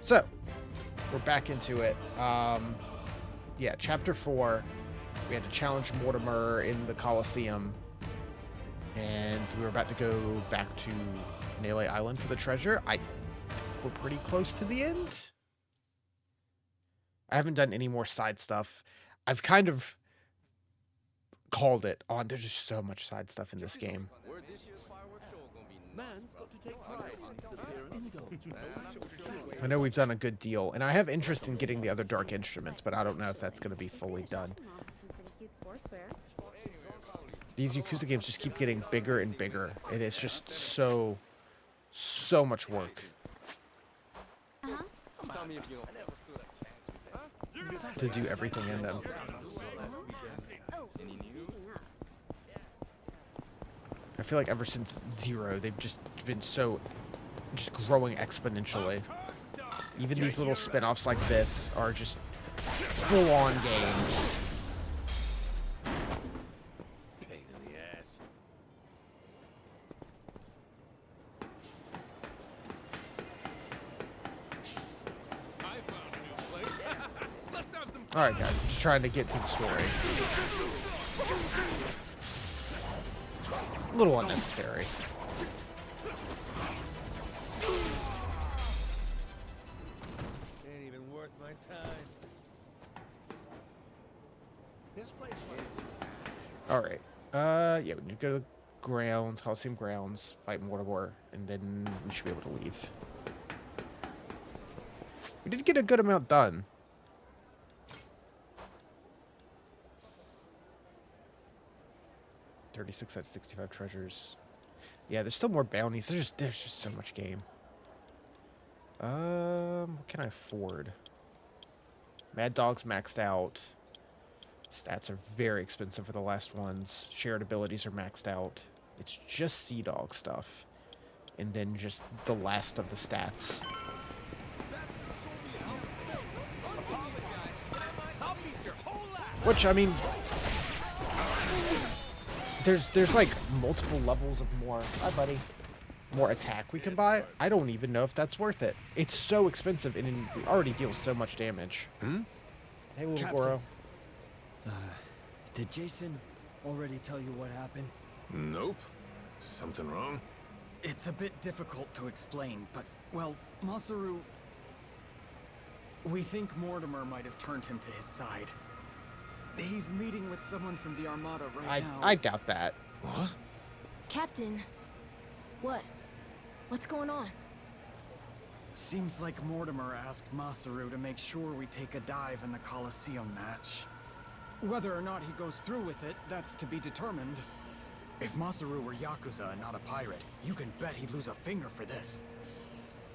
So, we're back into it. Yeah, Chapter 4. We had to challenge Mortimer in the Coliseum. And we were about to go back to Nele Island for the treasure. I think we're pretty close to the end. I haven't done any more side stuff. I've kind of called it on. There's just so much side stuff in this game. I know we've done a good deal, and I have interest in getting the other dark instruments, but I don't know if that's going to be fully done. These Yakuza games just keep getting bigger and bigger, and it's just so much work to do everything in them. I feel like ever since Zero, they've just been just growing exponentially. Even these little spin-offs like this are just full-on games. Pain in the ass. I found a new place. Let's have some fun. All right, guys, I'm just trying to get to the story. A little unnecessary. Ain't even worth my time. This place All right. Yeah, we need to go to the grounds, Coliseum grounds, fight Mortimer, and then we should be able to leave. We did get a good amount done. 36 out of 65 treasures. Yeah, there's still more bounties. There's just so much game. What can I afford? Mad Dog's maxed out. Stats are very expensive for the last ones. Shared abilities are maxed out. It's just Sea Dog stuff. And then just the last of the stats. Which, I mean, there's like multiple levels of more. Hi, buddy. More attack we can buy. I don't even know if that's worth it. It's so expensive and it already deals so much damage. Hey, little Captain. Goro. Did Jason already tell you what happened? Nope. Something wrong? It's a bit difficult to explain, but, well, Masaru... We think Mortimer might have turned him to his side. He's meeting with someone from the Armada right now. I doubt that. What? Captain, what? What's going on? Seems like Mortimer asked Masaru to make sure we take a dive in the Coliseum match. Whether or not he goes through with it, that's to be determined. If Masaru were Yakuza and not a pirate, you can bet he'd lose a finger for this.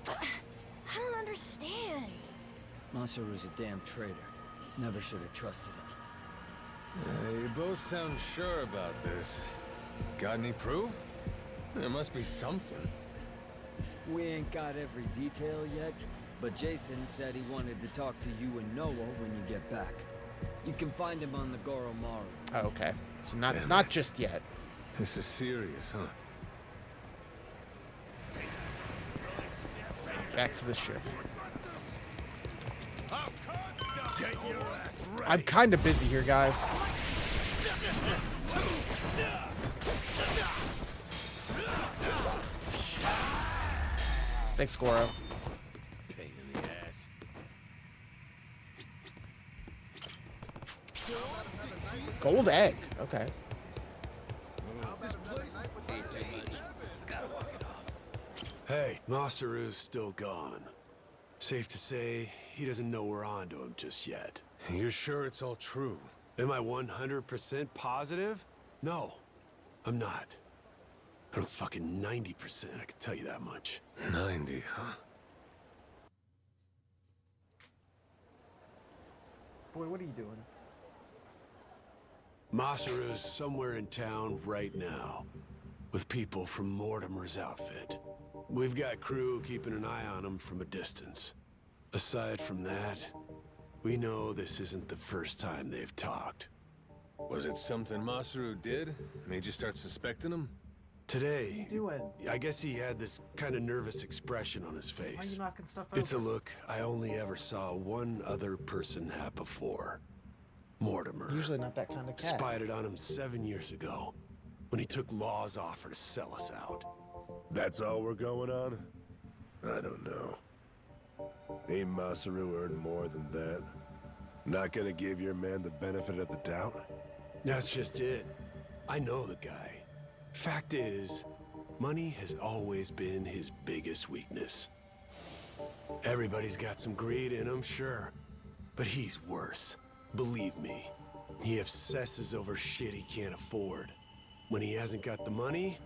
But I don't understand. Masaru's a damn traitor. Never should have trusted him. You both sound sure about this. Got any proof? There must be something. We ain't got every detail yet, but Jason said he wanted to talk to you and Noah when you get back. You can find him on the Goromaru. Oh, okay. So Damn not it. just yet. This is serious, huh? Back to the ship. Get your ass right. I'm kind of busy here, guys. Thanks, Goro. Pain in the ass. Gold egg. Okay. Hey, Masaru's still gone. Safe to say, he doesn't know we're onto him just yet. You're sure it's all true? Am I 100% positive? No, I'm not. But I'm fucking 90%, I can tell you that much. 90, huh? Boy, what are you doing? Masaru's somewhere in town right now, with people from Mortimer's outfit. We've got crew keeping an eye on him from a distance. Aside from that, we know this isn't the first time they've talked. Was it something Masaru did? Made you start suspecting him? Today, Doing? I guess he had this kind of nervous expression on his Why are you face. knocking stuff over? It's a look I only ever saw one other person have before. Mortimer. Usually not that kind of cat. Spied it on him 7 years ago, when he took Law's offer to sell us out. That's all we're going on? I don't know. Ain't Masaru earned more than that? Not gonna give your man the benefit of the doubt? That's just it. I know the guy. Fact is, money has always been his biggest weakness. Everybody's got some greed in him, sure. But he's worse. Believe me. He obsesses over shit he can't afford. When he hasn't got the money,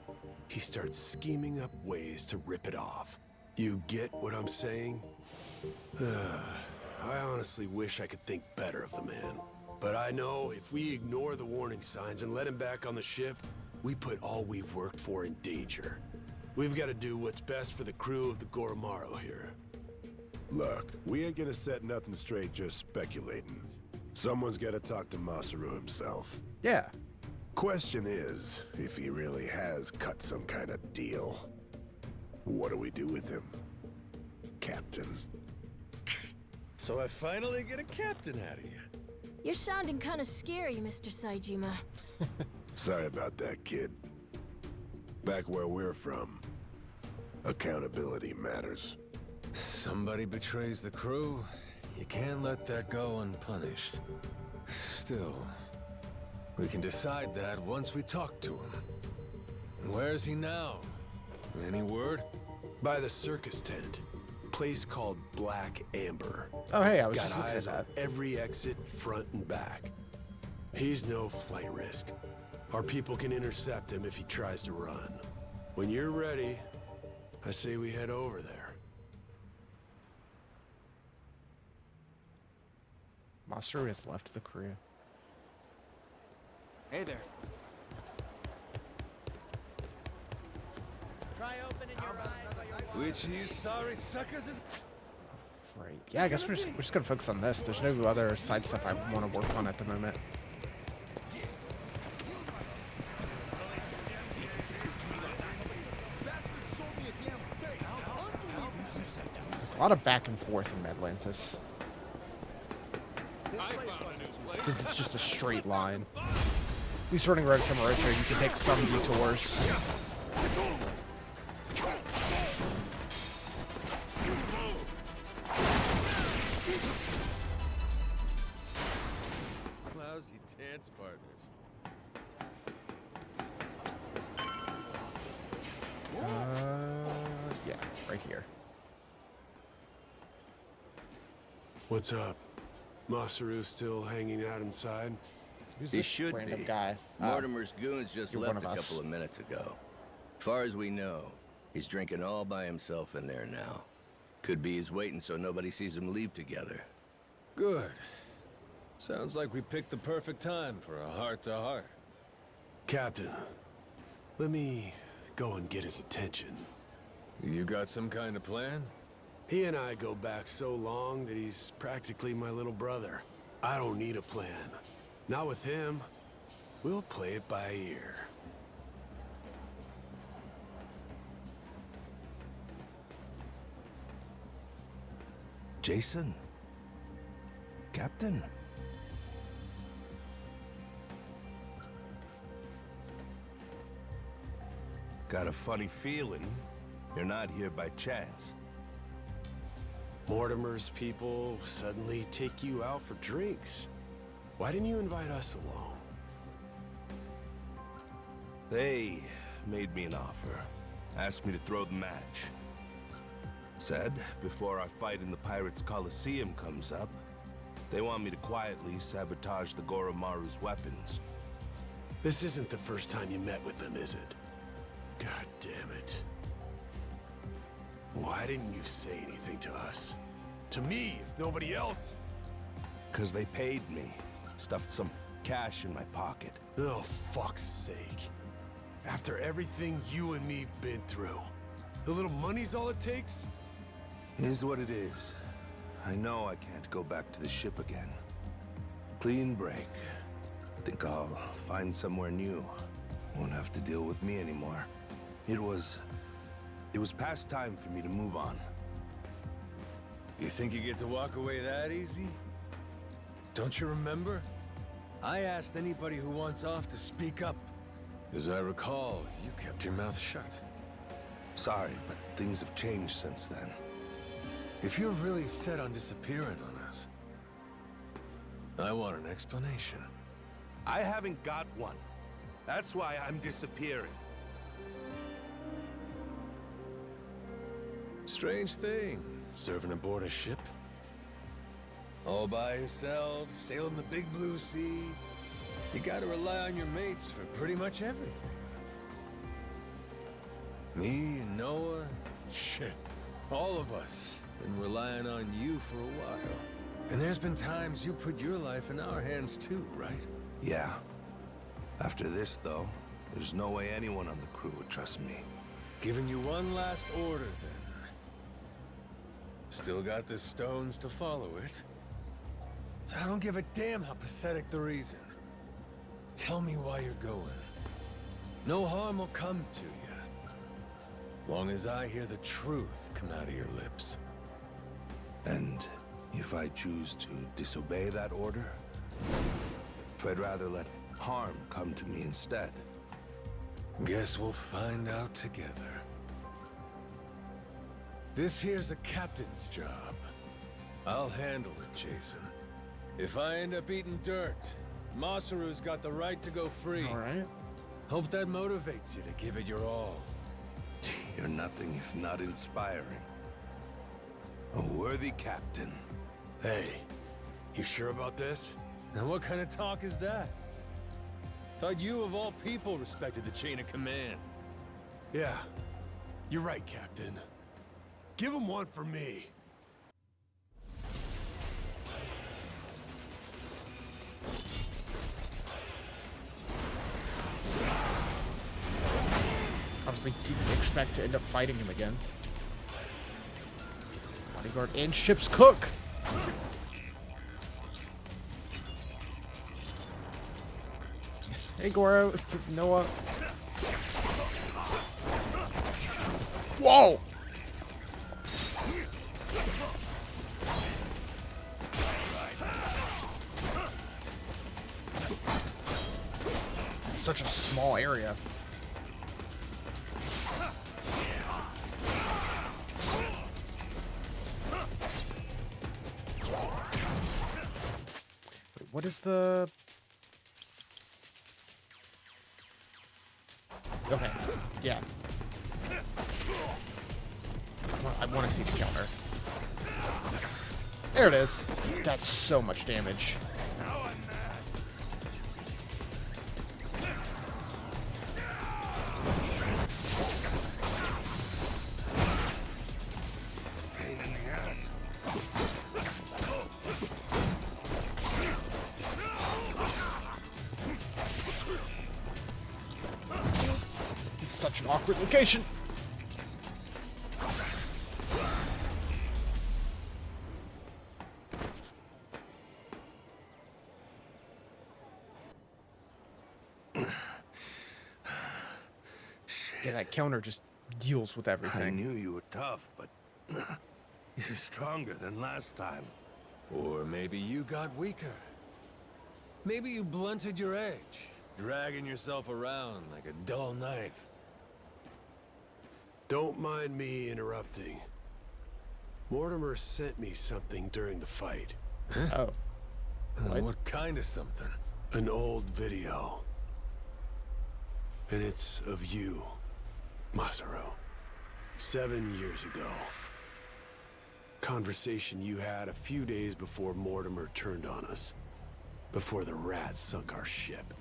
he starts scheming up ways to rip it off. You get what I'm saying? I honestly wish I could think better of the man. But I know if we ignore the warning signs and let him back on the ship, we put all we've worked for in danger. We've got to do what's best for the crew of the Goromaru here. Look, we ain't gonna set nothing straight just speculating. Someone's gotta talk to Masaru himself. Yeah. Question is, if he really has cut some kind of deal, what do we do with him? Captain. So I finally get a captain out of you. You're sounding kind of scary, Mr. Saejima. Sorry about that, kid. Back where we're from, accountability matters. Somebody betrays the crew, you can't let that go unpunished. Still, we can decide that once we talk to him. And where's he now? Any word? By the circus tent. Place called Black Amber. Oh, hey, I was Got just looking at eyes on that. every exit, front and back. He's no flight risk. Our people can intercept him if he tries to run. When you're ready, I say we head over there. Masaru has left the crew. Hey there. Which of you sorry suckers is... Right. Yeah, I guess we're just gonna focus on this. There's no other side stuff I want to work on at the moment. There's a lot of back and forth in Atlantis. Since it's just a straight line. At least running Road Kamurocho, you can take some detours. Lousy dance partners. Yeah, right here. What's up? Masaru still hanging out inside? Who's He this should random be. guy? Mortimer's goons just you're left one a of us. couple of minutes ago. Far as we know, he's drinking all by himself in there now. Could be he's waiting so nobody sees him leave together. Good. Sounds like we picked the perfect time for a heart-to-heart. Captain, let me go and get his attention. You got some kind of plan? He and I go back so long that he's practically my little brother. I don't need a plan. Not with him. We'll play it by ear. Jason? Captain? Got a funny feeling you're not here by chance. Mortimer's people suddenly take you out for drinks. Why didn't you invite us along? They made me an offer. Asked me to throw the match. Said, before our fight in the Pirates' Coliseum comes up, they want me to quietly sabotage the Goromaru's weapons. This isn't the first time you met with them, is it? God damn it. Why didn't you say anything to us? To me, if nobody else? 'Cause they paid me. Stuffed some cash in my pocket. Oh, fuck's sake. After everything you and me've been through, the little money's all it takes? Is what it is. I know I can't go back to the ship again. Clean break. Think I'll find somewhere new. Won't have to deal with me anymore. It was past time for me to move on. You think you get to walk away that easy? Don't you remember? I asked anybody who wants off to speak up. As I recall, you kept your mouth shut. Sorry, but things have changed since then. If you're really set on disappearing on us, I want an explanation. I haven't got one. That's why I'm disappearing. Strange thing, serving aboard a ship. All by yourself, sailing the big blue sea. You gotta rely on your mates for pretty much everything. Me and Noah, shit, all of us been relying on you for a while. And there's been times you put your life in our hands too, right? Yeah. After this, though, there's no way anyone on the crew would trust me. Giving you one last order, then. Still got the stones to follow it. So I don't give a damn how pathetic the reason. Tell me why you're going. No harm will come to you. Long as I hear the truth come out of your lips. And if I choose to disobey that order, if I'd rather let harm come to me instead. Guess we'll find out together. This here's a captain's job. I'll handle it, Jason. If I end up eating dirt, Masaru's got the right to go free. All right. Hope that motivates you to give it your all. You're nothing if not inspiring. A worthy captain. Hey, you sure about this? Now what kind of talk is that? Thought you of all people respected the chain of command. Yeah, you're right, Captain. Give him one for me. Obviously didn't expect to end up fighting him again. Bodyguard and ship's cook! Hey Goro, Noah. Whoa! It's such a small area. Wait, what is the... Okay, yeah. I want to see the counter. There it is. That's so much damage. It's such an awkward location. Yeah, that counter just deals with I everything. knew you were tough, but you're stronger than last time. Or maybe you got weaker. Maybe you blunted your edge, dragging yourself around like a dull knife. Don't mind me interrupting. Mortimer sent me something during the fight. Oh. What? What kind of something? An old video. And it's of you, Masaru. 7 years ago. Conversation you had a few days before Mortimer turned on us. Before the rats sunk our ship.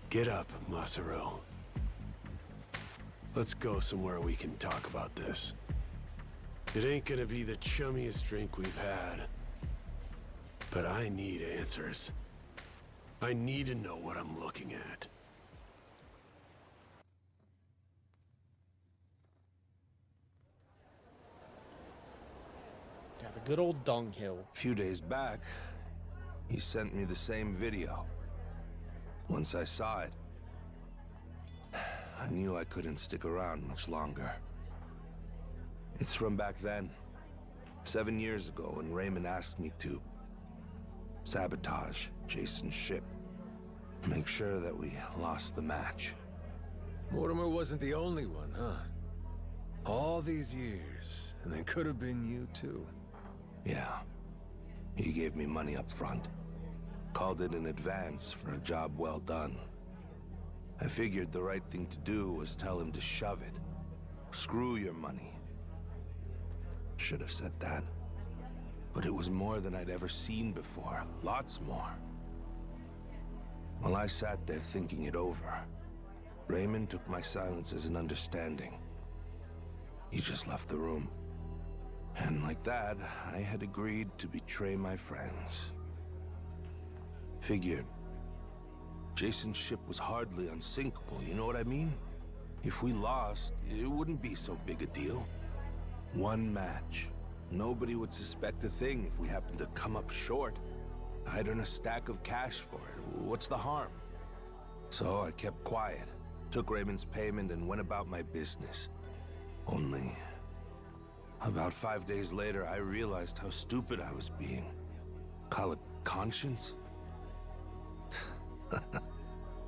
Get up, Masaru. Let's go somewhere we can talk about this. It ain't gonna be the chummiest drink we've had. But I need answers. I need to know what I'm looking at. Yeah, the good old dunghill. A few days back, he sent me the same video. Once I saw it, I knew I couldn't stick around much longer. It's from back then. 7 years ago when Raymond asked me to sabotage Jason's ship. Make sure that we lost the match. Mortimer wasn't the only one, huh? All these years, and they could have been you too. Yeah. He gave me money up front. Called it an advance for a job well done. I figured the right thing to do was tell him to shove it. Screw your money. Should have said that. But it was more than I'd ever seen before. Lots more. While I sat there thinking it over, Raymond took my silence as an understanding. He just left the room. And like that, I had agreed to betray my friends. Figured. Jason's ship was hardly unsinkable, you know what I mean? If we lost, it wouldn't be so big a deal. One match. Nobody would suspect a thing if we happened to come up short. I'd earn a stack of cash for it. What's the harm? So I kept quiet, took Raymond's payment, and went about my business. Only, about 5 days later, I realized how stupid I was being. Call it conscience?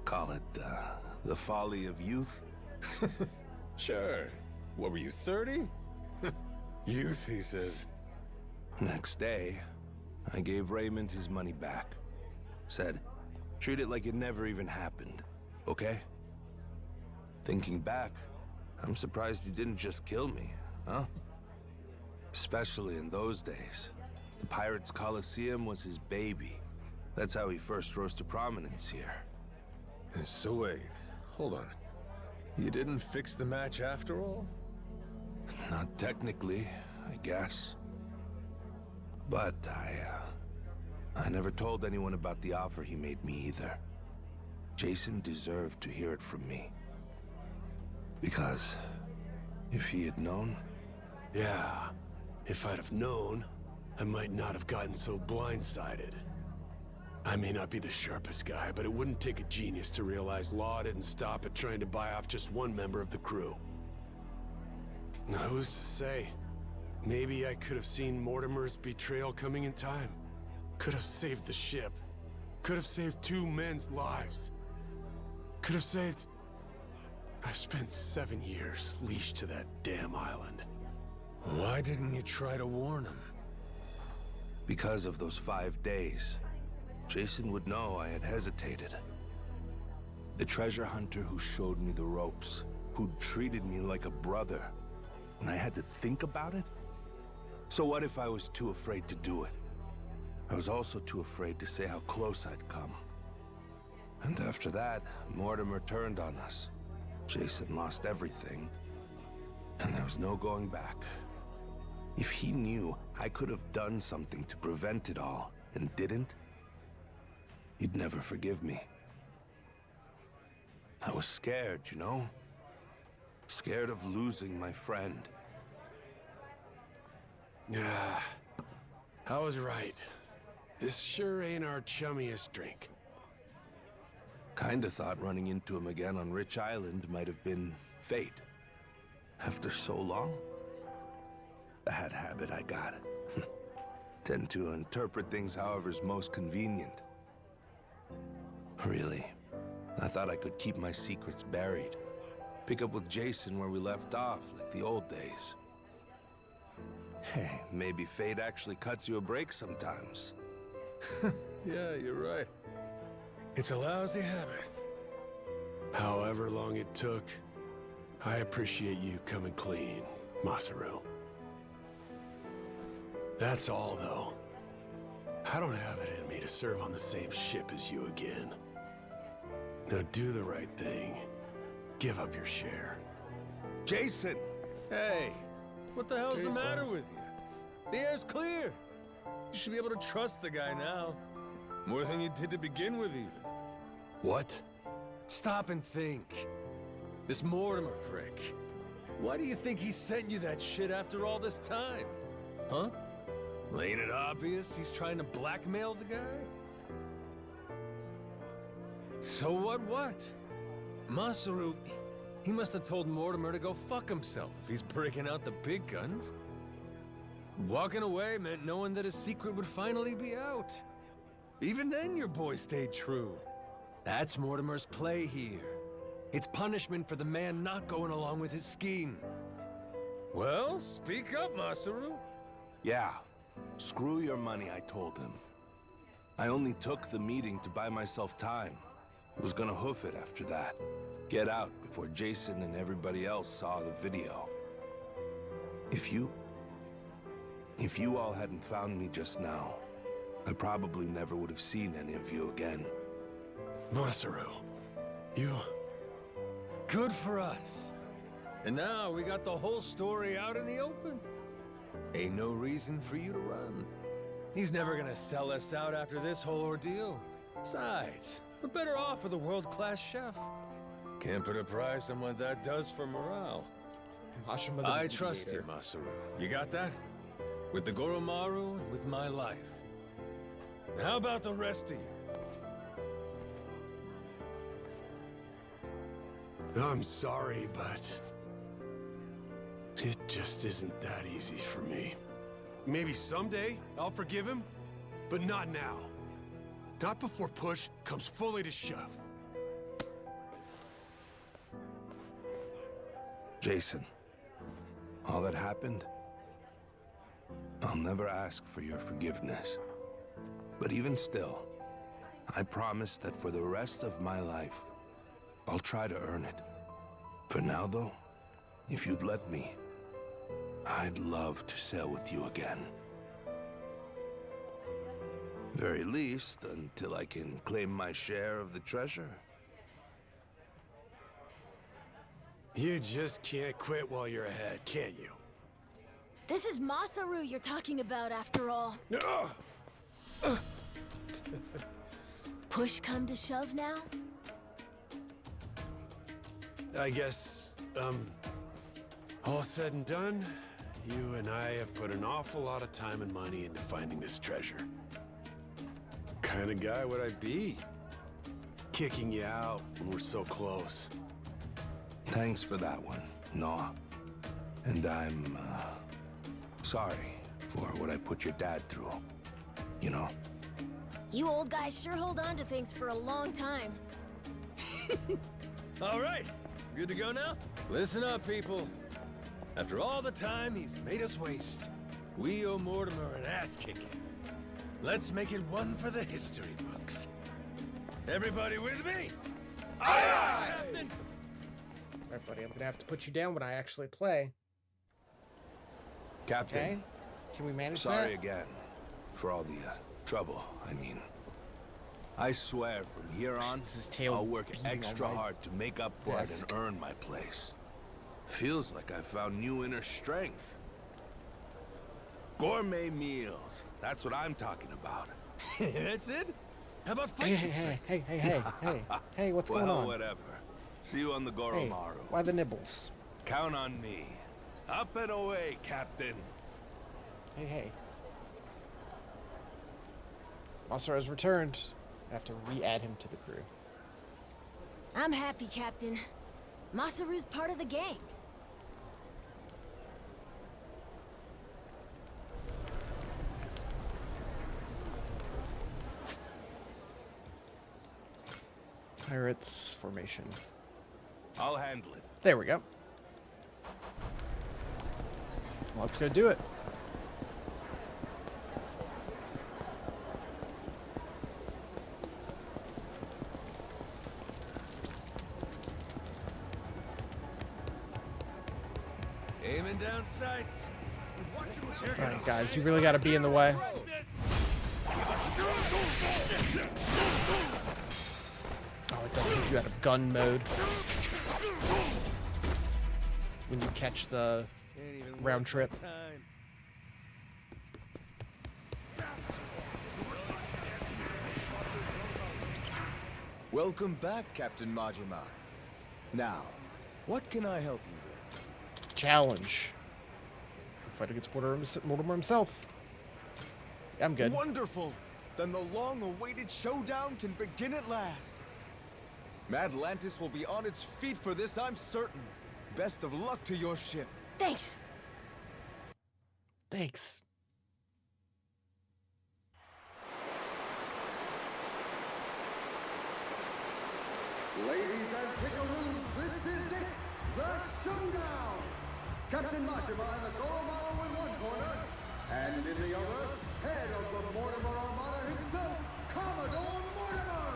Call it, the folly of youth? Sure. What were you, 30? Youth, he says. Next day, I gave Raymond his money back. Said, treat it like it never even happened, okay? Thinking back, I'm surprised he didn't just kill me, huh? Especially in those days. The Pirates Coliseum was his baby. That's how he first rose to prominence here. So wait, hold on. You didn't fix the match after all? Not technically, I guess. But I never told anyone about the offer he made me either. Jason deserved to hear it from me. Because if he had known... Yeah, if I'd have known, I might not have gotten so blindsided. I may not be the sharpest guy, but it wouldn't take a genius to realize Law didn't stop at trying to buy off just one member of the crew. Now, who's to say? Maybe I could have seen Mortimer's betrayal coming in time. Could have saved the ship. Could have saved 2 men's lives. Could have saved... I've spent 7 years leashed to that damn island. Why didn't you try to warn him? Because of those 5 days, Jason would know I had hesitated. The treasure hunter who showed me the ropes, who treated me like a brother, and I had to think about it? So what if I was too afraid to do it? I was also too afraid to say how close I'd come. And after that, Mortimer turned on us. Jason lost everything, and there was no going back. If he knew I could have done something to prevent it all, and didn't, he'd never forgive me. I was scared, you know? Scared of losing my friend. Yeah, I was right. This sure ain't our chummiest drink. Kinda thought running into him again on Rich Island might have been fate. After so long? Bad habit I got. Tend to interpret things however's most convenient. Really, I thought I could keep my secrets buried. Pick up with Jason where we left off, like the old days. Hey, maybe fate actually cuts you a break sometimes. Yeah, you're right. It's a lousy habit. However long it took, I appreciate you coming clean, Masaru. That's all, though. I don't have it in me to serve on the same ship as you again. Now do the right thing. Give up your share. Jason! Hey, what the hell's the matter with you? The air's clear. You should be able to trust the guy now. More than you did to begin with, even. What? Stop and think. This Mortimer prick. Why do you think he sent you that shit after all this time? Huh? Well, ain't it obvious he's trying to blackmail the guy? So what? Masaru, He must have told Mortimer to go fuck himself if he's breaking out the big guns. Walking away meant knowing that his secret would finally be out. Even then, your boy stayed true. That's Mortimer's play here. It's punishment for the man not going along with his scheme. Well, speak up, Masaru. Yeah. Screw your money, I told him. I only took the meeting to buy myself time. Was gonna hoof it after that. Get out before Jason and everybody else saw the video. If you all hadn't found me just now, I probably never would have seen any of you again. Masaru, you... Good for us. And now we got the whole story out in the open. Ain't no reason for you to run. He's never gonna sell us out after this whole ordeal. Besides, we're better off with a world-class chef. Can't put a price on what that does for morale. Hashima the I trust you, Mediator. Masaru. You got that? With the Goromaru, with my life. How about the rest of you? I'm sorry, but... it just isn't that easy for me. Maybe someday I'll forgive him, but not now. Not before push comes fully to shove. Jason, all that happened, I'll never ask for your forgiveness. But even still, I promise that for the rest of my life, I'll try to earn it. For now, though, if you'd let me, I'd love to sail with you again. Very least, until I can claim my share of the treasure. You just can't quit while you're ahead, can you? This is Masaru you're talking about, after all. Ugh. Push come to shove now? I guess, all said and done, you and I have put an awful lot of time and money into finding this treasure. What kind of guy would I be? Kicking you out when we're so close. Thanks for that one, Noah. And I'm, sorry for what I put your dad through. You know? You old guys sure hold on to things for a long time. All right, good to go now? Listen up, people. After all the time he's made us waste, we owe Mortimer an ass-kicking. Let's make it one for the history books. Everybody with me? Aye, Captain! All right, buddy, I'm gonna have to put you down when I actually play. Captain, Okay? Can we manage sorry that? again for all the, trouble, I mean. I swear from here on, This is tail I'll work beating extra on my hard to make up for it desk. and earn my place. Feels like I found new inner strength. Gourmet meals, that's what I'm talking about. That's it? How about Hey, fighting hey, strength? hey, what's Well, going on? whatever. See you on the Hey, Goromaru. why the nibbles? Count on me. Up and away, Captain. Hey. Masaru has returned. I have to re-add him to the crew. I'm happy, Captain. Masaru's part of the gang. Pirates formation. I'll handle it. There we go. Let's go do it. Aiming down sights. All right, guys, you really got to be in the way. Oh, it does take you out of gun mode when you catch the round trip. Welcome back, Captain Majima. Now, what can I help you with? Challenge. Fight against Mortimer himself. I'm good. Wonderful! Then the long-awaited showdown can begin at last. Atlantis will be on its feet for this, I'm certain. Best of luck to your ship. Thanks. Thanks. Ladies and pickaroos, this is it, the showdown! Captain Majima and the Goromaru in one corner, and in the other, head of the Mortimer Armada himself, Commodore Mortimer!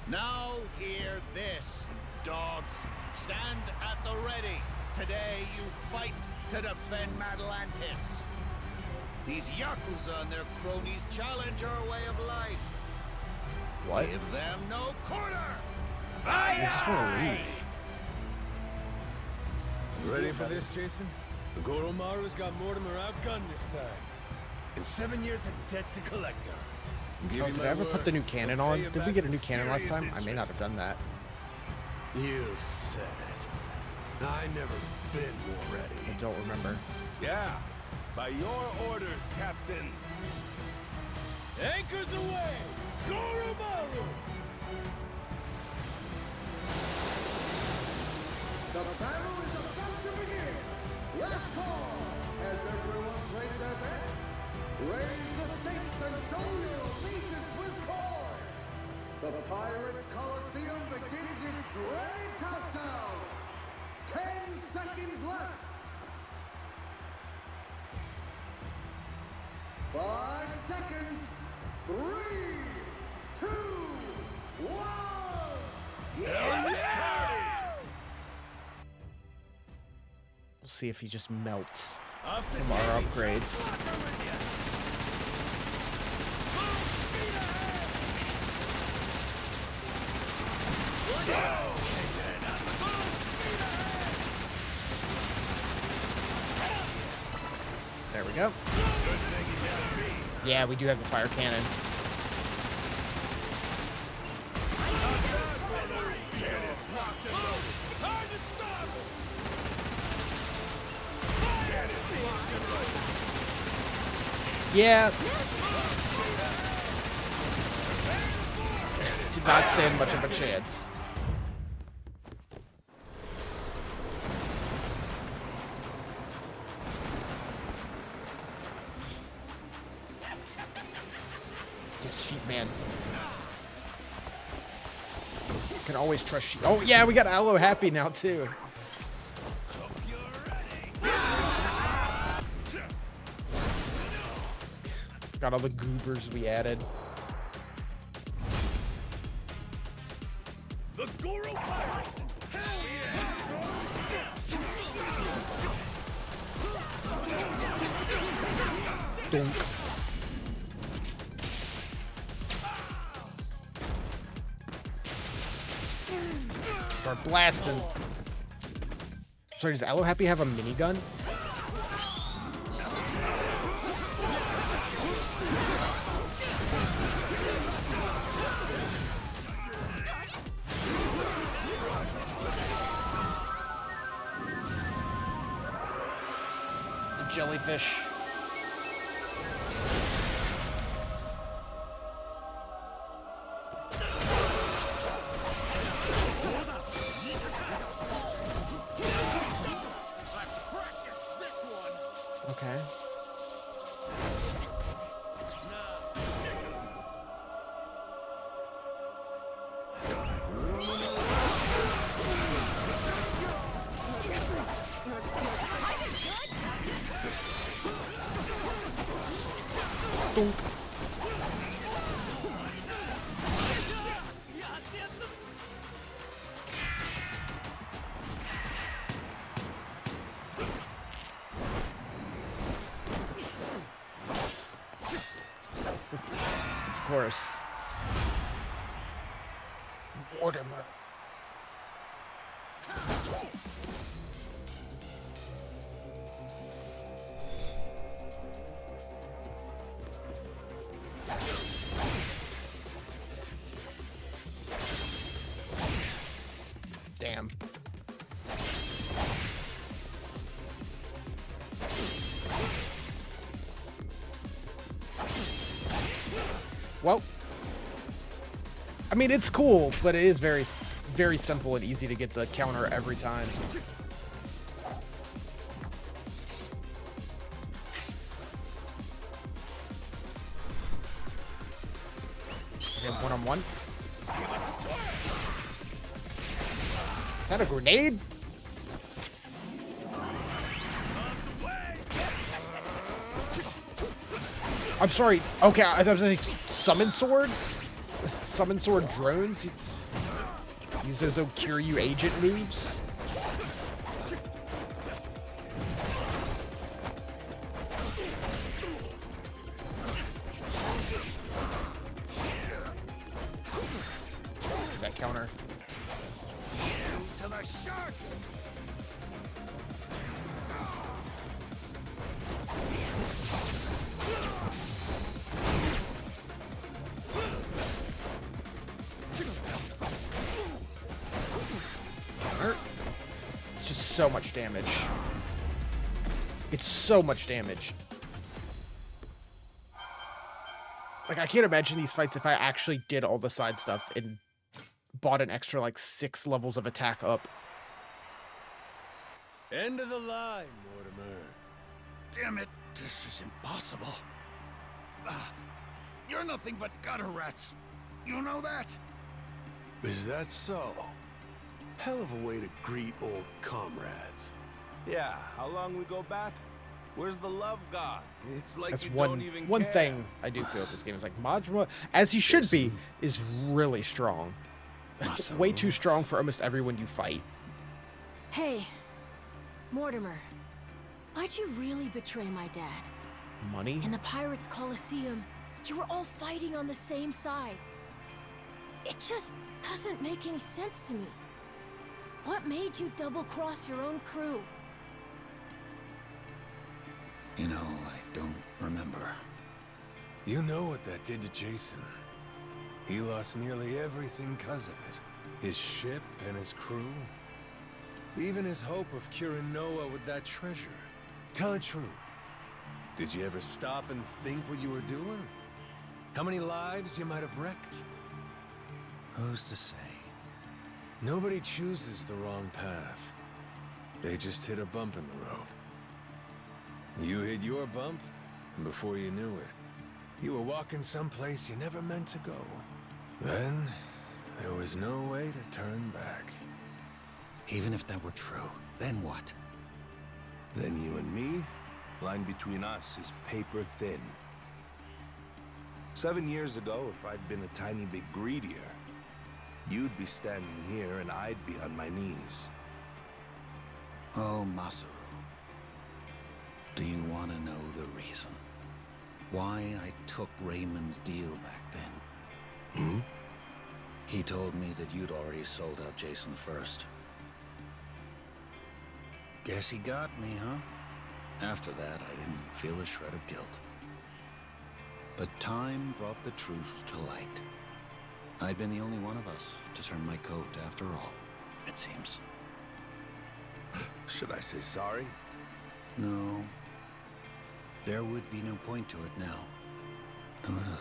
Now hear this, dogs. Stand at the ready. Today you fight to defend Atlantis. These Yakuza and their cronies challenge our way of life. What? Give them no quarter! I just want to leave. Ready for this, Jason? The Goromaru's got Mortimer outgunned this time. And 7 years of debt to collect her. Oh, did I ever put the new cannon on? Did we get a new cannon last time? I may not have done that. You said it. I never been more ready. I don't remember. Yeah, by your orders, Captain. Anchors away! Goromaru! The battle is about to begin! Last call! Has everyone placed their bets? Raise the stakes and show your allegiance with Koi! The Pirates Coliseum begins its dreaded countdown! 10 seconds left! 5 seconds! 3, 2, 1! We'll see if he just melts from our upgrades. There we go. Yeah, we do have the fire cannon. Yeah. Did not stand much of a chance. Yes, Sheep Man. Can always trust Sheep. Oh yeah, we got Aloe Happy now too. Got all the goobers we added. The Goro Pirates! Dunk. Start blasting. Sorry, does Aloe Happy have a minigun? The jellyfish. Okay. Dunk. Of course. Mortimer. Damn. Well, I mean, it's cool, but it is very, very simple and easy to get the counter every time. Okay, one-on-one. Is that a grenade? I'm sorry. Okay, I thought it was like summon swords? Summon sword drones? Use those old Kiryu agent moves? That counter. To the shark! It's just so much damage. It's so much damage. Like, I can't imagine these fights if I actually did all the side stuff and bought an extra, like, 6 levels of attack up. End of the line, Mortimer. Damn it, this is impossible. You're nothing but gutter rats. You know that? Is that so? Hell of a way to greet old comrades. Yeah, how long we go back? Where's the love god? It's like That's you one don't even one care. thing I do feel with this game is like Majima, as he should be, is really strong. Way too strong for almost everyone you fight. Hey, Mortimer. Why'd you really betray my dad? Money? In the Pirates Coliseum, you were all fighting on the same side. It just doesn't make any sense to me. What made you double-cross your own crew? You know, I don't remember. You know what that did to Jason. He lost nearly everything because of it. His ship and his crew. Even his hope of curing Noah with that treasure. Tell it true. Did you ever stop and think what you were doing? How many lives you might have wrecked? Who's to say? Nobody chooses the wrong path. They just hit a bump in the road. You hit your bump, and before you knew it, you were walking someplace you never meant to go. Then, there was no way to turn back. Even if that were true, then what? Then you and me, line between us is paper thin. 7 years ago, if I'd been a tiny bit greedier, you'd be standing here and I'd be on my knees. Oh, Masaru. Do you want to know the reason? Why I took Raymond's deal back then? Hmm? He told me that you'd already sold out Jason first. Guess he got me, huh? After that, I didn't feel a shred of guilt. But time brought the truth to light. I'd been the only one of us to turn my coat after all, it seems. Should I say sorry? No. There would be no point to it now. Not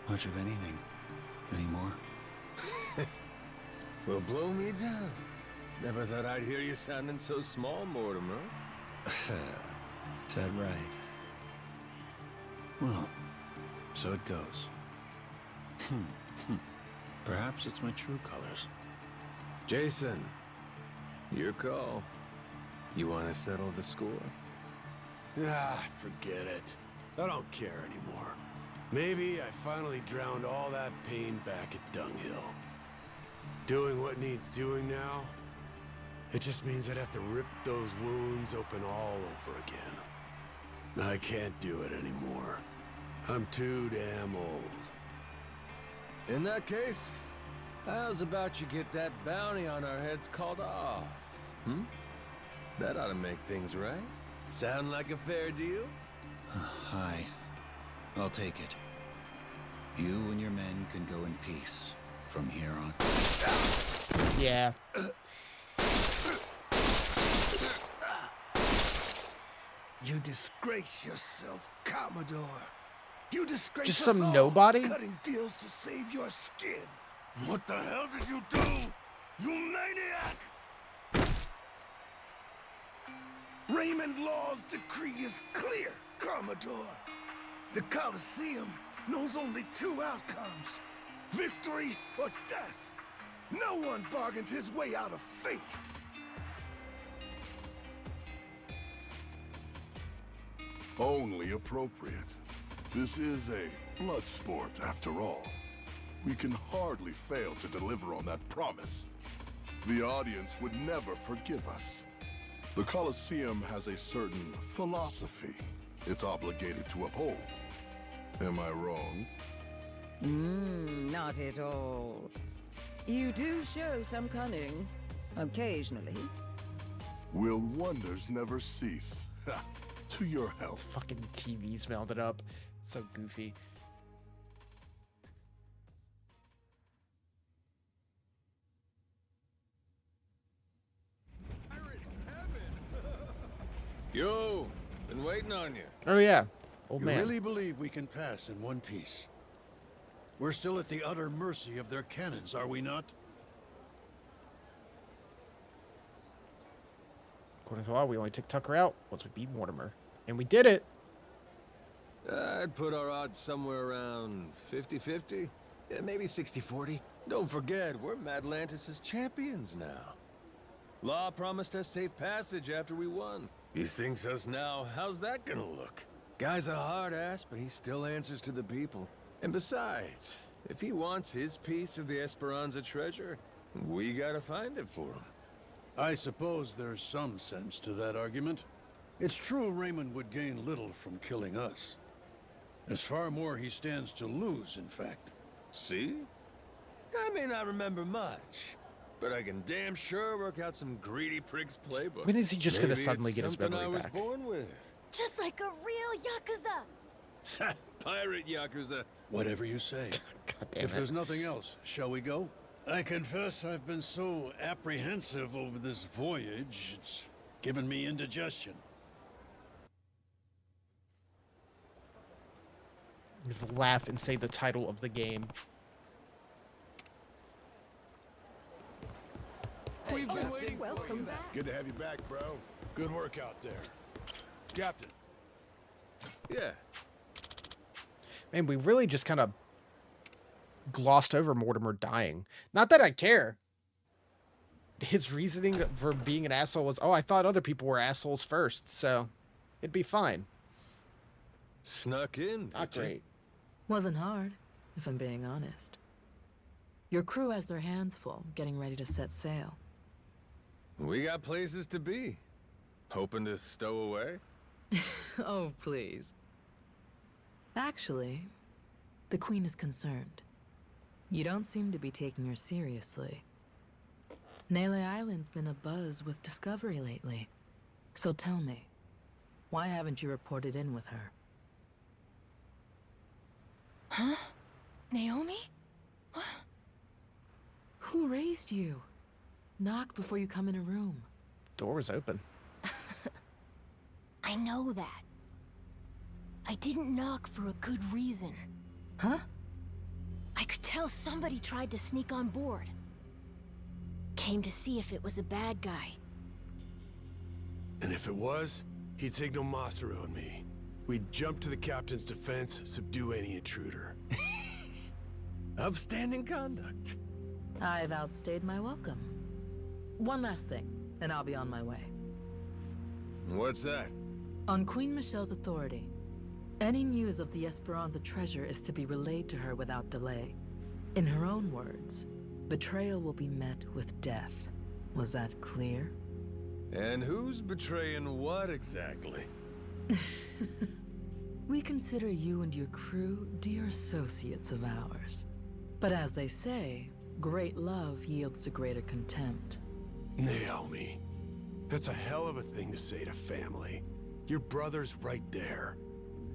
much of anything anymore. Well, blow me down. Never thought I'd hear you sounding so small, Mortimer. Is that right? Well, so it goes. Perhaps it's my true colors. Jason, your call. You want to settle the score? Ah, forget it. I don't care anymore. Maybe I finally drowned all that pain back at Dunghill. Doing what needs doing now, it just means I'd have to rip those wounds open all over again. I can't do it anymore. I'm too damn old. In that case, how's about you get that bounty on our heads called off? That ought to make things right. Sound like a fair deal? Hi. I'll take it. You and your men can go in peace from here on. Yeah. You disgrace yourself, Commodore. You disgrace Just us some all, nobody? cutting deals to save your skin. What the hell did you do, you maniac? Raymond Law's decree is clear, Commodore. The Colosseum knows only two outcomes: victory or death. No one bargains his way out of fate. Only appropriate. This is a blood sport, after all. We can hardly fail to deliver on that promise. The audience would never forgive us. The Colosseum has a certain philosophy it's obligated to uphold. Am I wrong? Not at all. You do show some cunning, occasionally. Will wonders never cease? Ha! To your health. Fucking TV's melted up. It's so goofy. Yo, been waiting on you. Oh yeah, old You man. really believe we can pass in one piece? We're still at the utter mercy of their cannons, are we not? According to law, we only take Tucker out once we beat Mortimer, and we did it. I'd put our odds somewhere around 50-50. Yeah, maybe 60-40. Don't forget, we're Madlantis' champions now. Law promised us safe passage after we won. He sinks us now. How's that gonna look? Guy's a hard ass, but he still answers to the people. And besides, if he wants his piece of the Esperanza treasure, we gotta find it for him. I suppose there's some sense to that argument. It's true Raymond would gain little from killing us. There's far more he stands to lose, in fact. See? I may not remember much, but I can damn sure work out some greedy prick's playbook. When is he just gonna Maybe suddenly it's get his something memory I was back? born with. Just like a real Yakuza! Pirate Yakuza. Whatever you say. God damn If it. there's nothing else, shall we go? I confess I've been so apprehensive over this voyage, it's given me indigestion. Just laugh and say the title of the game. We've been waiting. Welcome back. Good to have you back, bro. Good work out there. Captain. Yeah. Man, we really just kind of glossed over Mortimer dying. Not that I care. His reasoning for being an asshole was, oh, I thought other people were assholes first, so it'd be fine. Snuck in, Not did you? great. Wasn't hard, if I'm being honest. Your crew has their hands full, getting ready to set sail. We got places to be. Hoping to stow away? Oh, please. Actually, the Queen is concerned. You don't seem to be taking her seriously. Nele Island's been abuzz with discovery lately. So tell me, why haven't you reported in with her? Huh? Naomi? What? Who raised you? Knock before you come in a room. Door was open. I know that. I didn't knock for a good reason. Huh? I could tell somebody tried to sneak on board. Came to see if it was a bad guy. And if it was, he'd signal Masaru and me. We'd jump to the captain's defense, subdue any intruder. Upstanding conduct. I've outstayed my welcome. One last thing, and I'll be on my way. What's that? On Queen Michelle's authority, any news of the Esperanza treasure is to be relayed to her without delay. In her own words, betrayal will be met with death. Was that clear? And who's betraying what exactly? We consider you and your crew dear associates of ours. But as they say, great love yields to greater contempt. Naomi, that's a hell of a thing to say to family. Your brother's right there.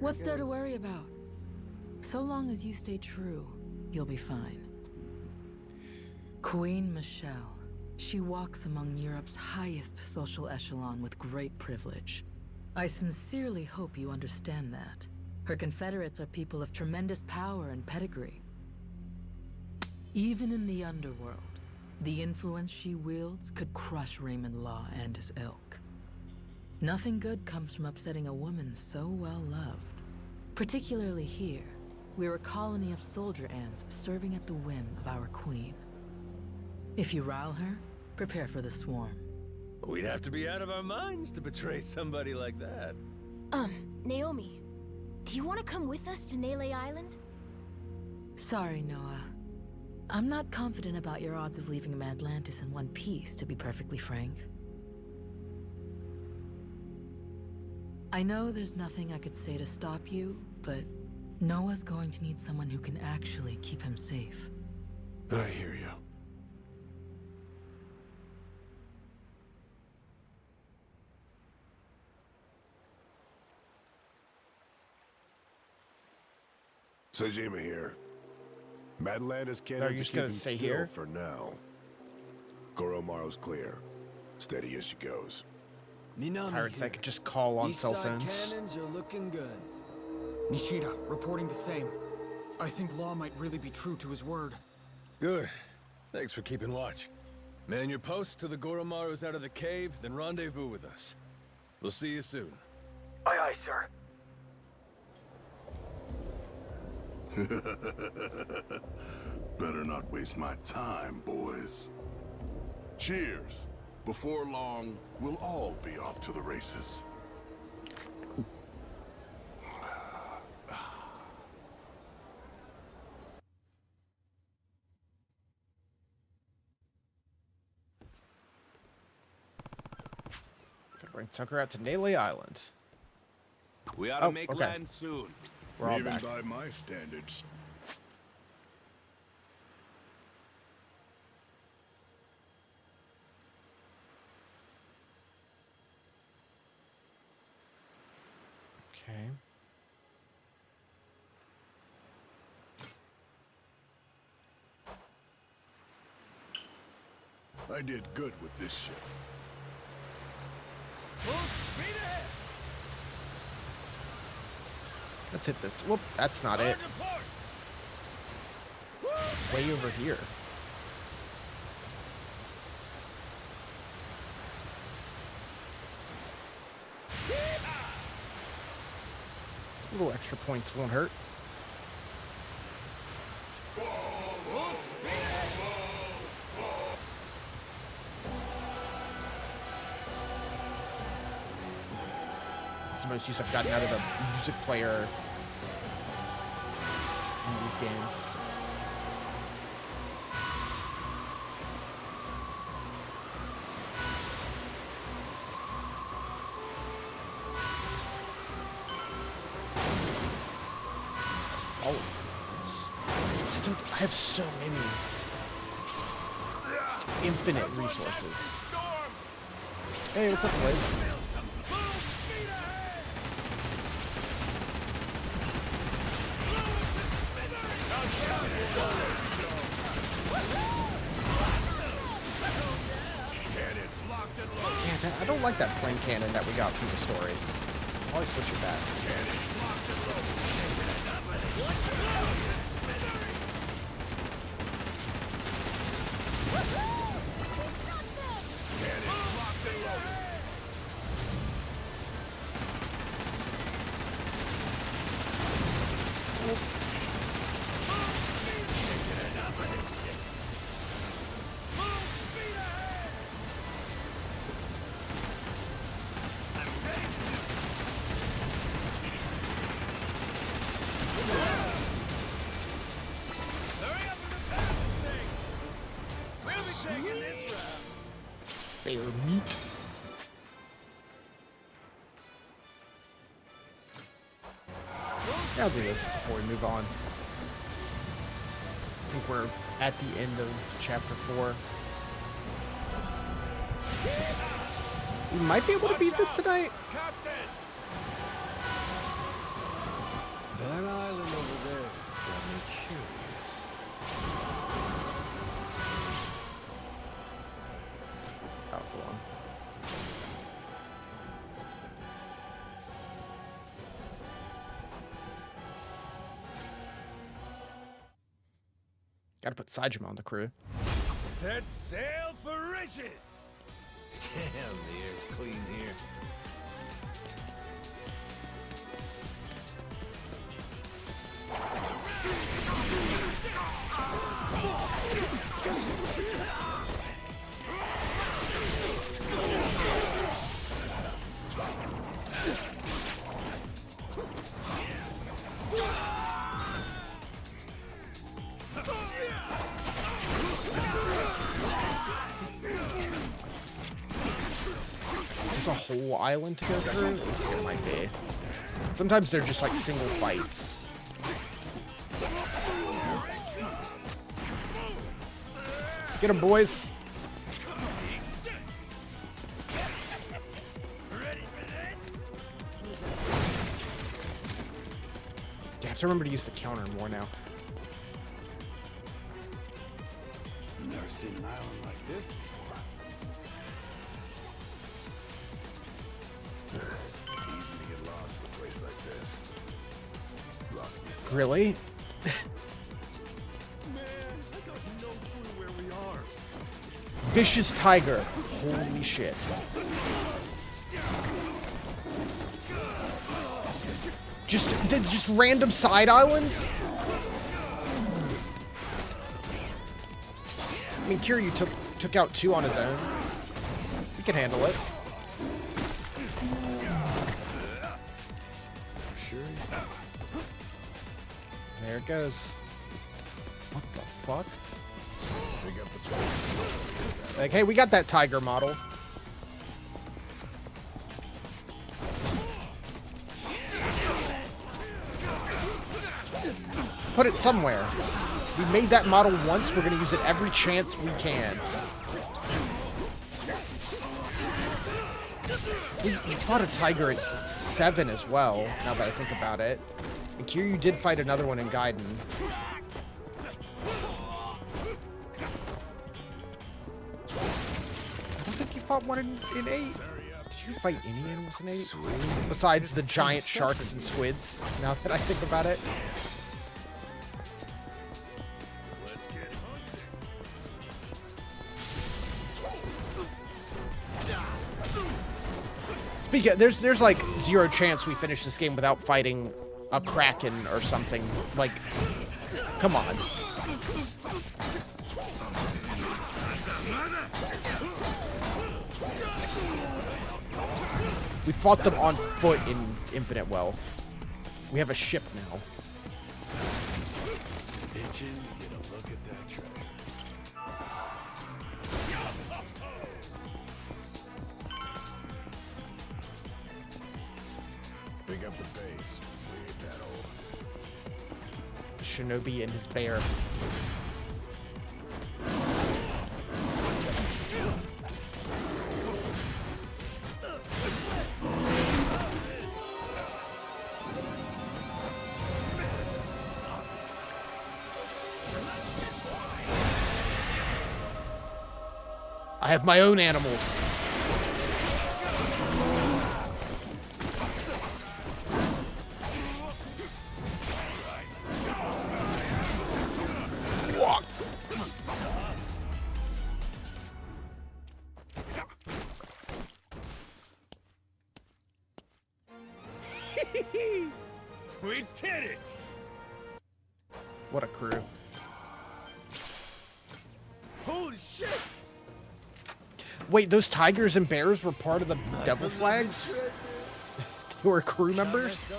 What's there to worry about? So long as you stay true, you'll be fine. Queen Michelle. She walks among Europe's highest social echelon with great privilege. I sincerely hope you understand that. Her Confederates are people of tremendous power and pedigree. Even in the underworld, the influence she wields could crush Raymond Law and his ilk. Nothing good comes from upsetting a woman so well loved. Particularly here, we're a colony of soldier ants serving at the whim of our queen. If you rile her, prepare for the swarm. We'd have to be out of our minds to betray somebody like that. Naomi, do you want to come with us to Nele Island? Sorry, Noah. I'm not confident about your odds of leaving Atlantis in one piece, to be perfectly frank. I know there's nothing I could say to stop you, but Noah's going to need someone who can actually keep him safe. I hear you. Sejima here. Atlantis Are you cannons are just gonna keeping stay still here? for now. Goromaru's clear. Steady as she goes. Minami Pirates here. that could just call on East cell side phones. cannons are looking good. Nishida, reporting the same. I think Law might really be true to his word. Good. Thanks for keeping watch. Man your posts till the Goromaru's out of the cave, then rendezvous with us. We'll see you soon. Aye, aye, sir. Better not waste my time, boys. Cheers. Before long, we'll all be off to the races. Gonna bring Tucker out to Nele Island. We ought to Oh, make okay. land soon. We're all Even back. by my standards. Okay. I did good with this ship. Let's hit this. Whoop, that's not it. Way over here. Little extra points won't hurt. It's the most use I've gotten out of the music player in these games. Oh, still, I have so many. It's infinite resources. Hey, what's up, Liz? Yeah, I don't like that flame cannon that we got from the story. Always switch it back. Bear meat. I'll do this before we move on. I think we're at the end of chapter 4. We might be able to beat this tonight. That island over there has got me curious. Oh, go on. Gotta put Saejima on the crew. Set sail for riches! Damn, the air's clean here. Is this a whole island to go through? Looks like it might be. Sometimes they're just like single fights. Get him, boys. You have to remember to use the counter more now. I've never seen an island like this before. Easy to get lost in a place like this. Lost me. Really? Man, I got no clue where we are. Vicious tiger. Holy shit. Just random side islands? I mean, Kiryu took out 2 on his own. He can handle it. Sure. There it goes. What the fuck? Like, hey, we got that tiger model. Put it somewhere. We made that model once. We're going to use it every chance we can. We fought a tiger at 7 as well, now that I think about it. And Kiryu did fight another one in Gaiden. I don't think you fought one in 8. Did you fight any animals in 8? Besides the giant sharks and squids, now that I think about it. Speaking, there's like 0 chance we finish this game without fighting a kraken or something. Like, come on. We fought them on foot in Infinite Wealth. We have a ship now. Itching to get a look at that treasure. Pick up the base. We ain't that old. The shinobi and his bear. I have my own animals. Walk. We did it! What a crew. Holy shit! Wait, those tigers and bears were part of the Devil Flags? They were crew members?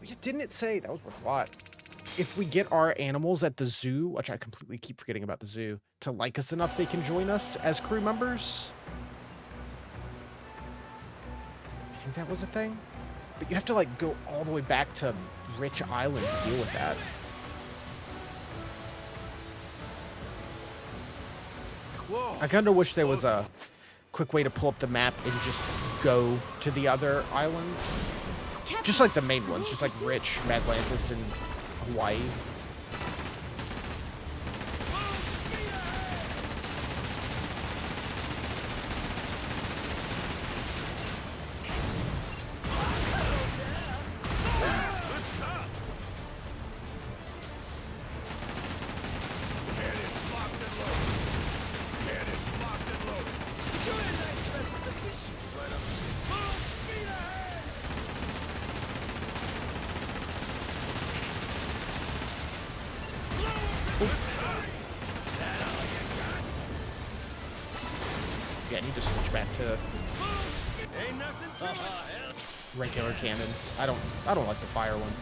Yeah, didn't it say, that was worth a lot, if we get our animals at the zoo, which I completely keep forgetting about the zoo, to like us enough they can join us as crew members? I think that was a thing? But you have to like go all the way back to Rich Island to deal with that. Whoa. I kind of wish there was a quick way to pull up the map and just go to the other islands. Just like the main ones, just like Rich, Madlantis, and Hawaii. Yeah, I need to switch back to regular cannons. I don't like the fire one.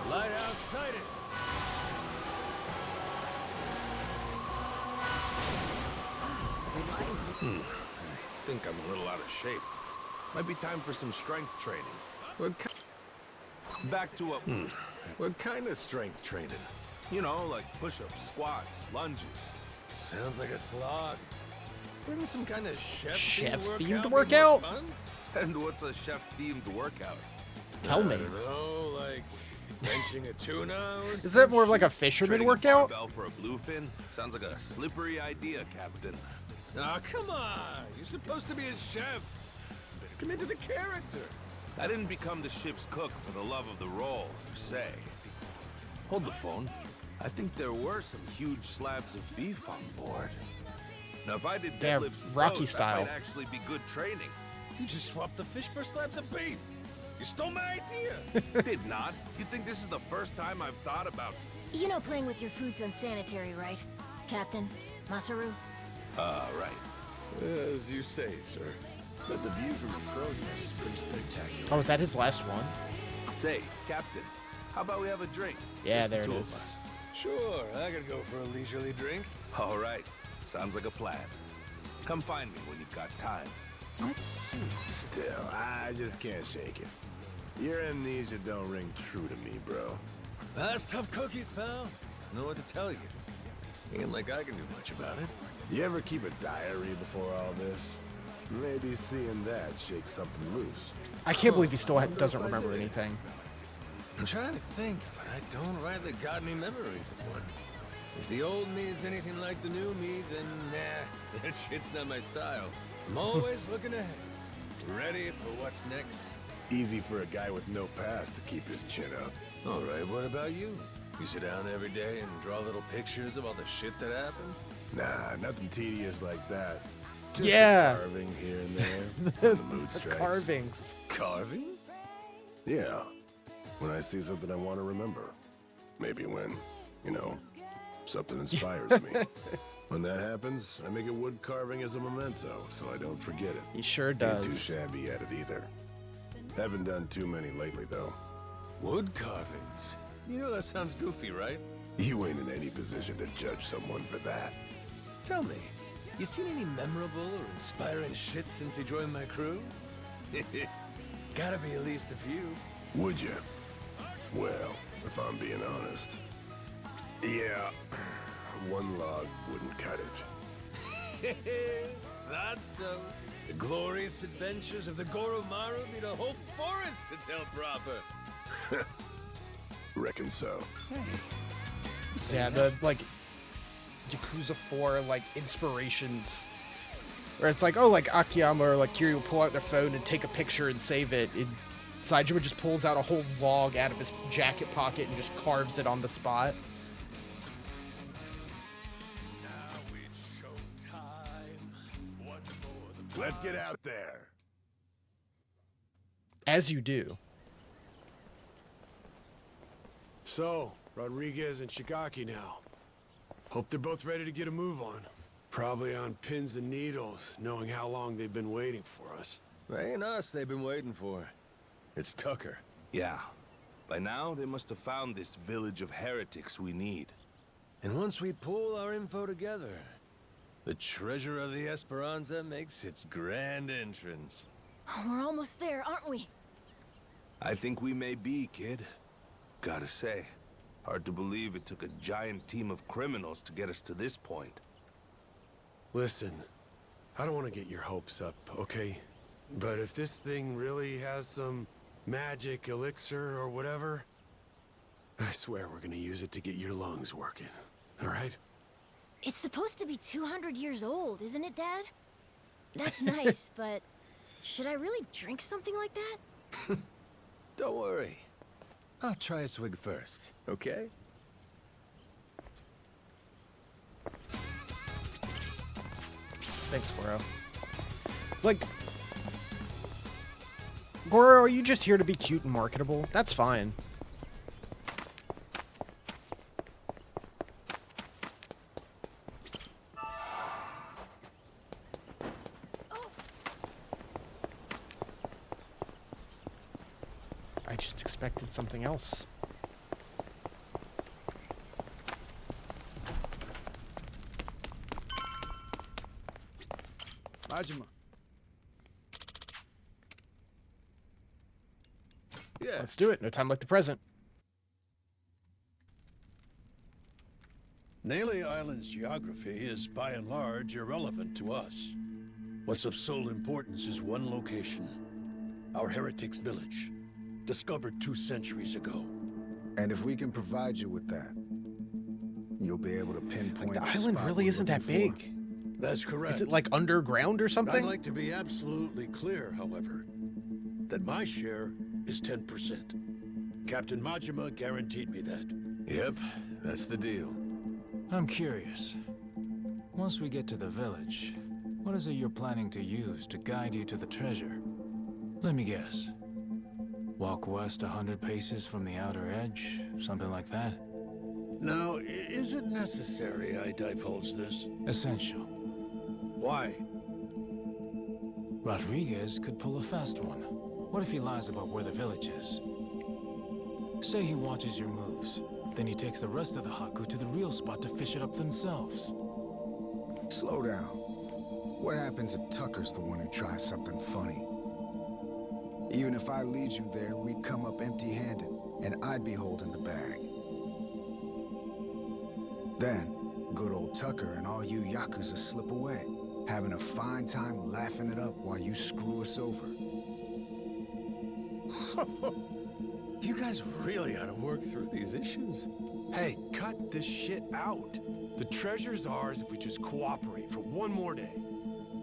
Lighthouse sighted. I think I'm a little out of shape. Might be time for some strength training. Back to What kind of strength training? you know, like push-ups, squats, lunges. Sounds like a slog. Maybe some kind of Chef-themed workout? workout? Be more fun? And what's a chef-themed workout? Tell me. I don't know, like benching a tuna or Is that more of like a Trading fisherman a workout? barbell for a bluefin? Sounds like a slippery idea, Captain. Oh, come on! You're supposed to be a chef. Commit to the character. I didn't become the ship's cook for the love of the role, per se. Hold the phone. I think there were some huge slabs of beef on board. Now, if I did Yeah, deadlifts and Rocky rows, style. that might actually be good training. You just swapped the fish for slabs of beef. You stole my idea. Did not. You think this is the first time I've thought about... You know playing with your food's unsanitary, right? Captain? Masaru? right. As you say, sir. But the view from the crow's nest is pretty spectacular. Oh, is that his last one? Say, Captain, how about we have a drink? Yeah, Just the there it two of is. us. Sure, I could go for a leisurely drink. All right. Sounds like a plan. Come find me when you've got time. Still, I just can't shake it. Your amnesia don't ring true to me, bro. That's tough cookies, pal. I know what to tell you. Ain't like I can do much about it. You ever keep a diary before all this? Maybe seeing that shakes something loose. I can't believe he still doesn't remember anything. I'm trying to think, but I don't rightly got any memories of one. If the old me is anything like the new me, then nah, that shit's not my style. I'm always looking ahead, ready for what's next. Easy for a guy with no past to keep his chin up. All right, what about you? You sit down every day and draw little pictures of all the shit that happened? Nah, nothing tedious like that. Just Yeah. a carving here and there. when the mood The strikes. carvings. Carving? Yeah. When I see something I want to remember. Maybe when, you know, something inspires me. When that happens, I make a wood carving as a memento, so I don't forget it. He sure Ain't too does. shabby at it either. Haven't done too many lately, though. Wood carvings? You know that sounds goofy, right? You ain't in any position to judge someone for that. Tell me, you seen any memorable or inspiring shit since you joined my crew? Gotta be at least a few. Would you? Well, if I'm being honest. Yeah, one log wouldn't cut it. That's so. The glorious adventures of the Goromaru need a whole forest to tell proper. Reckon so. Yeah, the like Yakuza 4 like inspirations where it's like, oh, like Akiyama or like Kiryu will pull out their phone and take a picture and save it. Saijima just pulls out a whole log out of his jacket pocket and just carves it on the spot. Let's get out there. As you do. So, Rodriguez and Shigaki now. Hope they're both ready to get a move on. Probably on pins and needles, knowing how long they've been waiting for us. Ain't us they've been waiting for. It's Tucker. Yeah. By now, they must have found this village of heretics we need. And once we pull our info together, the treasure of the Esperanza makes its grand entrance. Oh, we're almost there, aren't we? I think we may be, kid. Gotta say, hard to believe it took a giant team of criminals to get us to this point. Listen, I don't want to get your hopes up, okay? But if this thing really has some magic elixir or whatever, I swear we're gonna use it to get your lungs working, all right? It's supposed to be 200 years old, isn't it, Dad? That's nice, but should I really drink something like that? Don't worry. I'll try a swig first, okay? Thanks, Goro. Like, Goro, are you just here to be cute and marketable? That's fine. I just expected something else. Majima. Yeah. Let's do it. No time like the present. Nele Island's geography is by and large irrelevant to us. What's of sole importance is one location. Our heretics' village, discovered 2 centuries ago. And if we can provide you with that, you'll be able to pinpoint The island really isn't that big. That's correct. Is it like underground or something? I'd like to be absolutely clear, however, that my share is 10%. Captain Majima guaranteed me that. Yep, that's the deal. I'm curious. Once we get to the village, what is it you're planning to use to guide you to the treasure? Let me guess. Walk west 100 paces from the outer edge, something like that? Now, is it necessary I divulge this? Essential. Why? Rodriguez could pull a fast one. What if he lies about where the village is? Say he watches your moves, then he takes the rest of the Haku to the real spot to fish it up themselves. Slow down. What happens if Tucker's the one who tries something funny? Even if I lead you there, we'd come up empty-handed, and I'd be holding the bag. Then, good old Tucker and all you Yakuza slip away, having a fine time laughing it up while you screw us over. You guys really ought to work through these issues. Hey, cut this shit out. The treasure's ours if we just cooperate for one more day.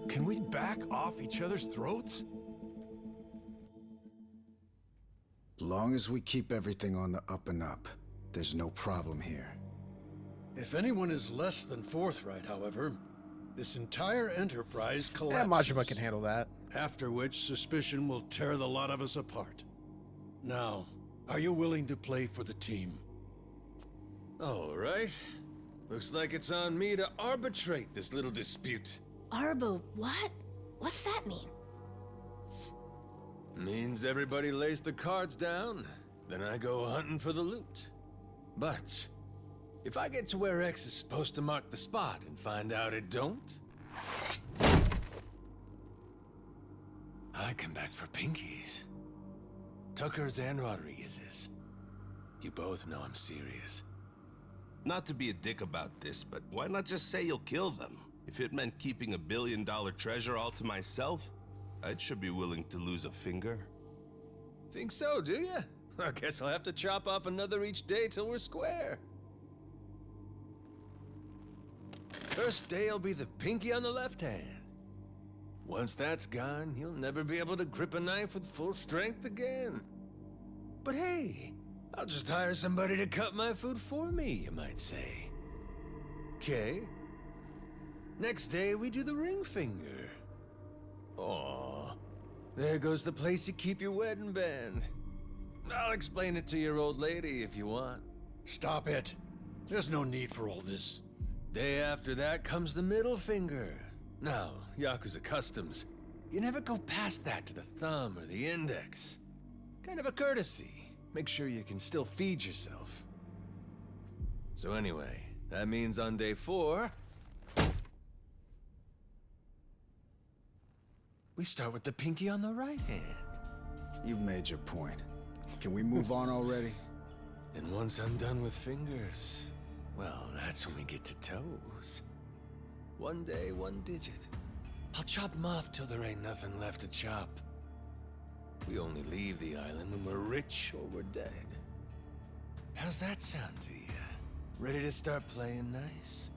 Can we back off each other's throats? Long as we keep everything on the up and up, there's no problem here. If anyone is less than forthright, however, this entire enterprise Yeah, collapses. Majima can handle that. After which, suspicion will tear the lot of us apart. Now, are you willing to play for the team? All right. Looks like it's on me to arbitrate this little dispute. Arbo, what? What's that mean? Means everybody lays the cards down, then I go hunting for the loot. But if I get to where X is supposed to mark the spot and find out it don't, I come back for pinkies. Tucker's and Rodriguez's. You both know I'm serious. Not to be a dick about this, but why not just say you'll kill them? If it meant keeping $1 billion treasure all to myself, I should be willing to lose a finger. Think so, do ya? I guess I'll have to chop off another each day till we're square. First day will be the pinky on the left hand. Once that's gone, you'll never be able to grip a knife with full strength again. But hey, I'll just hire somebody to cut my food for me, you might say. Okay. Next day, we do the ring finger. Aw, there goes the place you keep your wedding band. I'll explain it to your old lady if you want. Stop it. There's no need for all this. Day after that comes the middle finger. Now, Yakuza customs, you never go past that to the thumb or the index. Kind of a courtesy. Make sure you can still feed yourself. So anyway, that means on day 4, we start with the pinky on the right hand. You've made your point. Can we move on already? And once I'm done with fingers, well, that's when we get to toes. One day, one digit. I'll chop them off till there ain't nothing left to chop. We only leave the island when we're rich or we're dead. How's that sound to you? Ready to start playing nice?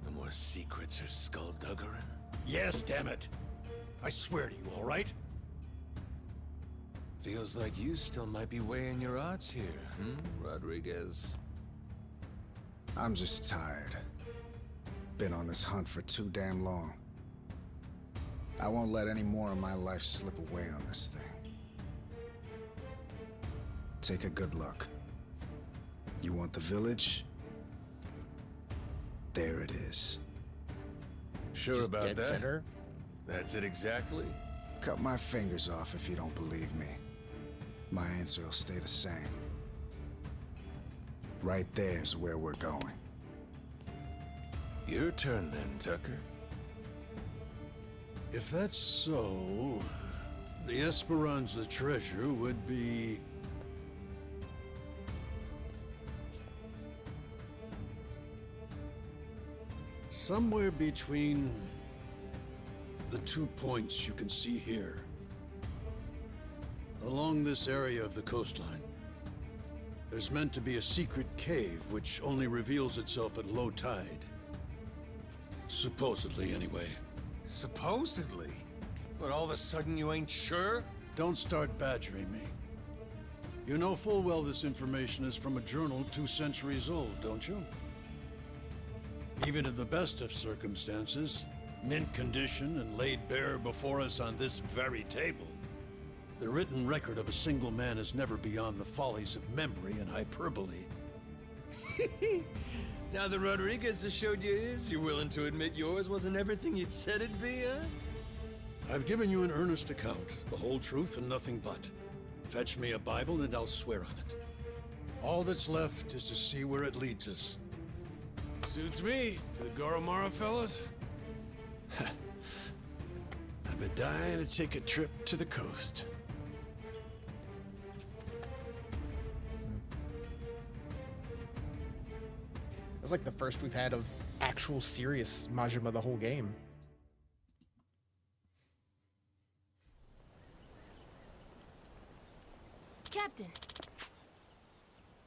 No more secrets or skullduggery? Yes, damn it. I swear to you, all right? Feels like you still might be weighing your odds here, Rodriguez? I'm just tired. Been on this hunt for too damn long. I won't let any more of my life slip away on this thing. Take a good look. You want the village? There it is. Sure Just about dead that? center. That's it exactly? Cut my fingers off if you don't believe me. My answer will stay the same. Right there's where we're going. Your turn then, Tucker. If that's so, the Esperanza treasure would be... somewhere between the 2 points you can see here. Along this area of the coastline, there's meant to be a secret cave which only reveals itself at low tide. Supposedly, anyway. Supposedly? But all of a sudden you ain't sure? Don't start badgering me. You know full well this information is from a journal 2 centuries old, don't you? Even in the best of circumstances, mint condition and laid bare before us on this very table, the written record of a single man is never beyond the follies of memory and hyperbole. Now that Rodriguez has showed you his, you're willing to admit yours wasn't everything you'd said it'd be, huh? I've given you an earnest account, the whole truth and nothing but. Fetch me a Bible and I'll swear on it. All that's left is to see where it leads us. Suits me. To the Goromara fellas? I've been dying to take a trip to the coast. That's like the first we've had of actual serious Majima the whole game. Captain,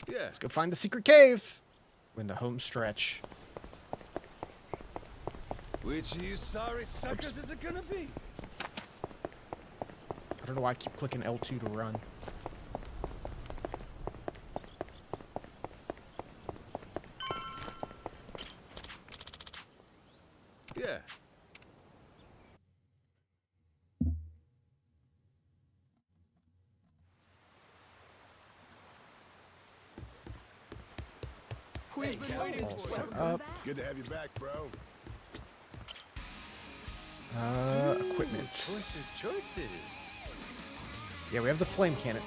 Yeah. Let's go find the secret cave. We're in the home stretch. Which of you sorry suckers is it gonna be? I don't know why I keep clicking L2 to run. Yeah. We've been waiting All for set you. up. Good to have you back, bro. Equipment. Choices. Yeah, we have the flame cannon.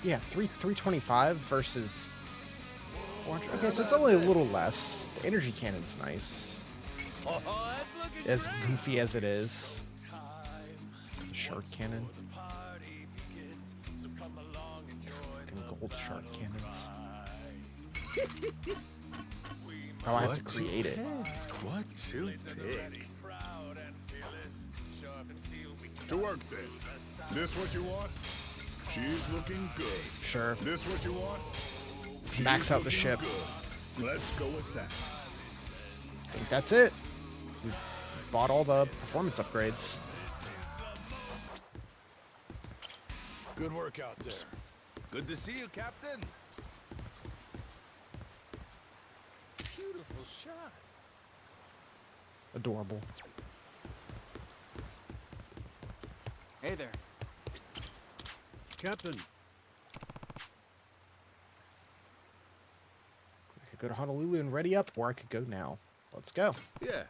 Yeah, 325 versus 400. Okay, so it's only a little less. The energy cannon's nice. Oh, that's looking As great. goofy as it is. The shark cannon. Fucking gold shark cannons. Oh, I have to create it. What to pick? To work then. This what you want? She's looking good. Sure. This what you want? Just max out the She's ship. looking good. Let's go with that. I think that's it. We bought all the performance upgrades. Good work out there. Good to see you, Captain. Beautiful shot. Adorable. Hey there. Captain, I could go to Honolulu and ready up, or I could go now. Let's go. Yeah.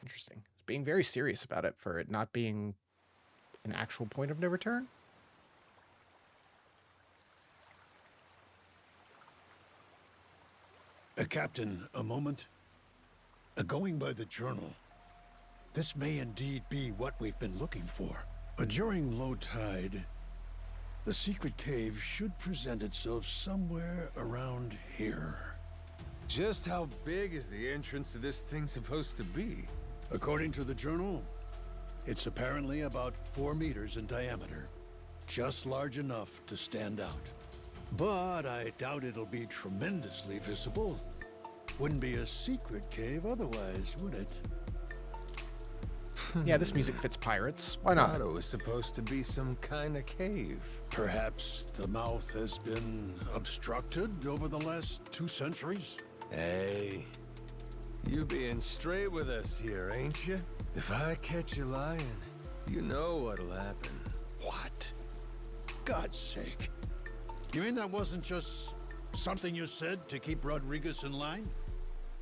Interesting. It's being very serious about it for it not being an actual point of no return. Captain, a moment. Going by the journal, this may indeed be what we've been looking for. During low tide, the secret cave should present itself somewhere around here. Just how big is the entrance to this thing supposed to be? According to the journal, it's apparently about 4 meters in diameter. Just large enough to stand out. But I doubt it'll be tremendously visible. Wouldn't be a secret cave otherwise, would it? Yeah, this music fits pirates. Why not? Thought it was supposed to be some kind of cave. Perhaps the mouth has been obstructed over the last 2 centuries? Hey, you being straight with us here, ain't you? If I catch you lying, you know what'll happen. What? God's sake. You mean that wasn't just something you said to keep Rodriguez in line?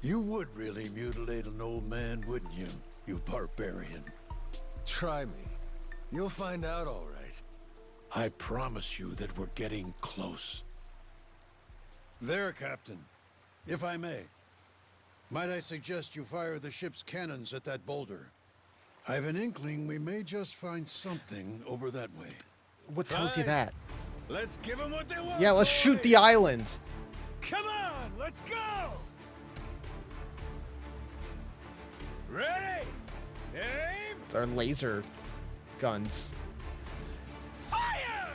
You would really mutilate an old man, wouldn't you, you barbarian? Try me. You'll find out all right. I promise you that we're getting close. There, Captain. If I may. Might I suggest you fire the ship's cannons at that boulder? I have an inkling we may just find something over that way. What tells you that? Let's give them what they want. Yeah, let's shoot the island. Come on, let's go. Ready? Aim. They're laser guns. Fire!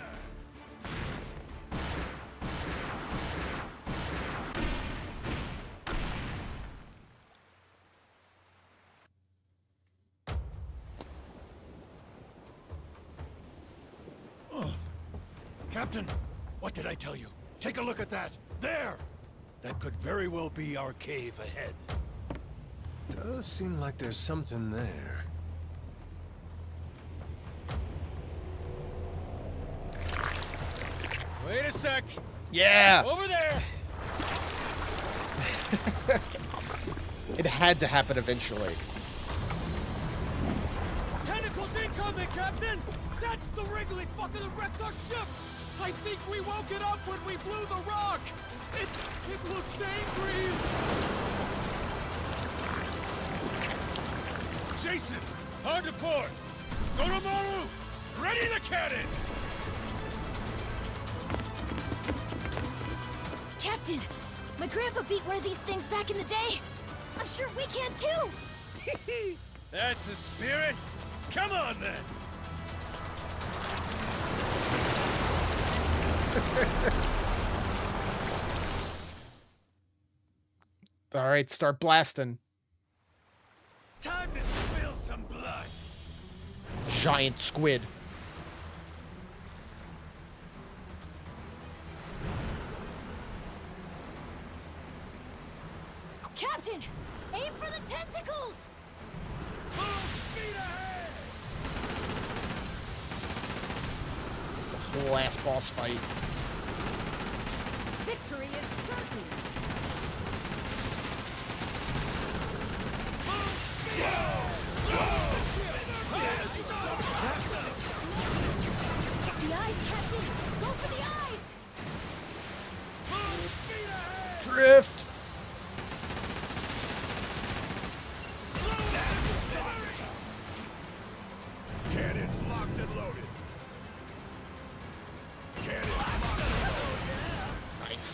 Captain, what did I tell you? Take a look at that. There! That could very well be our cave ahead. Does seem like there's something there. Wait a sec. Yeah! Over there! It had to happen eventually. Tentacles incoming, Captain! That's the Wrigley fucker that wrecked our ship! I think we woke it up when we blew the rock! It looks angry! Jason, hard to port. Goromaru, ready the cannons! Captain, my grandpa beat one of these things back in the day. I'm sure we can too. That's the spirit. Come on then. All right, start blasting. Time to spill some blood. Giant squid. Captain, aim for the tentacles! Full speed ahead! The whole ass boss fight. Victory is certain. The eyes, Captain! Go for the eyes! Drift! Cannons locked and loaded. Cannons locked and loaded. Nice.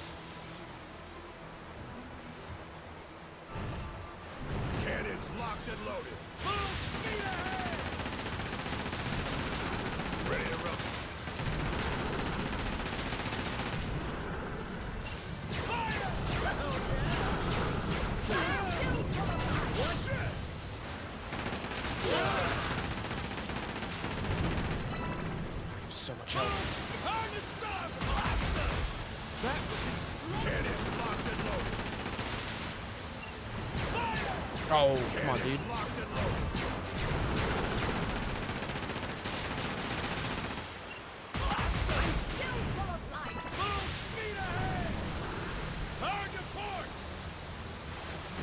Cannons locked and loaded. Full speed ahead! Ready to rumble. So much health. Hard to stop! Blaster! That was extreme! Cannons locked and loaded. Fire! Oh, come on, dude. Cannons locked and loaded. I'm still full of life! Full speed ahead! Hard to port!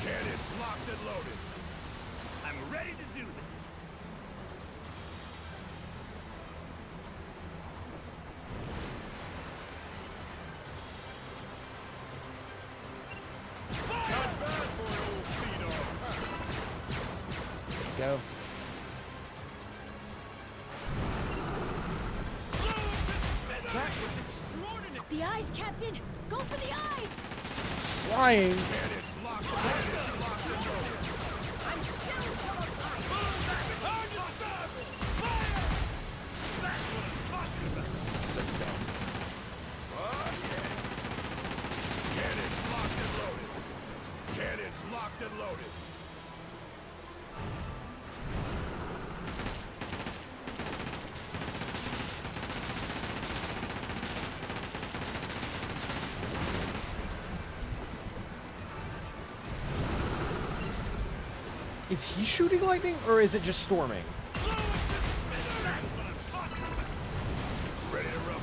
Cannons locked and loaded. I'm ready to do this. Not bad for an old sea dog. Go. That was extraordinary! The eyes, Captain! Go for the eyes! Flying. Cannons locked and loaded. I'm still full of life! Hard to stop! Fire! That's what I'm talking about! So dumb. Oh, yeah. Cannons locked and loaded. Cannons locked and loaded. Is he shooting lightning, or is it just storming? Ready to rumble.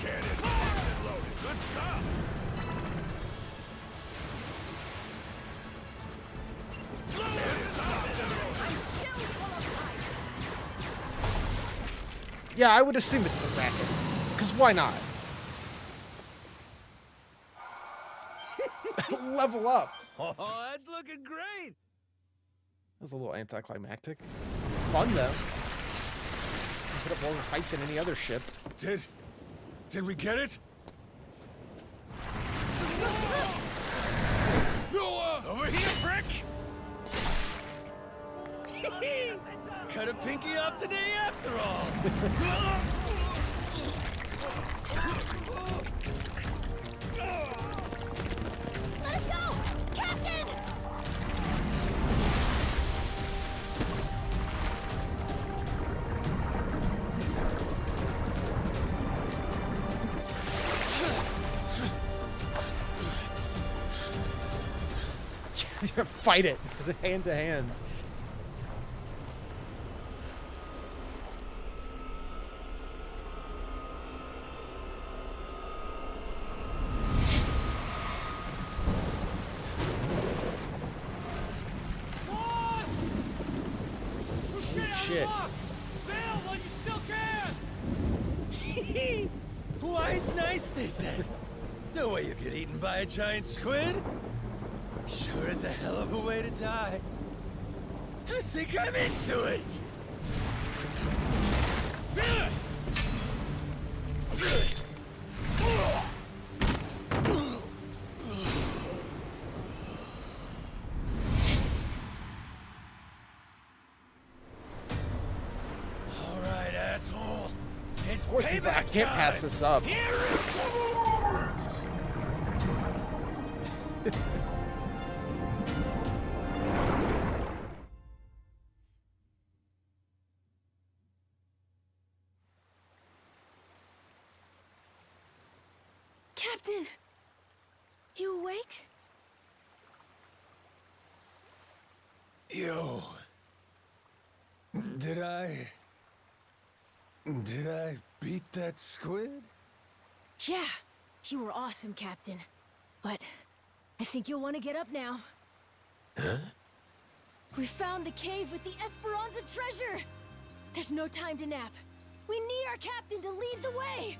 Cannons loaded. Good stuff. Yeah, I would assume it's the Kraken. Because why not? Level up. Oh, that's looking great. That was a little anticlimactic. Fun, though. Put up more of a fight than any other ship. Did we get it? Noah! Over here, prick! Cut a pinky off today after all. Let him go! Captain! Fight it. Hand to hand. Shit. Bail while you still can! Why, it's nice, they said. No way you get eaten by a giant squid. Sure is a hell of a way to die. I think I'm into it. All right, asshole. It's Of course, he's like, I payback can't pass time. this up. Here it Captain! You awake? Yo. Did I beat that squid? Yeah, you were awesome, Captain. But I think you'll want to get up now. Huh? We found the cave with the Esperanza treasure! There's no time to nap. We need our captain to lead the way!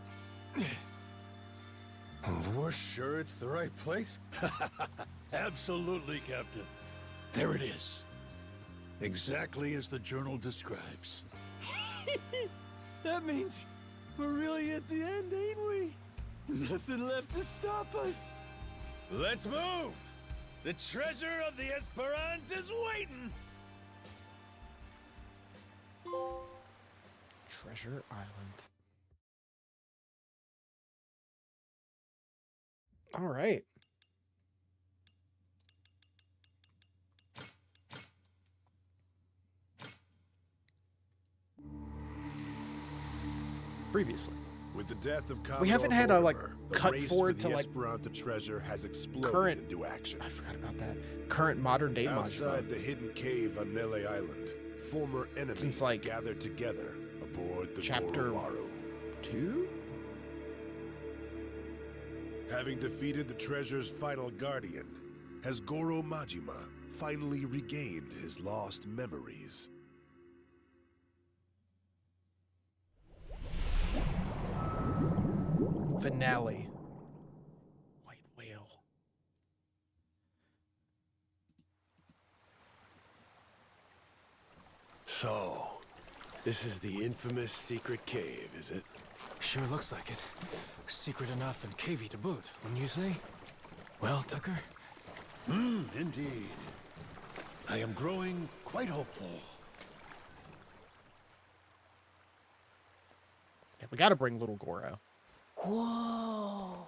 We're sure it's the right place? Absolutely, Captain. There it is. Exactly as the journal describes. That means we're really at the end, ain't we? Nothing left to stop us. Let's move! The treasure of the Esperanza's waiting! Treasure Island. All right. Previously. With the death of Commodore We haven't had a Mortimer, the cut race forward for to the like Esperanza treasure has exploded current into action. I forgot about that. Current modern day Outside Majima. the hidden cave on Melee Island, former enemies Since, like, gathered together aboard the chapter Goromaru. 2? Having defeated the treasure's final guardian, has Goro Majima finally regained his lost memories? Finale. White whale. So, this is the infamous secret cave, is it? Sure looks like it. Secret enough and cavey to boot, wouldn't you say? Well, Tucker? Indeed. I am growing quite hopeful. Yeah, we gotta bring little Goro. Whoa!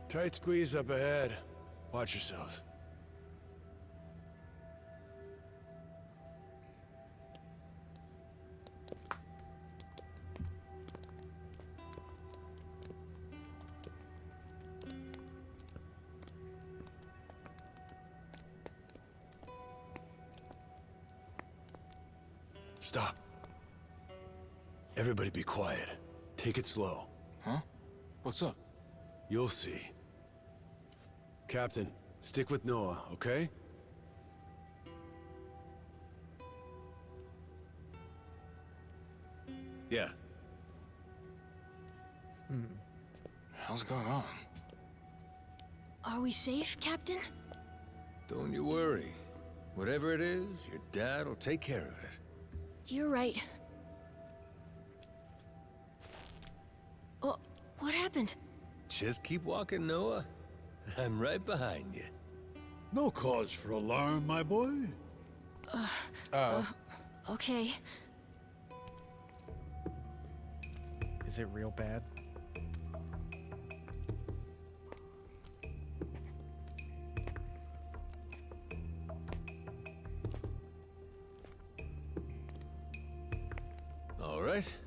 Tight squeeze up ahead. Watch yourselves. Stop. Everybody be quiet. Take it slow. Huh? What's up? You'll see. Captain, stick with Noah, okay? Yeah. Hell's going on? Are we safe, Captain? Don't you worry. Whatever it is, your dad will take care of it. You're right. Oh, what happened? Just keep walking, Noah. I'm right behind you. No cause for alarm, my boy. Okay. Is it real bad? All right.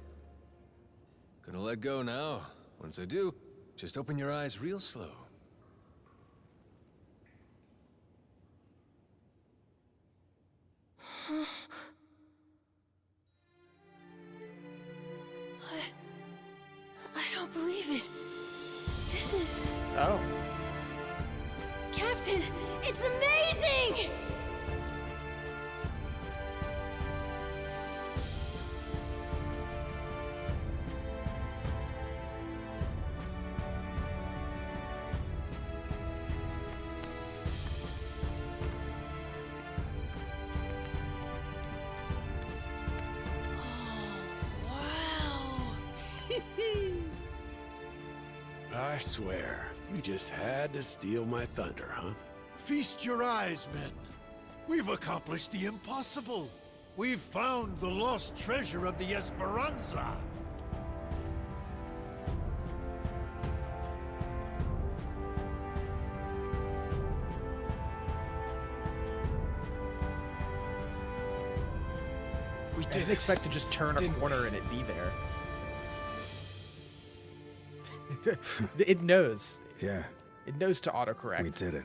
Gonna let go now. Once I do, just open your eyes real slow. I don't believe it. This is... Oh. Captain, it's amazing! I swear, you just had to steal my thunder, huh? Feast your eyes, men. We've accomplished the impossible. We've found the lost treasure of the Esperanza. I didn't expect to just turn a corner and it be there. It knows. Yeah. It knows to autocorrect. We did it.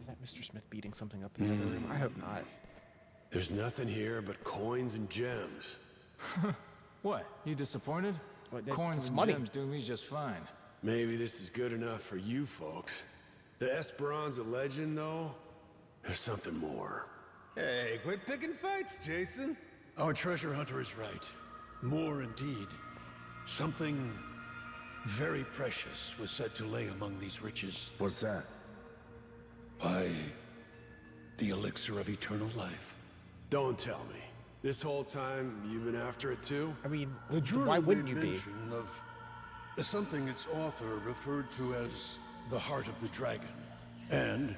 Is that Mr. Smith beating something up in the other room? I hope not. There's nothing here but coins and gems. What? You disappointed? Coins it's and money. gems do me just fine. Maybe this is good enough for you folks. The Esperanza legend, though, there's something more. Hey, quit picking fights, Jason. Our treasure hunter is right. More indeed. Something very precious was said to lay among these riches. What's that? Why, the elixir of eternal life. Don't tell me. This whole time, you've been after it too? I mean, The journal why wouldn't you made be? mention of something its author referred to as the heart of the dragon. And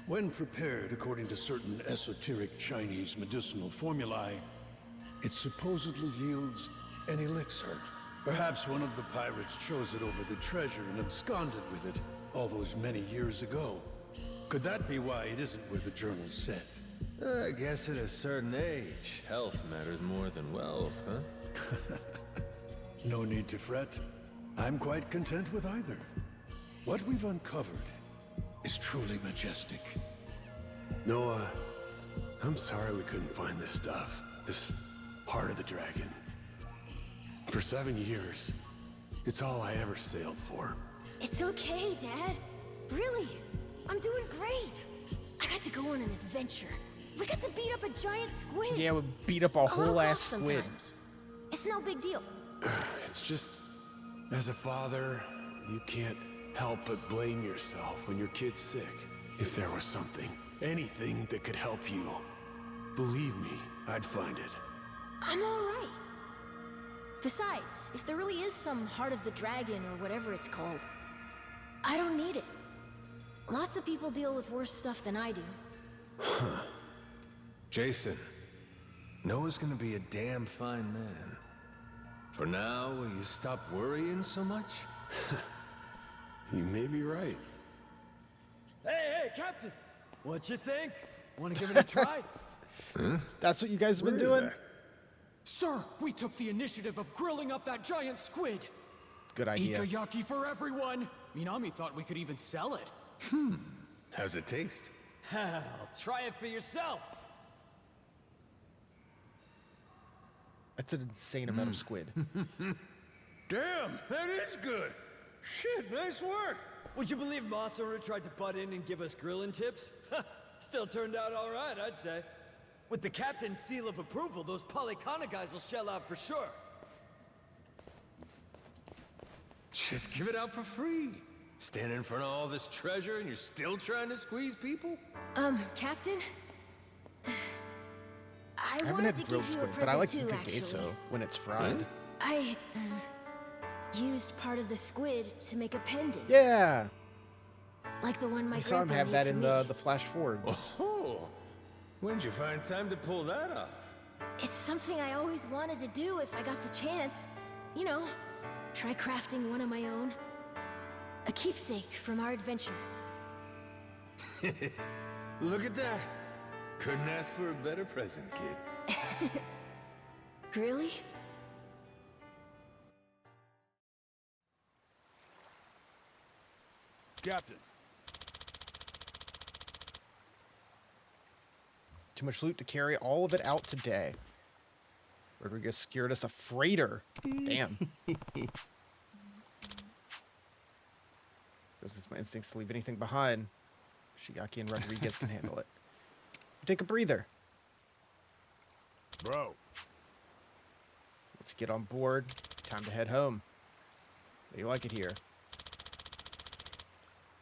when prepared according to certain esoteric Chinese medicinal formulae, it supposedly yields an elixir. Perhaps one of the pirates chose it over the treasure and absconded with it all those many years ago. Could that be why it isn't where the journal said? I guess at a certain age, health matters more than wealth, huh? No need to fret. I'm quite content with either. What we've uncovered is truly majestic. Noah, I'm sorry we couldn't find this stuff. This heart of the dragon. For 7 years, it's all I ever sailed for. It's okay, Dad. Really, I'm doing great. I got to go on an adventure. We got to beat up a giant squid. Yeah, we beat up a whole ass squid. Sometimes. It's no big deal. It's just, as a father, you can't help but blame yourself when your kid's sick. If there was something, anything that could help you, believe me, I'd find it. I'm all right. Besides, if there really is some heart of the dragon or whatever it's called, I don't need it. Lots of people deal with worse stuff than I do. Huh. Jason, Noah's gonna be a damn fine man. For now, will you stop worrying so much? You may be right. Hey, Captain! What you think? Want to give it a try? Huh? That's what you guys have been Where is doing? Sir, we took the initiative of grilling up that giant squid. Good idea. Ikayaki for everyone. Minami thought we could even sell it. How's it taste? Hell, try it for yourself. That's an insane amount of squid. Damn, that is good. Shit, nice work. Would you believe Masaru tried to butt in and give us grilling tips? Still turned out all right, I'd say. With the captain's seal of approval, those Polycana guys will shell out for sure. Just give it out for free. Standing in front of all this treasure and you're still trying to squeeze people? Captain? I haven't wanted had to grilled give you a squid, but I like present too, queso actually. when it's fried. I, used part of the squid to make a pendant. Yeah! Like the one my I saw him grandpa have made that for in me. the flash forwards. Oh, when'd you find time to pull that off? It's something I always wanted to do if I got the chance. You know, try crafting one of my own. A keepsake from our adventure. Look at that. Couldn't ask for a better present, kid. Really? Captain. Too much loot to carry all of it out today. Rodriguez secured us a freighter. Damn. This is my instincts to leave anything behind. Shiaki and Rodriguez can handle it. Take a breather. Bro. Let's get on board. Time to head home. You like it here.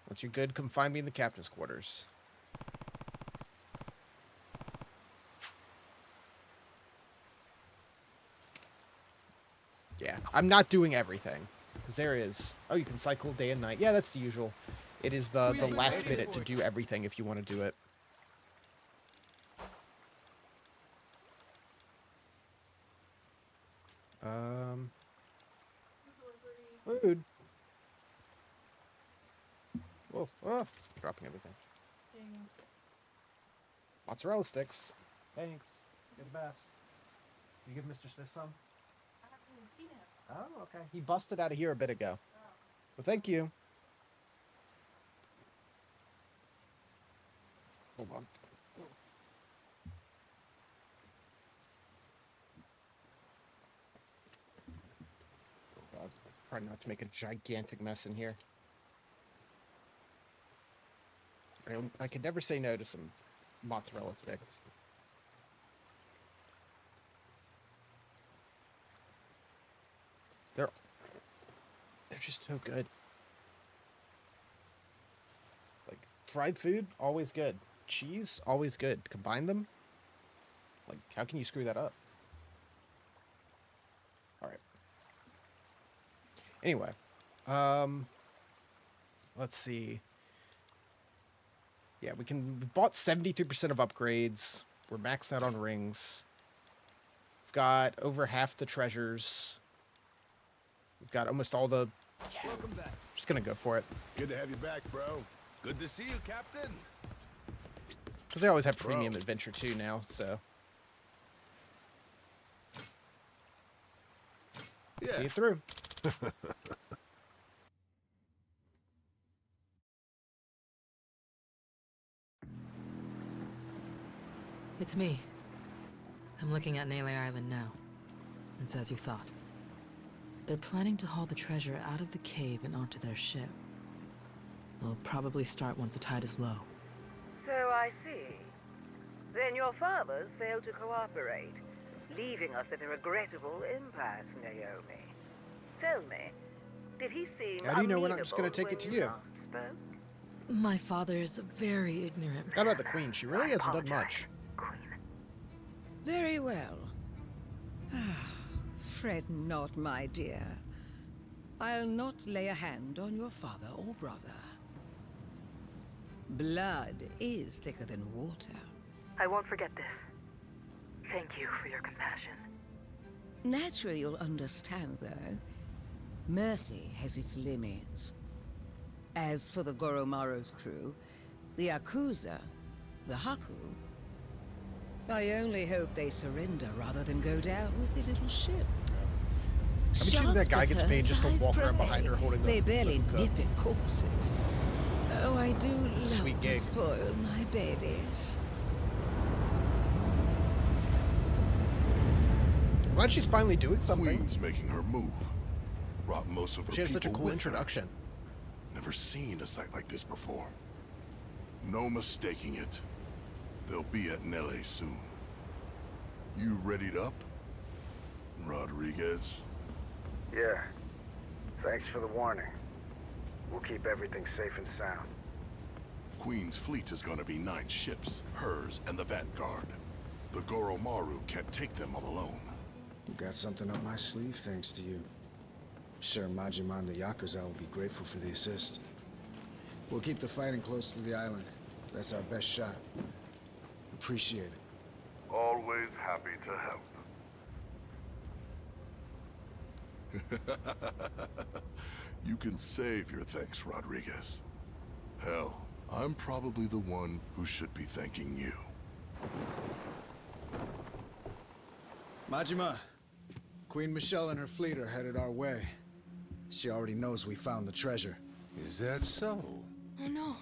Once you're good, come find me in the captain's quarters. Yeah, I'm not doing everything. Because there is... Oh, you can cycle day and night. Yeah, that's the usual. It is the last minute to do everything if you want to do it. Food. Whoa, oh, dropping everything. Mozzarella sticks. Thanks. You're the best. You give Mr. Smith some? I haven't even seen him. Oh, okay. He busted out of here a bit ago. Well, thank you. Hold on. Oh, God. Try not to make a gigantic mess in here. I could never say no to some mozzarella sticks. They're just so good. Like, fried food, always good. Cheese, always good. Combine them? Like, how can you screw that up? Alright. Anyway. Let's see. Yeah, we bought 73% of upgrades. We're maxed out on rings. We've got over half the treasures. We've got almost all the... Yeah, Welcome back. just gonna go for it. Good to have you back, bro. Good to see you, Captain. Because they always have premium adventure too now, so... Yeah. See it through. It's me. I'm looking at Nele Island now. It's as you thought. They're planning to haul the treasure out of the cave and onto their ship. They'll probably start once the tide is low. So I see. Then your fathers failed to cooperate, leaving us at a regrettable impasse, Naomi. Tell me, did he seem How do you know we're not just gonna take it to you? last spoke? My father is a very ignorant. Forgot about the Queen. She really hasn't done much. Very well. Fret not, my dear. I'll not lay a hand on your father or brother. Blood is thicker than water. I won't forget this. Thank you for your compassion. Naturally, you'll understand, though. Mercy has its limits. As for the Goromaro's crew, the Yakuza, the Haku, I only hope they surrender rather than go down with their little ship. I mean, shouldn't that guy gets paid just to walk around behind her holding the They barely hookah? nip at corpses. Oh, I do It's a love sweet to gig. spoil my babies. Glad she's finally doing something. Queen's making her move. Brought most of her She has people such a cool with introduction. Her. Never seen a sight like this before. No mistaking it. They'll be at Nele soon. You readied up, Rodriguez? Yeah. Thanks for the warning. We'll keep everything safe and sound. Queen's fleet is gonna be 9 ships, hers and the Vanguard. The Goromaru can't take them all alone. Got something up my sleeve thanks to you. Sure, Majima and the Yakuza will be grateful for the assist. We'll keep the fighting close to the island. That's our best shot. Appreciate it. Always happy to help. You can save your thanks, Rodriguez. Hell, I'm probably the one who should be thanking you. Majima, Queen Michelle and her fleet are headed our way. She already knows we found the treasure. Is that so? Oh no.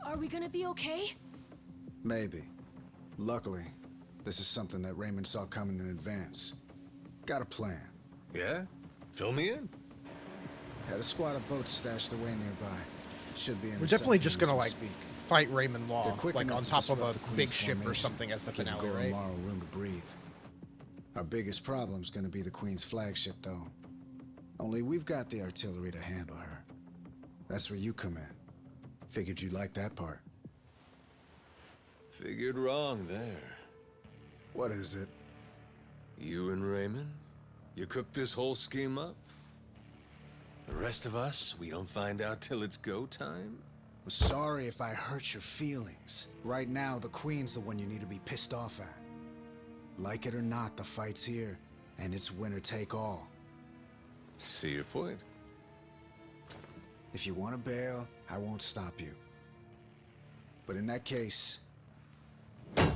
Are we gonna be okay? Maybe. Luckily, this is something that Raymond saw coming in advance. Got a plan. Yeah? Fill me in. Had a squad of boats stashed away nearby. Should be in. We're definitely just gonna, like, speak. fight Raymond Law, They're quick like, enough on to top of disrupt a the Queen's big ship or formation. something as the Give finale, right? Goromaru room to breathe. Our biggest problem's gonna be the Queen's flagship, though. Only we've got the artillery to handle her. That's where you come in. Figured you'd like that part. Figured wrong there. What is it? You and Raymond? You cooked this whole scheme up? The rest of us, we don't find out till it's go time? I'm sorry if I hurt your feelings. Right now, the Queen's the one you need to be pissed off at. Like it or not, the fight's here, and it's winner take all. See your point. If you want to bail, I won't stop you. But in that case, the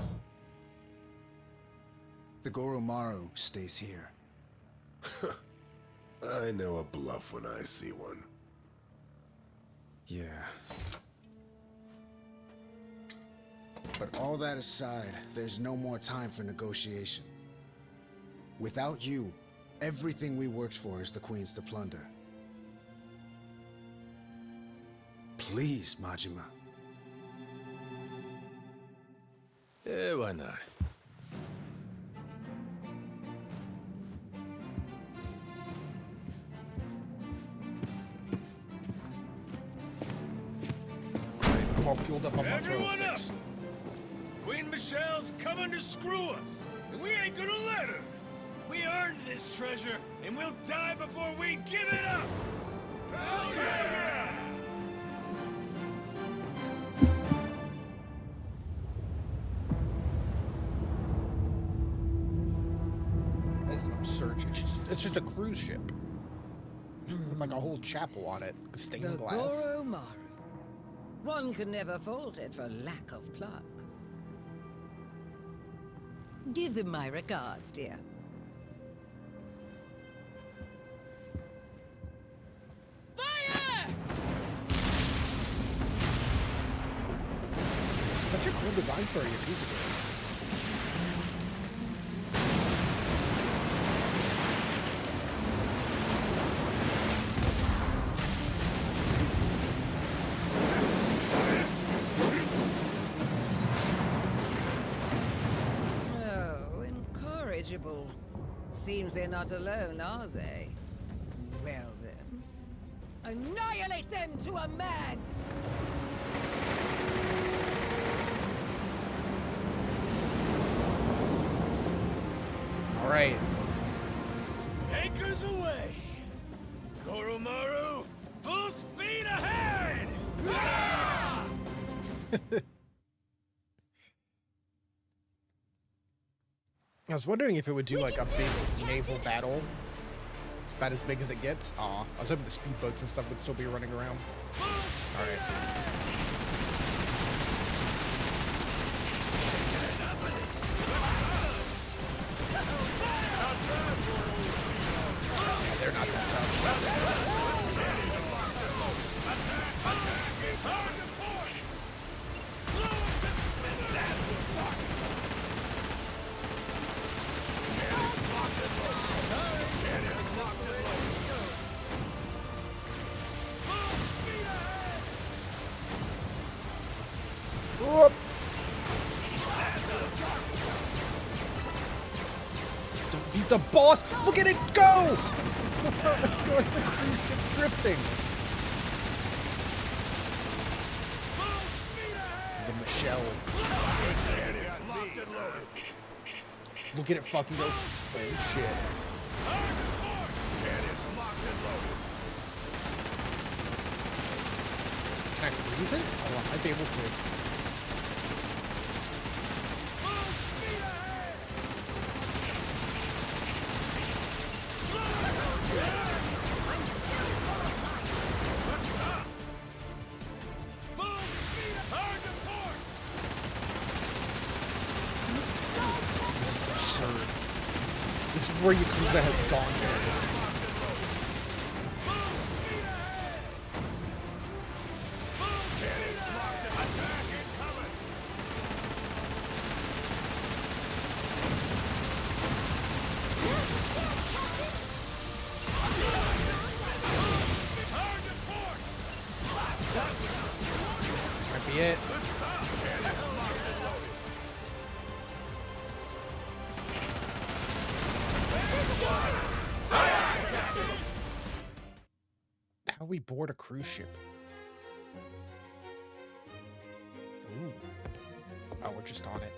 Goromaru stays here. I know a bluff when I see one. Yeah. But all that aside, there's no more time for negotiation. Without you, everything we worked for is the Queen's to plunder. Please, Majima. Yeah, why not? I'm all fueled up on my Everyone up! sticks. Queen Michelle's coming to screw us, and we ain't gonna let her. We earned this treasure, and we'll die before we give it up! Hell yeah! That's an absurd. It's just a cruise ship with like a whole chapel on it, stained The glass. Goromaru. One can never fault it for lack of pluck. Give them my regards, dear. Such a cool design for a Yakuza game. Oh, incorrigible. Seems they're not alone, are they? Well then, annihilate them to a man! All right. Anchors away! Goromaru, full speed ahead! I was wondering if it would do like a big naval battle. It's about as big as it gets. Aw, I was hoping the speedboats and stuff would still be running around. All right. defeat the boss. Look at it go! It's the cruise ship drifting. The Michelle. Look at it fucking go. Oh shit. Can I freeze it? Oh, I might be able to. This is absurd. This is where Yakuza has gone to. Might be it. How we board a cruise ship? Ooh. Oh, we're just on it.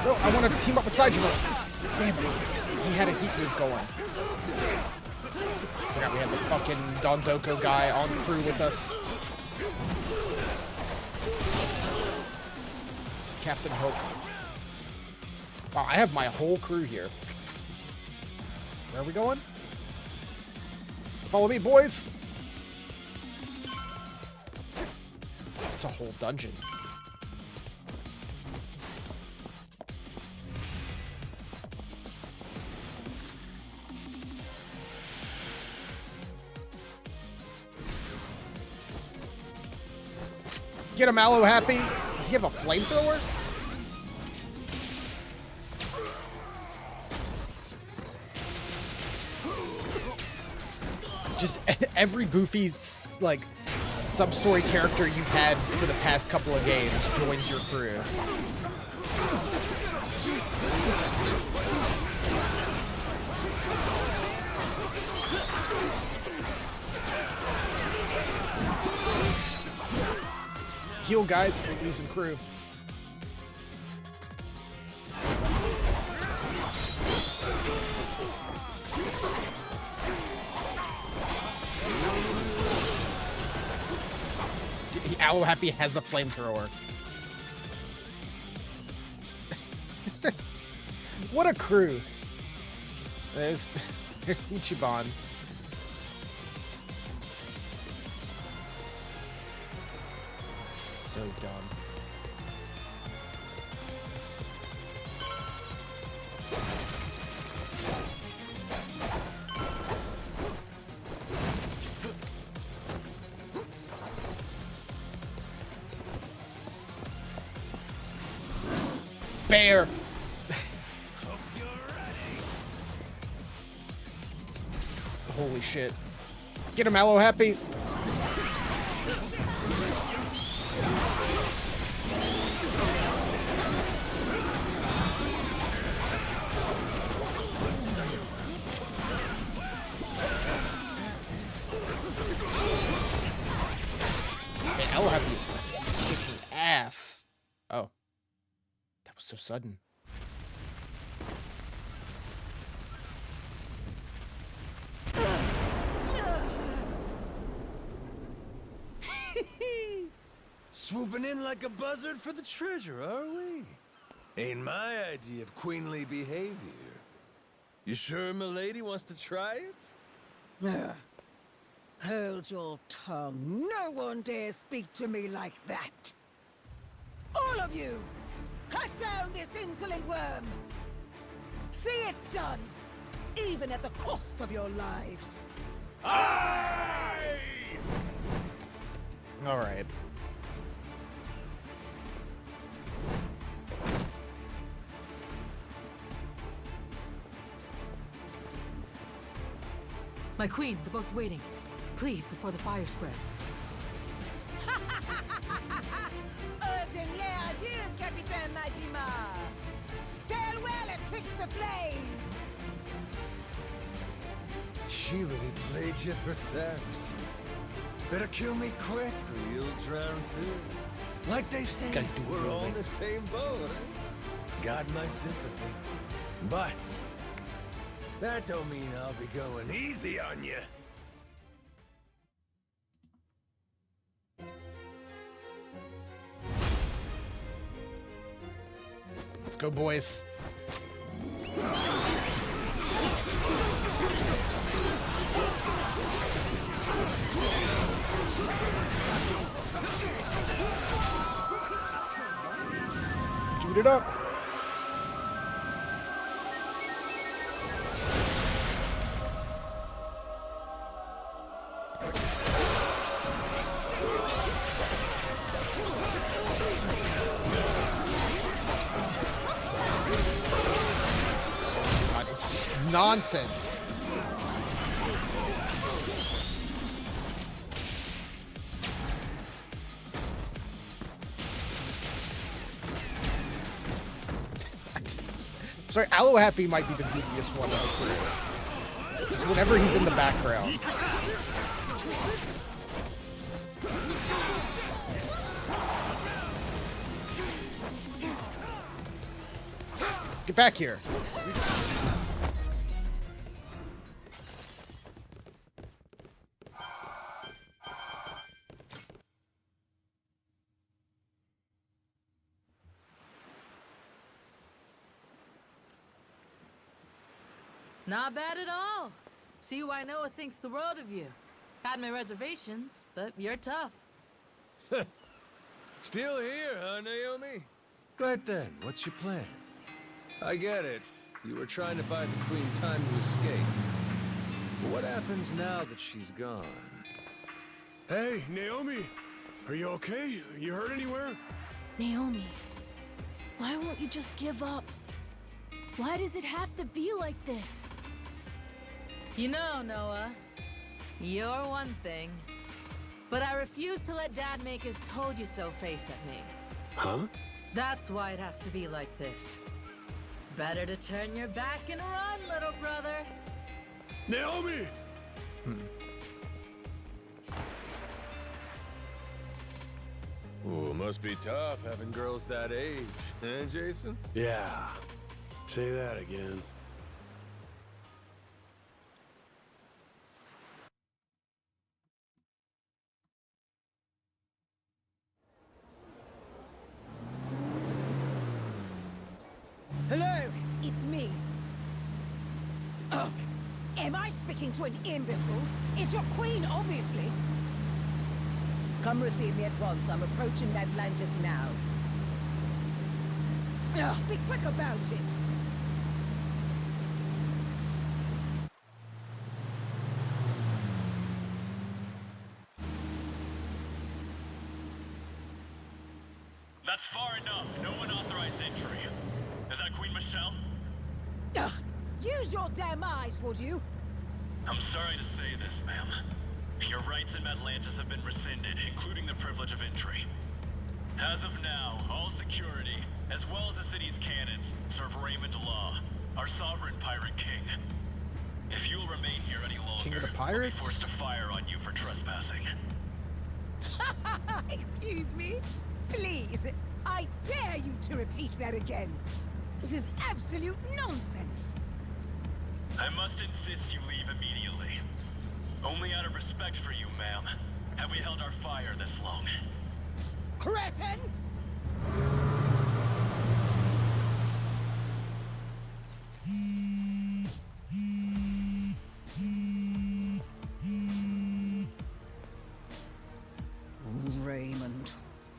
No, I wanted to team up with Saijiro. Damn it. He had a heat move going. Forgot we had the fucking Dondoko guy on crew with us. Captain Hook. Wow, I have my whole crew here. Where are we going? Follow me, boys. It's a whole dungeon. Get him, Aloe Happy. Does he have a flamethrower? Just every Goofy, like, sub-story character you've had for the past couple of games joins your crew. Heal, guys. We're losing crew. Aloe Happy has a flamethrower. What a crew. There's Ichiban. So dumb. Bear. Holy shit. Get him, Aloe Happy. Man, Aloe Happy is kicking ass. Oh. That was so sudden. Swooping in like a buzzard for the treasure, are we? Ain't my idea of queenly behavior. You sure milady wants to try it? Hold your tongue. No one dare speak to me like that. All of you, cut down this insolent worm. See it done, even at the cost of your lives. Aye! All right. My queen, the boat's waiting. Please, before the fire spreads. Dernier adieu, Capitaine Majima! Sail well atwixt the flames! She really played you for Thames. Better kill me quick or you'll drown too. Like they say, we're all in the same boat, eh? Got my sympathy. But that don't mean I'll be going easy on you. Let's go, boys. Shoot it up. God, it's nonsense. Sorry, Aloe Happy might be the goofiest one of the crew. Just whenever he's in the background. Get back here. Not bad at all. See why Noah thinks the world of you. Had my reservations, but you're tough. Still here, huh, Naomi? Right then, what's your plan? I get it. You were trying to buy the Queen time to escape. But what happens now that she's gone? Hey, Naomi! Are you okay? You hurt anywhere? Naomi, why won't you just give up? Why does it have to be like this? You know, Noah, you're one thing. But I refuse to let Dad make his told-you-so face at me. Huh? That's why it has to be like this. Better to turn your back and run, little brother. Naomi! Ooh, must be tough having girls that age, eh, Jason? Yeah. Say that again. Hello, it's me. Oh, am I speaking to an imbecile? It's your queen, obviously. Come receive me at once. I'm approaching Atlantis now. Be quick about it. That's far enough. No unauthorized entry. Is that Queen Michelle? Use your damn eyes, would you? I'm sorry to say this, ma'am. Your rights in Atlantis have been rescinded, including the privilege of entry. As of now, all security, as well as the city's cannons, serve Raymond Law, our sovereign pirate king. If you'll remain here any longer, King of the I'll be Pirates? forced to fire on you for trespassing. Excuse me? Please, I dare you to repeat that again. This is absolute nonsense. I must insist you leave immediately. Only out of respect for you, ma'am, have we held our fire this long. Cretin! Raymond,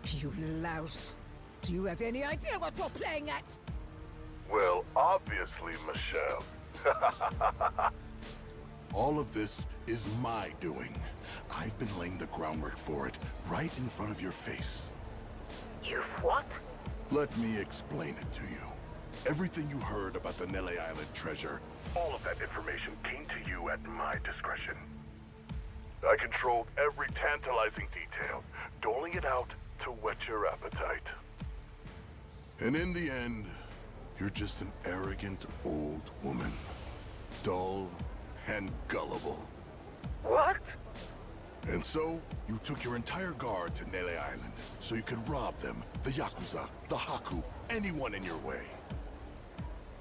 you louse. Do you have any idea what you're playing at? Well, obviously, Michelle. All of this is my doing. I've been laying the groundwork for it right in front of your face. You've what? Let me explain it to you. everything you heard about the Nele Island treasure. All of that information came to you at my discretion. I controlled every tantalizing detail, doling it out to whet your appetite. And in the end, you're just an arrogant old woman. Dull and gullible. What? And so, you took your entire guard to Nele Island, so you could rob them, the Yakuza, the Haku, anyone in your way.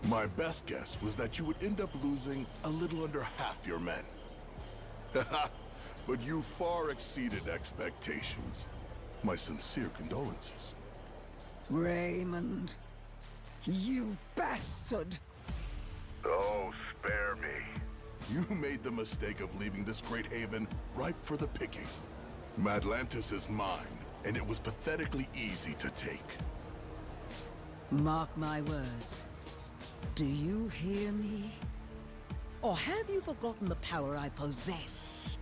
My best guess was that you would end up losing a little under half your men. But you far exceeded expectations. My sincere condolences. Raymond, you bastard! Oh, spare me. You made the mistake of leaving this great haven ripe for the picking. Madlantis is mine, and it was pathetically easy to take. Mark my words. Do you hear me? Or have you forgotten the power I possess?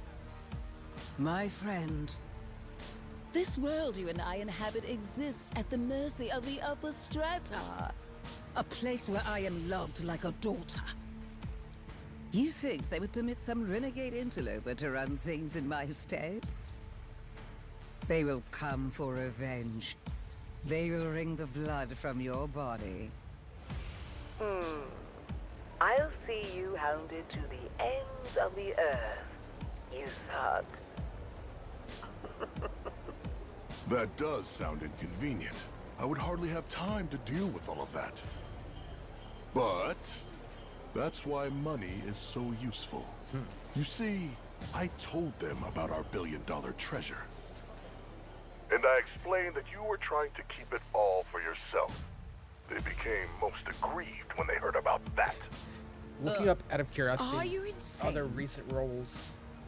My friend, this world you and I inhabit exists at the mercy of the upper strata. A place where I am loved like a daughter. You think they would permit some renegade interloper to run things in my stead? They will come for revenge. They will wring the blood from your body. I'll see you hounded to the ends of the earth, you thug. That does sound inconvenient. I would hardly have time to deal with all of that. But that's why money is so useful. You see, I told them about our billion-dollar treasure. And I explained that you were trying to keep it all for yourself. They became most aggrieved when they heard about that. Looking up out of curiosity, Are you insane? other recent roles.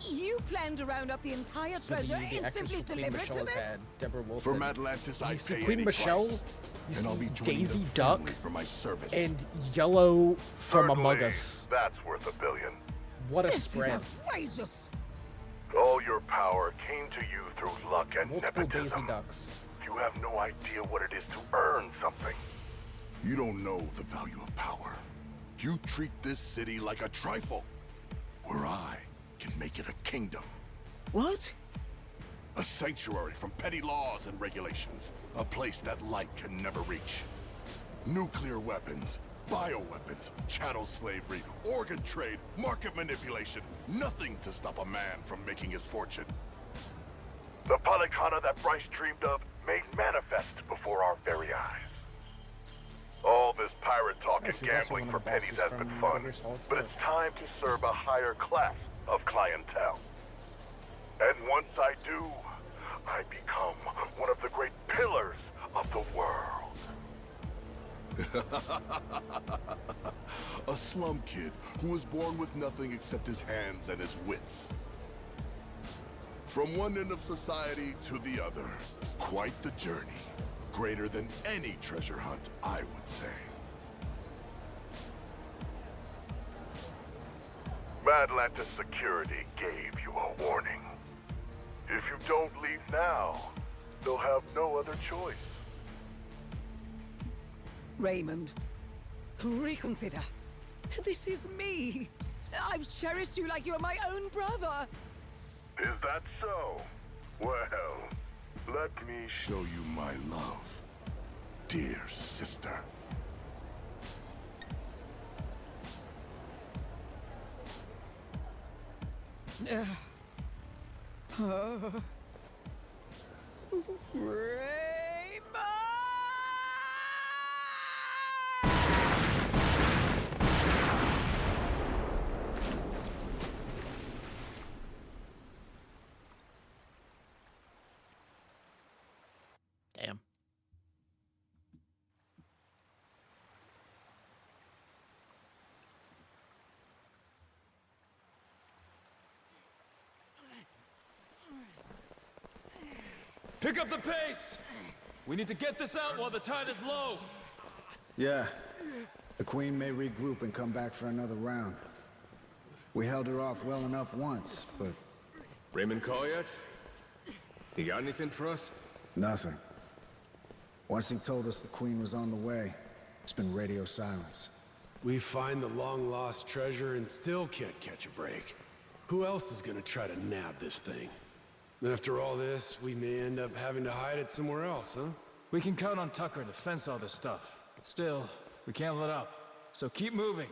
You plan to round up the entire treasure and simply deliver it to them? Deborah Wilson. For Madlantis, I'd pay Queen any Michelle, price. you And I'll see be joining Daisy the Duck, family for my service. and Yellow from Among Certainly, Us. That's worth $1 billion. What a This spread. is outrageous! All your power came to you through luck and Multiple nepotism. Daisy Ducks. You have no idea what it is to earn something. You don't know the value of power. You treat this city like a trifle, where I can make it a kingdom. What? A sanctuary from petty laws and regulations. A place that light can never reach. Nuclear weapons, bioweapons, chattel slavery, organ trade, market manipulation. Nothing to stop a man from making his fortune. The Polycana that Bryce dreamed of made manifest before our very eyes. All this pirate talk and she's also gambling one for of the pennies bosses has been from fun, Metal Gear Solid but 4. it's time to serve a higher class of clientele. And once I do, I become one of the great pillars of the world. A slum kid who was born with nothing except his hands and his wits. From one end of society to the other. Quite the journey. Greater than any treasure hunt, I would say. Madlantis Security gave you a warning. If you don't leave now, they'll have no other choice. Raymond, reconsider. This is me. I've cherished you like you're my own brother. Is that so? Well, let me show you my love, dear sister. Damn. Pick up the pace! We need to get this out while the tide is low! Yeah. The Queen may regroup and come back for another round. We held her off well enough once, but... Raymond call yet? He got anything for us? Nothing. Once he told us the Queen was on the way, It's been radio silence. We find the long-lost treasure and still can't catch a break. Who else is gonna try to nab this thing? And after all this, we may end up having to hide it somewhere else, huh? We can count on Tucker to fence all this stuff. Still, we can't let up. So keep moving.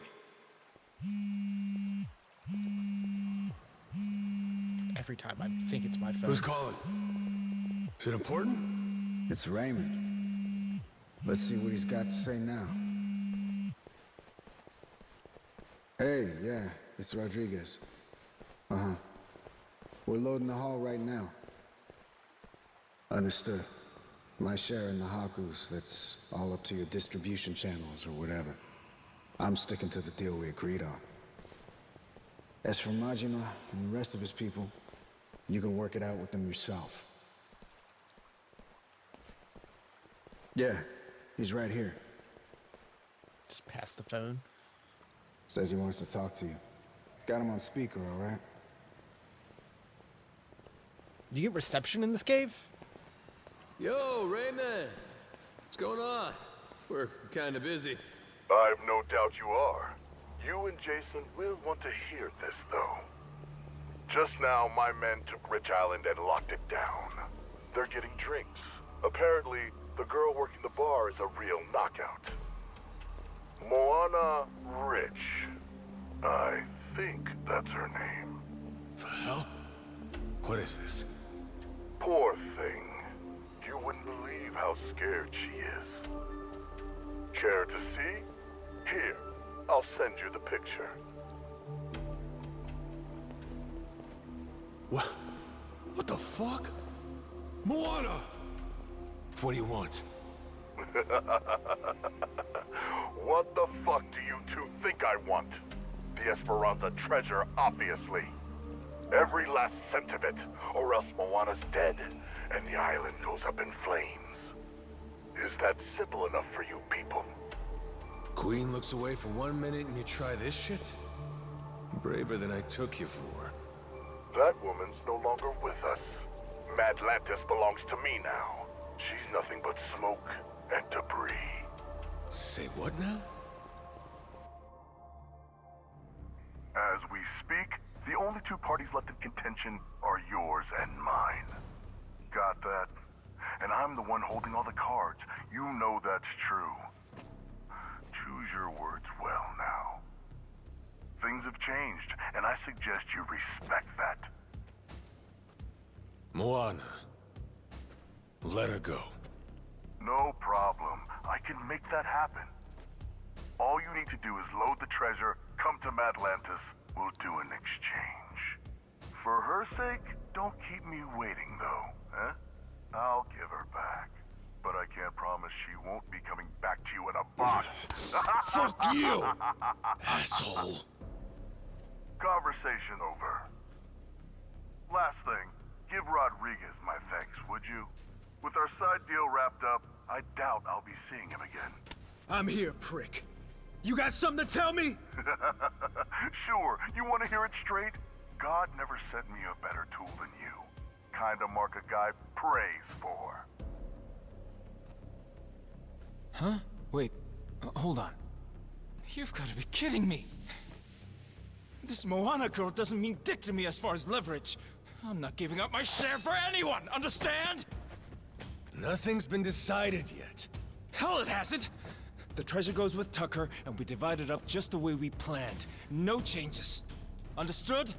Every time I think it's my phone. Who's calling? Is it important? It's Raymond. Let's see what he's got to say now. Hey, yeah, it's Rodriguez. Uh-huh. We're loading the hall right now. Understood. My share in the Hakus, that's all up to your distribution channels or whatever. I'm sticking to the deal we agreed on. As for Majima and the rest of his people, you can work it out with them yourself. Yeah, he's right here. Just pass the phone. Says he wants to talk to you. Got him on speaker, all right? Do you get reception in this cave? Yo, Raymond! What's going on? We're kinda busy. I've no doubt you are. You and Jason will want to hear this, though. Just now, my men took Rich Island and locked it down. They're getting drinks. Apparently, the girl working the bar is a real knockout. Moana Rich. I think that's her name. The hell? What is this? Poor thing. You wouldn't believe how scared she is. Care to see? Here, I'll send you the picture. What? What the fuck? Moana! What do you want? What the fuck do you two think I want? The Esperanza treasure, obviously. Every last cent of it, or else Moana's dead, and the island goes up in flames. Is that simple enough for you people? Queen looks away for 1 minute and you try this shit? Braver than I took you for. That woman's no longer with us. Madlantis belongs to me now. She's nothing but smoke and debris. Say what now? As we speak, the only two parties left in contention are yours and mine. Got that? And I'm the one holding all the cards. You know that's true. Choose your words well now. Things have changed, and I suggest you respect that. Moana. Let her go. No problem. I can make that happen. All you need to do is load the treasure, come to Madlantis, we'll do an exchange. For her sake, don't keep me waiting though, eh? I'll give her back. But I can't promise she won't be coming back to you in a box. Fuck you, asshole. Conversation over. Last thing, give Rodriguez my thanks, would you? With our side deal wrapped up, I doubt I'll be seeing him again. I'm here, prick. You got something to tell me? Sure, you want to hear it straight? God never sent me a better tool than you. Kinda mark a guy prays for. Huh? Wait, hold on. You've got to be kidding me. This Moana girl doesn't mean dick to me as far as leverage. I'm not giving up my share for anyone, understand? Nothing's been decided yet. Hell, it hasn't! The treasure goes with Tucker, and we divide it up just the way we planned. No changes. Understood?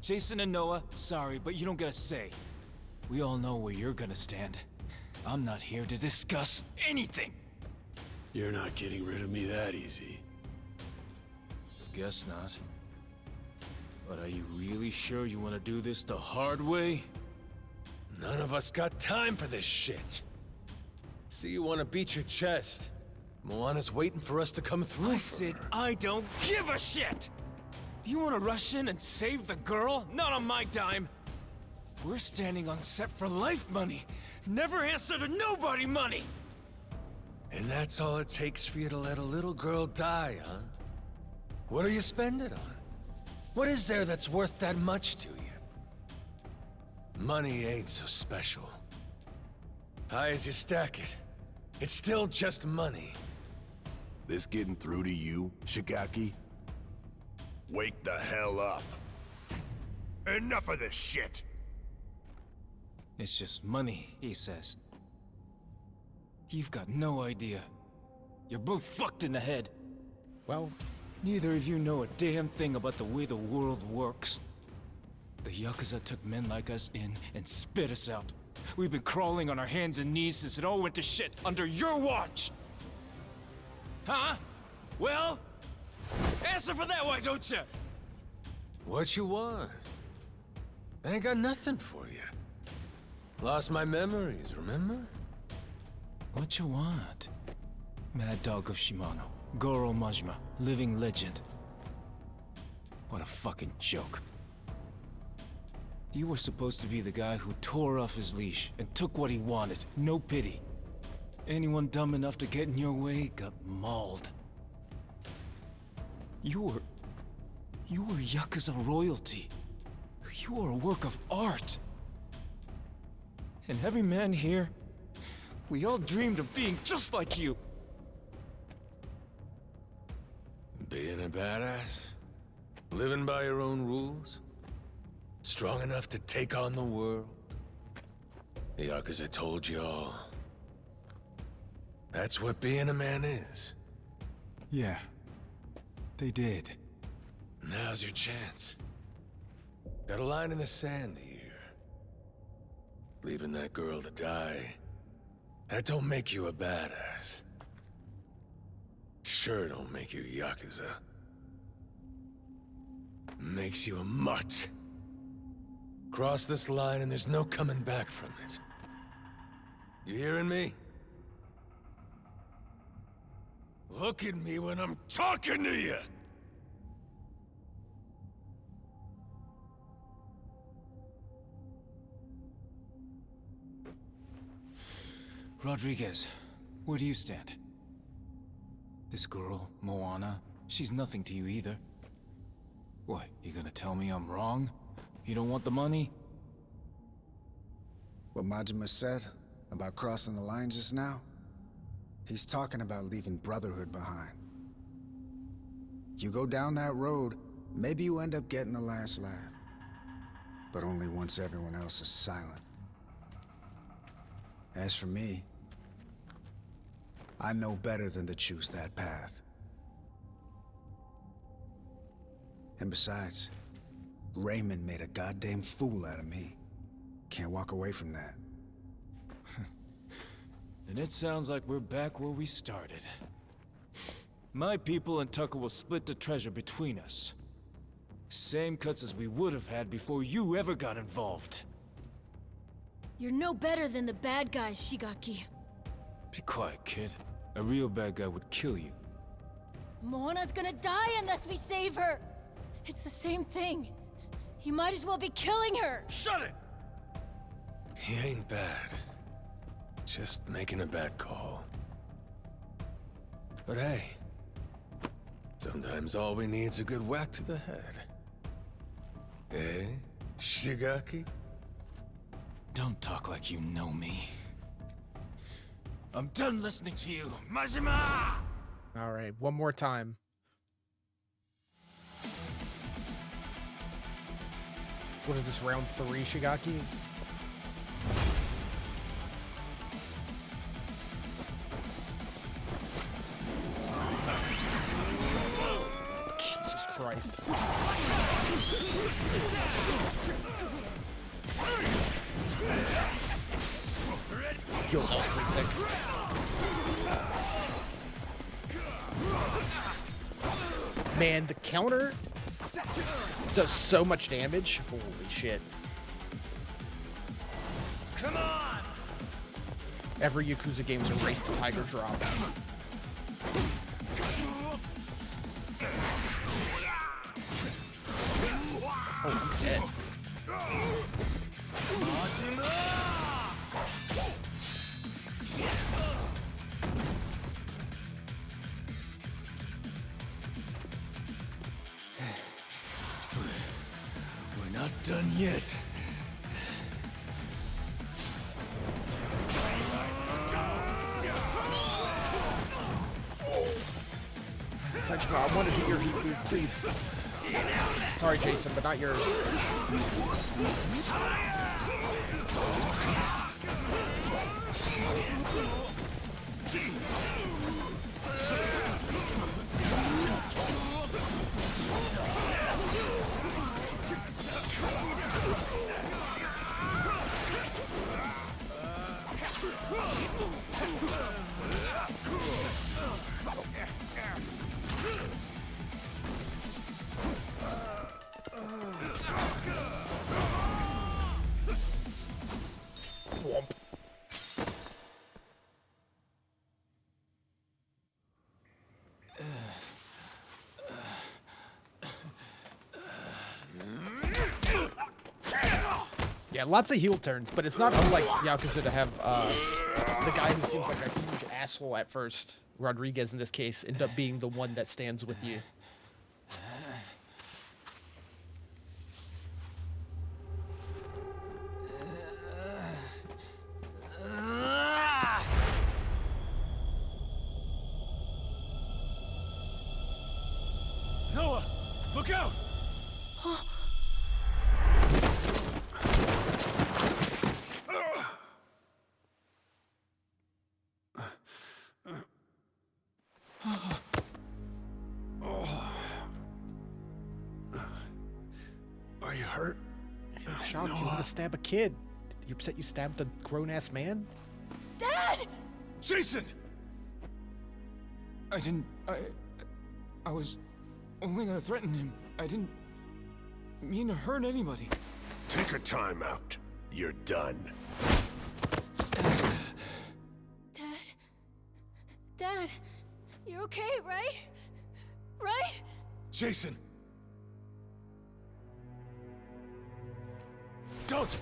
Jason and Noah, sorry, but you don't get a say. We all know where you're gonna stand. I'm not here to discuss anything. You're not getting rid of me that easy. Guess not. But are you really sure you want to do this the hard way? None of us got time for this shit. See, you want to beat your chest. Moana's waiting for us to come through. I said I don't give a shit! You want to rush in and save the girl? Not on my dime. We're standing on set for life money. Never answer to nobody money! And that's all it takes for you to let a little girl die, huh? What do you spend it on? What is there that's worth that much to you? Money ain't so special. High as you stack it, it's still just money. This getting through to you, Shigaki? Wake the hell up. Enough of this shit! It's just money, he says. You've got no idea. You're both fucked in the head. Well, neither of you know a damn thing about the way the world works. The Yakuza took men like us in and spit us out. We've been crawling on our hands and knees since it all went to shit under your watch! Huh? Well? Answer for that, why don't you? What you want? I ain't got nothing for you. Lost my memories, remember? What you want? Mad Dog of Shimano, Goro Majima, living legend. What a fucking joke. You were supposed to be the guy who tore off his leash and took what he wanted, no pity. Anyone dumb enough to get in your way got mauled. You were Yakuza royalty. You were a work of art. And every man here, we all dreamed of being just like you. Being a badass? Living by your own rules? Strong enough to take on the world? The Yakuza told you all. That's what being a man is. Yeah, they did. Now's your chance. Got a line in the sand here. Leaving that girl to die, that don't make you a badass. Sure don't make you Yakuza. Makes you a mutt. Cross this line and there's no coming back from it. You hearing me? Look at me when I'm talking to you! Rodriguez, where do you stand? This girl, Moana, she's nothing to you either. What, you gonna tell me I'm wrong? You don't want the money? What Majima said about crossing the line just now? He's talking about leaving Brotherhood behind. You go down that road, maybe you end up getting the last laugh. But only once everyone else is silent. As for me, I know better than to choose that path. And besides, Raymond made a goddamn fool out of me. Can't walk away from that. Then it sounds like we're back where we started. My people and Tucker will split the treasure between us. Same cuts as we would have had before you ever got involved. You're no better than the bad guys, Shigaki. Be quiet, kid. A real bad guy would kill you. Moana's gonna die unless we save her! It's the same thing. You might as well be killing her! Shut it! He ain't bad. Just making a bad call. But hey, sometimes all we need's a good whack to the head. Eh, Shigaki? Don't talk like you know me. I'm done listening to you, Majima! All right, one more time. What is this, round 3, Shigaki? Jesus Christ. Yo, that was pretty sick. Man, the counter does so much damage. Holy shit. Come on! Every Yakuza game's a race to Tiger Drop. Oh, he's dead. We're not done yet. Majima, I wanted to hear heat move, please. Sorry, Jason, but not yours. Yeah, lots of heel turns, but it's not unlike Yakuza to have the guy who seems like a huge asshole at first, Rodriguez in this case, end up being the one that stands with you. Noah! Look out! Are you hurt? You're shocked you want to stab a kid. You upset you stabbed a grown-ass man? Dad! Jason! I was only gonna threaten him. I didn't mean to hurt anybody. Take a time out. You're done. Dad, you're okay, right? Right? Jason! Don't!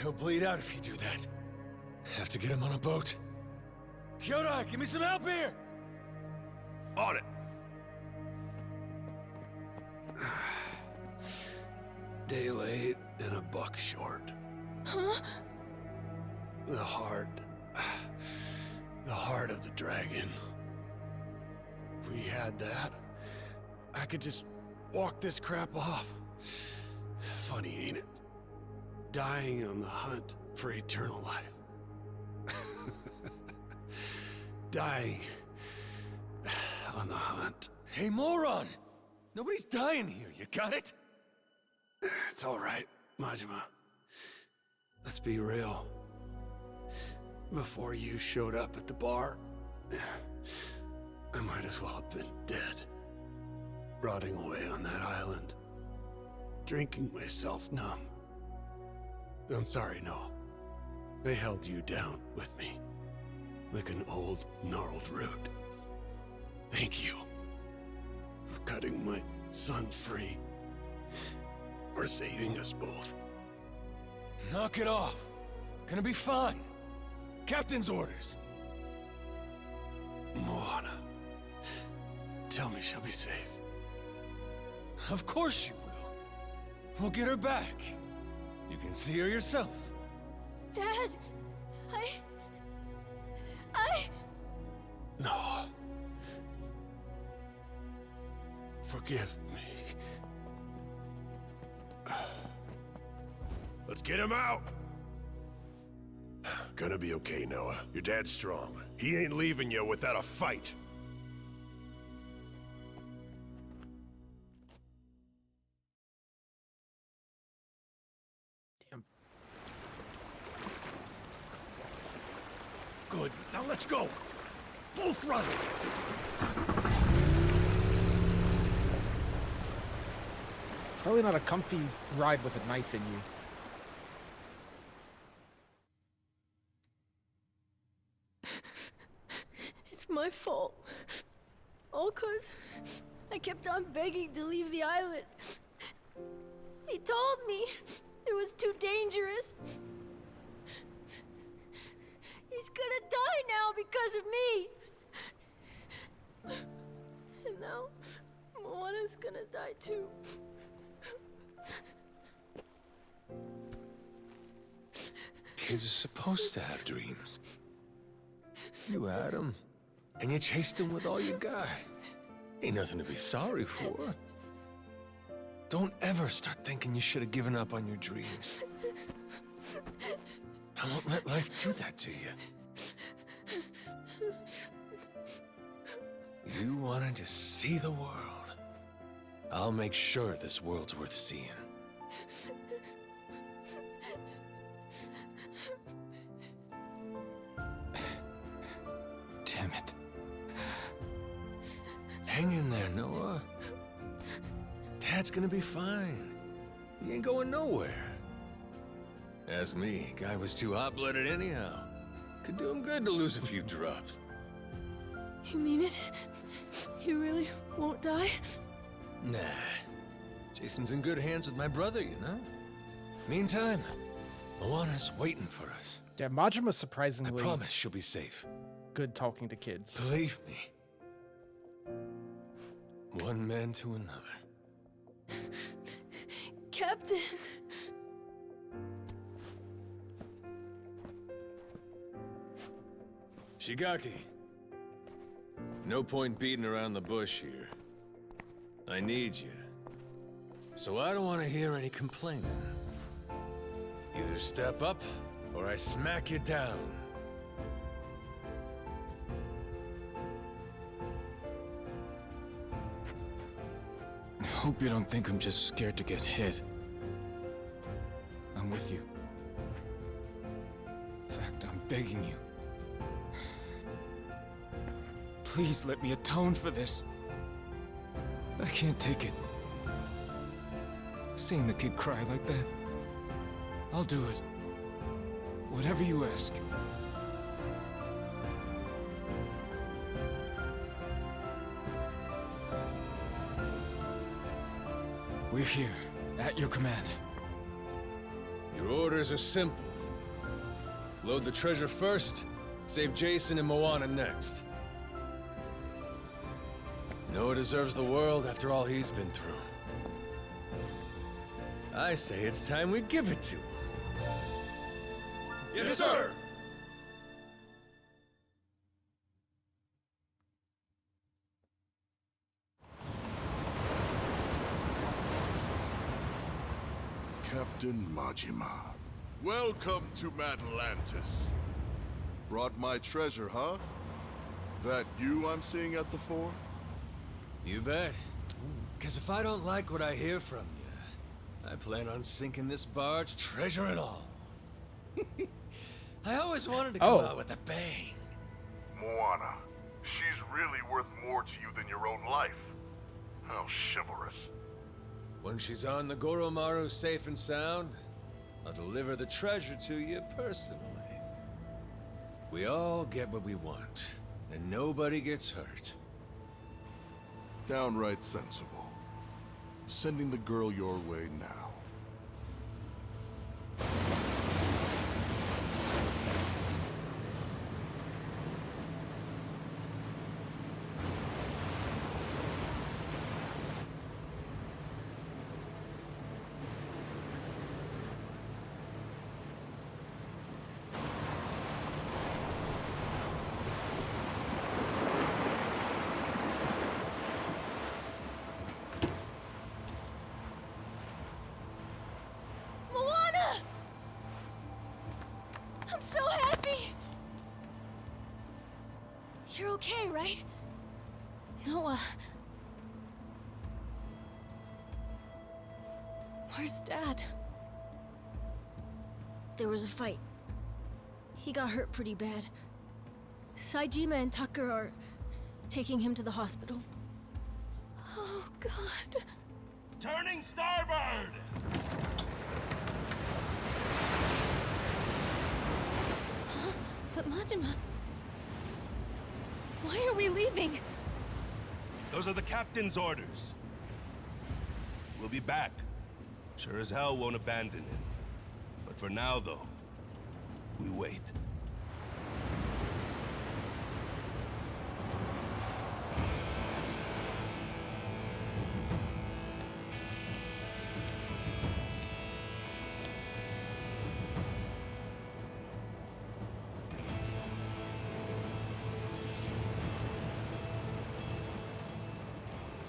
He'll bleed out if you do that. Have to get him on a boat. Kyoda, give me some help here! On it! Day late and a buck short. Huh? The heart of the dragon. If we had that, I could just walk this crap off. Funny, ain't it? Dying on the hunt for eternal life. Dying on the hunt. Hey, moron! Nobody's dying here, you got it? It's all right, Majima. Let's be real. Before you showed up at the bar, I might as well have been dead. Rotting away on that island. Drinking myself numb. I'm sorry, Noah. I held you down with me. Like an old, gnarled root. Thank you. For cutting my son free. For saving us both. Knock it off. Gonna be fine. Captain's orders. Moana. Tell me she'll be safe. Of course she will. We'll get her back. You can see her yourself. Dad, I... No. Forgive me. Let's get him out! Gonna be okay, Noah. Your dad's strong. He ain't leaving you without a fight. Damn. Good. Now let's go. Full throttle. Probably not a comfy ride with a knife in you. It's my fault. All 'cause I kept on begging to leave the island. He told me it was too dangerous. He's gonna die now because of me. And now, Moana's gonna die too. Kids are supposed to have dreams. You had them, and you chased them with all you got. Ain't nothing to be sorry for. Don't ever start thinking you should have given up on your dreams. I won't let life do that to you. You wanted to see the world. I'll make sure this world's worth seeing. Damn it. Hang in there, Noah. Dad's gonna be fine. He ain't going nowhere. Ask me, guy was too hot-blooded anyhow. Could do him good to lose a few drops. You mean it? He really won't die? Nah. Jason's in good hands with my brother, you know? Meantime, Moana's waiting for us. Yeah, Majima's surprisingly... I promise she'll be safe. Good talking to kids. Believe me. One man to another. Captain! Shigaki. No point beating around the bush here. I need you. So I don't want to hear any complaining. Either step up, or I smack you down. I hope you don't think I'm just scared to get hit. I'm with you. In fact, I'm begging you. Please let me atone for this. I can't take it. Seeing the kid cry like that. I'll do it. Whatever you ask. We're here, at your command. Your orders are simple. Load the treasure first, save Jason and Moana next. Noah deserves the world after all he's been through. I say it's time we give it to him. Yes, sir! Captain Majima, welcome to Atlantis. Brought my treasure, huh? That you I'm seeing at the fore? You bet. Because if I don't like what I hear from you, I plan on sinking this barge, treasure and all. I always wanted to go out with a bang. Moana, she's really worth more to you than your own life. How chivalrous. When she's on the Goromaru safe and sound, I'll deliver the treasure to you personally. We all get what we want, and nobody gets hurt. Downright sensible. Sending the girl your way now. You're okay, right? Noah. Where's Dad? There was a fight. He got hurt pretty bad. Saejima and Tucker are taking him to the hospital. Oh, God. Turning starboard! Huh? But Majima... Why are we leaving? Those are the captain's orders. We'll be back. Sure as hell won't abandon him. But for now, though, we wait.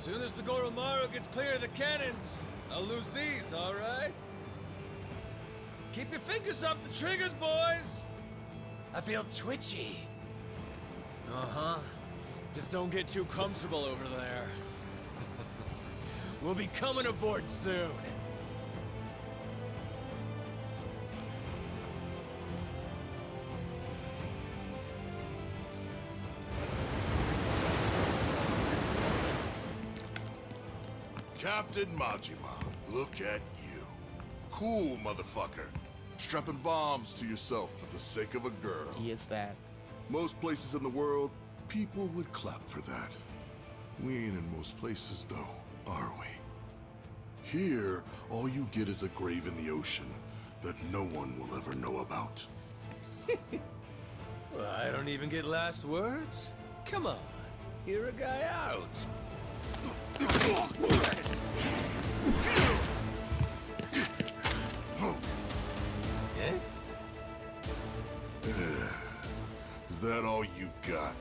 Soon as the Goromaru gets clear of the cannons, I'll lose these, all right? Keep your fingers off the triggers, boys! I feel twitchy. Uh-huh. Just don't get too comfortable over there. We'll be coming aboard soon. Captain Majima, look at you. Cool, motherfucker. Strapping bombs to yourself for the sake of a girl. He is that. Most places in the world, people would clap for that. We ain't in most places, though, are we? Here, all you get is a grave in the ocean that no one will ever know about. Well, I don't even get last words. Come on, hear a guy out. Eh? Is that all you got?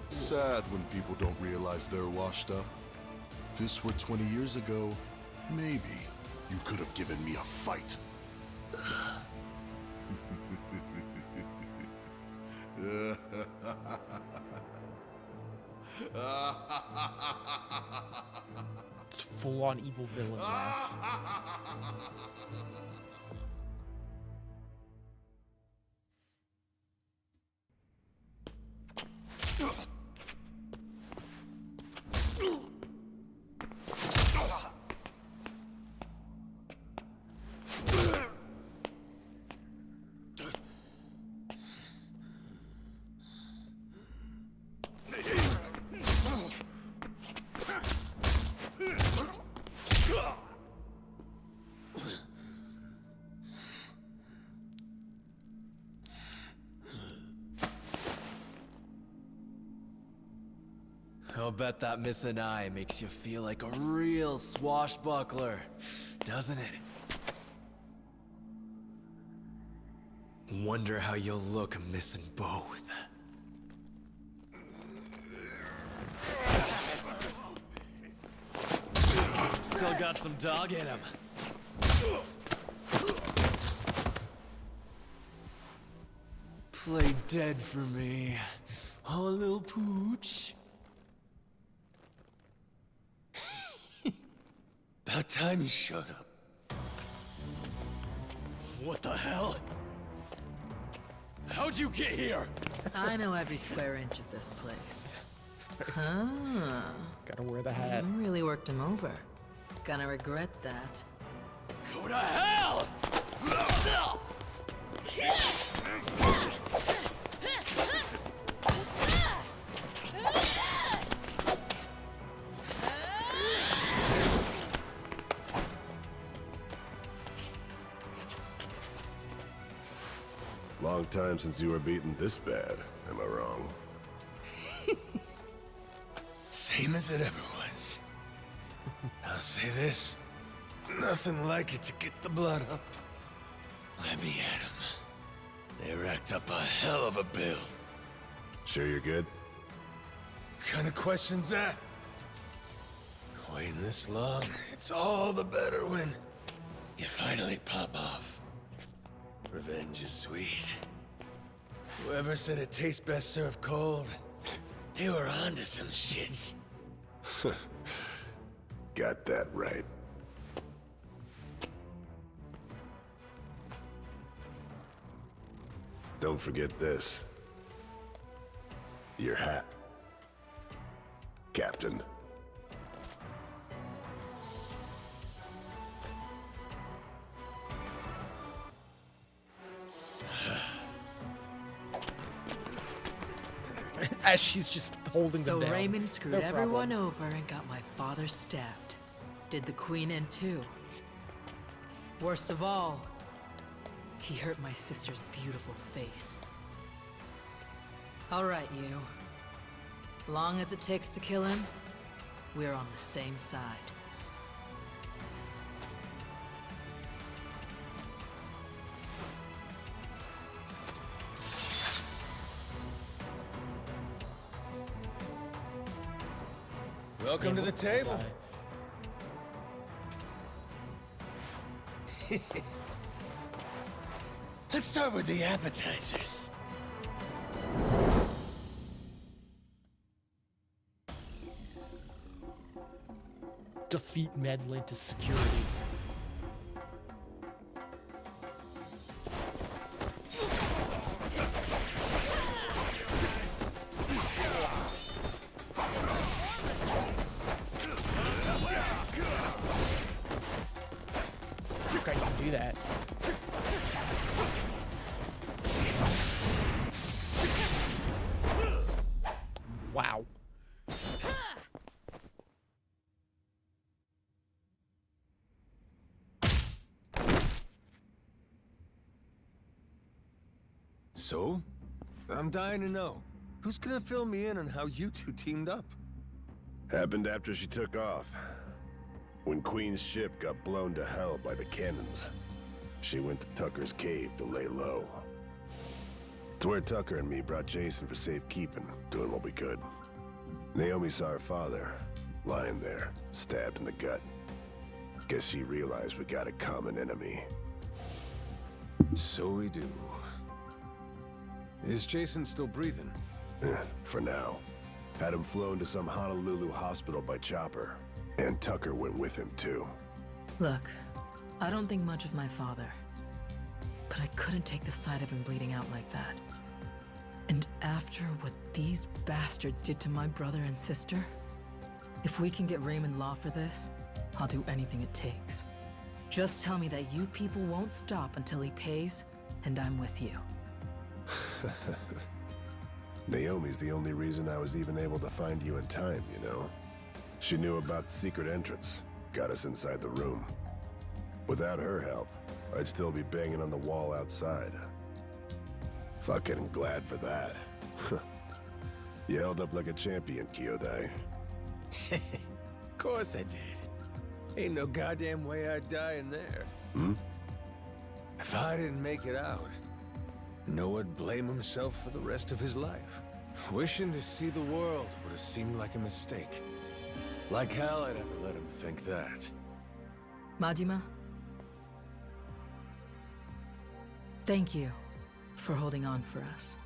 Sad when people don't realize they're washed up. If this were 20 years ago, maybe you could have given me a fight. Full-on evil villain laugh. I'll bet that missing eye makes you feel like a real swashbuckler, doesn't it? Wonder how you'll look missing both. Still got some dog in him. Play dead for me, oh little pooch. About time you showed up. What the hell? How'd you get here? I know every square inch of this place. Ah. Gotta wear the hat. You really worked him over. Gonna regret that. Go to hell! Long time since you were beaten this bad, am I wrong? Same as it ever was. I'll say this. Nothing like it to get the blood up. Let me at 'em. They racked up a hell of a bill. Sure you're good? Kind of question's that? Waiting this long, it's all the better when you finally pop off. Revenge is sweet. Whoever said it tastes best served cold, they were onto some shit. Got that right. Don't forget this. Your hat. Captain. As she's just holding them So down. Raymond screwed No everyone problem. over and got my father stabbed. Did the Queen in too. Worst of all, he hurt my sister's beautiful face. All right, you. Long as it takes to kill him, we're on the same side. Welcome to the table. Let's start with the appetizers. Defeat Medlantis security. I forgot you can do that. Wow. So? I'm dying to know. Who's gonna fill me in on how you two teamed up? Happened after she took off. When Queen's ship got blown to hell by the cannons, she went to Tucker's cave to lay low. It's where Tucker and me brought Jason for safekeeping, doing what we could. Naomi saw her father, lying there, stabbed in the gut. Guess she realized we got a common enemy. So we do. Is Jason still breathing? For now. Had him flown to some Honolulu hospital by chopper. And Tucker went with him, too. Look, I don't think much of my father. But I couldn't take the sight of him bleeding out like that. And after what these bastards did to my brother and sister, if we can get Raymond Law for this, I'll do anything it takes. Just tell me that you people won't stop until he pays, and I'm with you. Naomi's the only reason I was even able to find you in time, you know? She knew about the secret entrance, got us inside the room. Without her help, I'd still be banging on the wall outside. Fucking glad for that. You held up like a champion, Kyodai. Of course I did. Ain't no goddamn way I'd die in there. Hmm? If I didn't make it out, Noah'd blame himself for the rest of his life. Wishing to see the world would have seemed like a mistake. Like hell I'd ever let him think that. Majima? Thank you for holding on for us.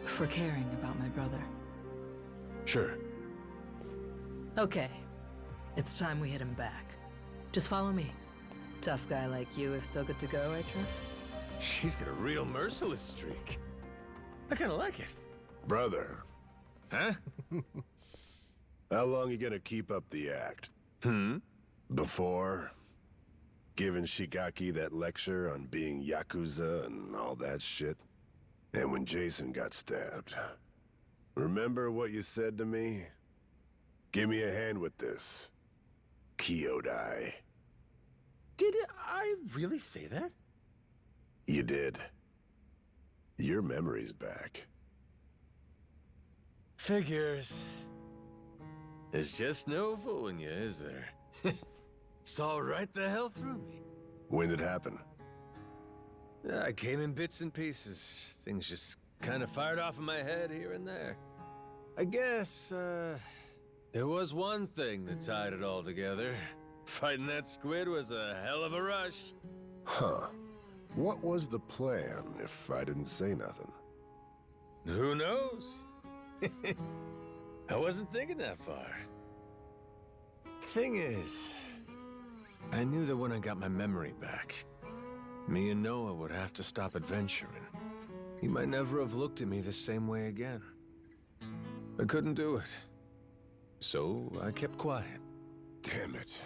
For caring about my brother. Sure. Okay. It's time we hit him back. Just follow me. Tough guy like you is still good to go, I trust? She's got a real merciless streak. I kinda like it. Brother. Huh? How long you gonna keep up the act? Before giving Shigaki that lecture on being Yakuza and all that shit? And when Jason got stabbed. Remember what you said to me? Give me a hand with this, Kyodai. Did I really say that? You did. Your memory's back. Figures. There's just no fooling you, is there? Saw right the hell through me. When did it happen? I came in bits and pieces. Things just kind of fired off in my head here and there. I guess, there was one thing that tied it all together. Fighting that squid was a hell of a rush. Huh. What was the plan, if I didn't say nothing? Who knows? I wasn't thinking that far. Thing is, I knew that when I got my memory back, me and Noah would have to stop adventuring. He might never have looked at me the same way again. I couldn't do it. So I kept quiet. Damn it.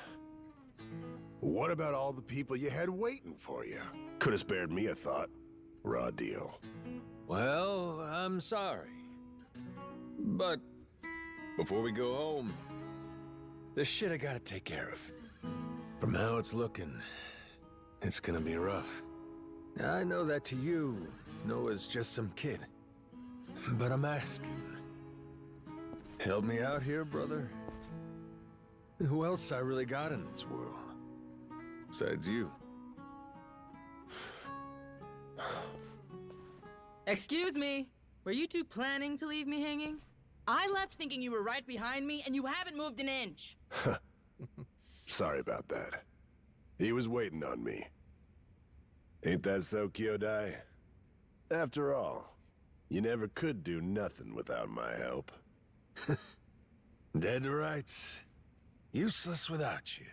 What about all the people you had waiting for you? Could have spared me a thought. Raw deal. Well, I'm sorry. But before we go home, there's shit I gotta take care of. From how it's looking, it's gonna be rough. I know that to you, Noah's just some kid. But I'm asking. Help me out here, brother. Who else I really got in this world? Besides you. Excuse me. Were you two planning to leave me hanging? I left thinking you were right behind me, and you haven't moved an inch. Sorry about that. He was waiting on me. Ain't that so, Kyodai? After all, you never could do nothing without my help. Dead to rights. Useless without you.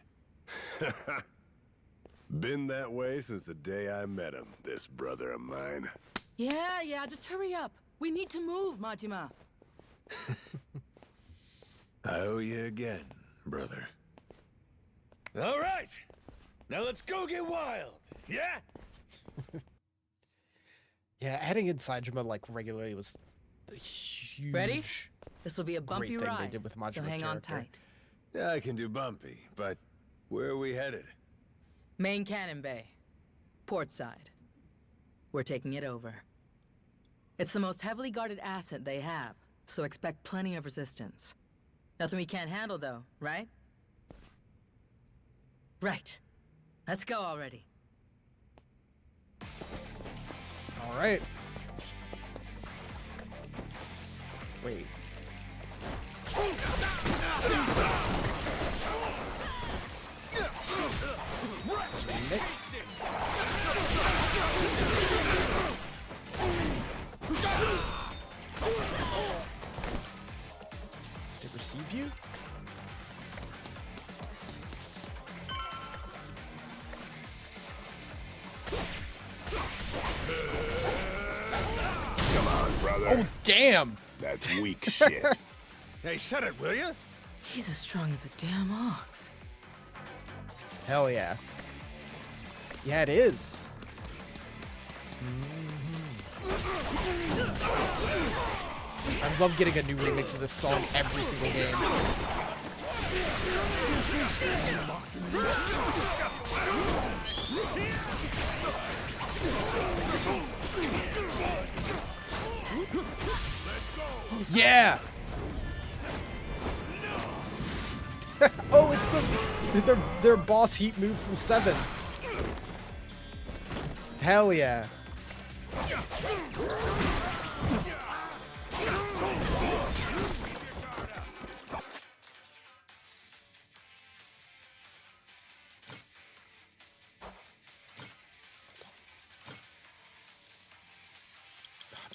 Been that way since the day I met him, this brother of mine. Yeah, just hurry up. We need to move, Majima. I owe you again, brother. All right! Now let's go get wild, yeah? Yeah, adding in Saijima like regularly was a huge. Ready? This will be a bumpy great thing ride, they did with Majima's so hang on character. tight. I can do bumpy, but where are we headed? Main Cannon Bay. Port side. We're taking it over. It's the most heavily guarded asset they have, so expect plenty of resistance. Nothing we can't handle, though, right? Right. Let's go already. All right. Wait. Mix. Does it receive you? Come on, brother. Oh, damn! That's weak shit. Hey, shut it, will you? He's as strong as a damn ox. Hell yeah. Yeah, it is. I love getting a new remix of this song every single game. Yeah! Oh, it's their boss heat move from 7. Hell yeah.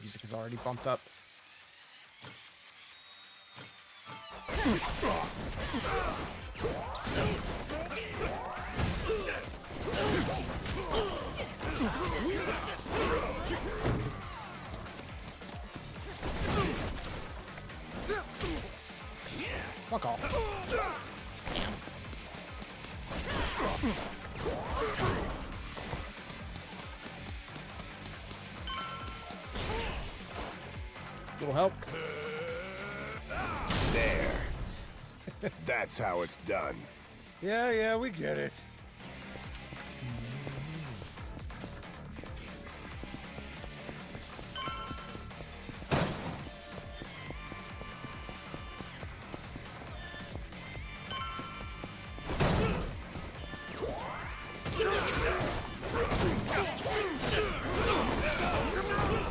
Music is already bumped up. Fuck off. Damn. Little help. There. That's how it's done. Yeah, we get it.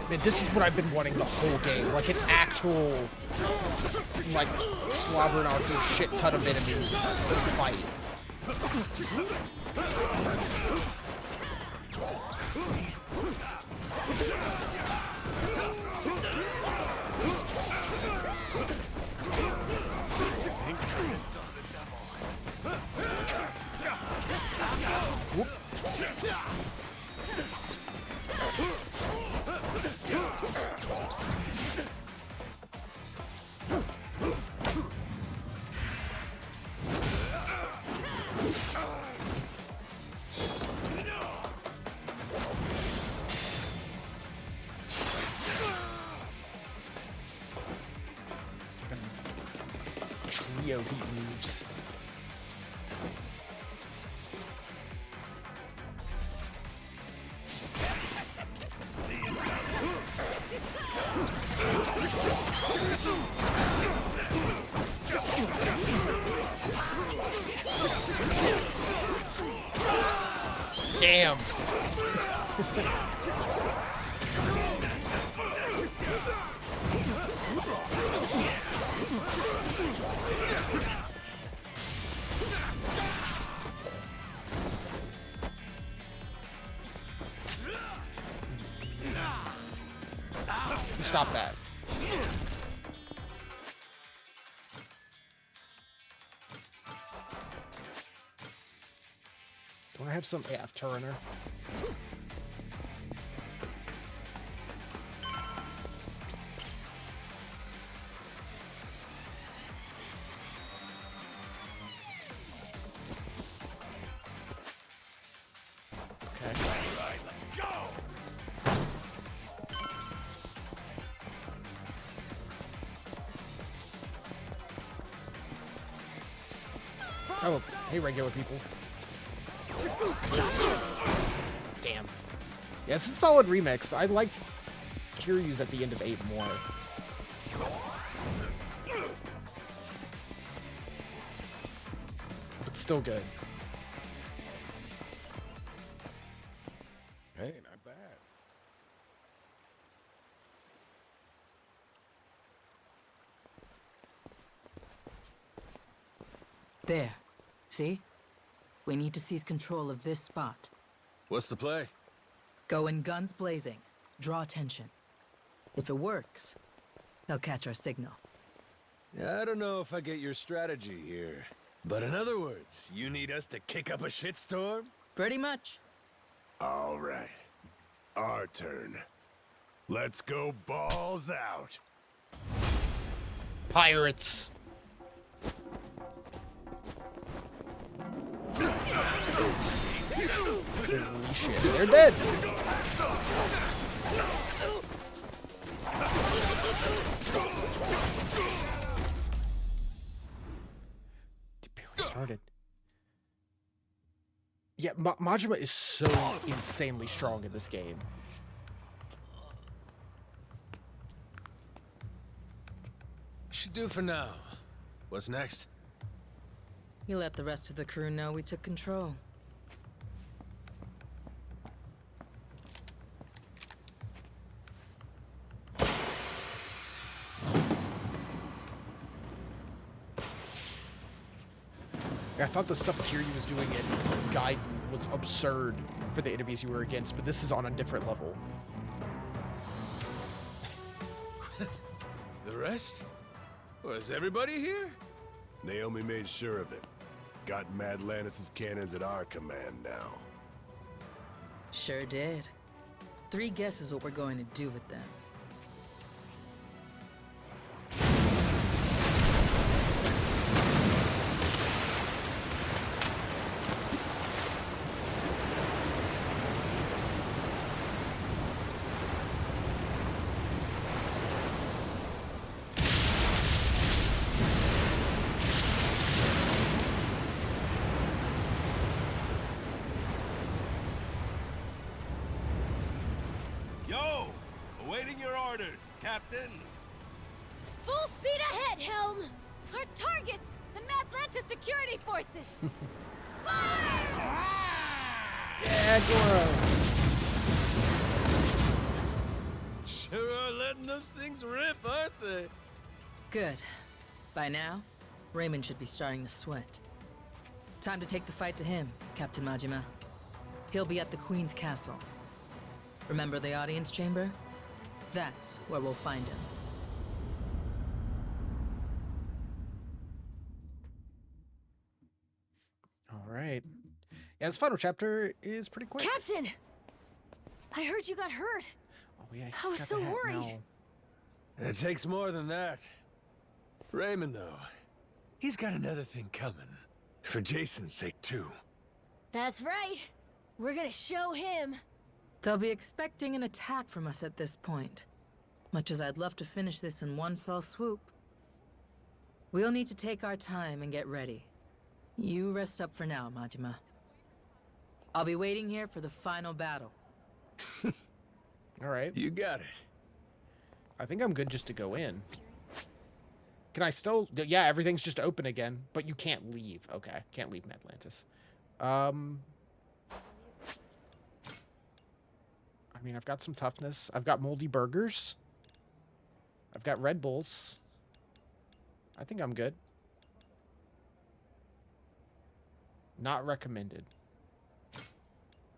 Man, this is what I've been wanting the whole game. Like an actual, like, slobbering out a shit ton of enemies fight. Whoop. Trio heat moves. Damn. stop that. Don't I have some... Yeah, Turner. Oh, hey, regular people. Damn. Yeah, it's a solid remix. I liked Kiryu's at the end of 8 more. But still good. Hey, not bad. There. See? We need to seize control of this spot. What's the play? Go in guns blazing. Draw attention. If it works, they'll catch our signal. I don't know if I get your strategy here. But in other words, you need us to kick up a shitstorm? Pretty much. All right. Our turn. Let's go balls out. Pirates. Holy shit, they're dead. It barely started. Yeah, Majima is so insanely strong in this game. Should do for now. What's next? You let the rest of the crew know we took control. I thought the stuff Kiryu was doing in Gaiden was absurd for the enemies you were against, but this is on a different level. The rest? Was everybody here? Naomi made sure of it. Got Madlantis' cannons at our command now. Sure did. 3 guesses what we're going to do with them. Yo! Awaiting your orders, captains! Full speed ahead, Helm! Our targets! The Madlantis security forces! Fire! Yeah, Goro! Sure are letting those things rip, aren't they? Good. By now, Raymond should be starting to sweat. Time to take the fight to him, Captain Majima. He'll be at the Queen's castle. Remember the audience chamber? That's where we'll find him. All right. Yeah, this final chapter is pretty quick. Captain! I heard you got hurt. Oh, yeah, he's I was got so the hat worried. now. It takes more than that. Raymond, though, he's got another thing coming. For Jason's sake, too. That's right. We're gonna show him. They'll be expecting an attack from us at this point. Much as I'd love to finish this in one fell swoop. We'll need to take our time and get ready. You rest up for now, Majima. I'll be waiting here for the final battle. All right. You got it. I think I'm good just to go in. Can I still... Yeah, everything's just open again, but you can't leave. Okay, can't leave Madlantis. I mean, I've got some toughness. I've got moldy burgers. I've got Red Bulls. I think I'm good. Not recommended.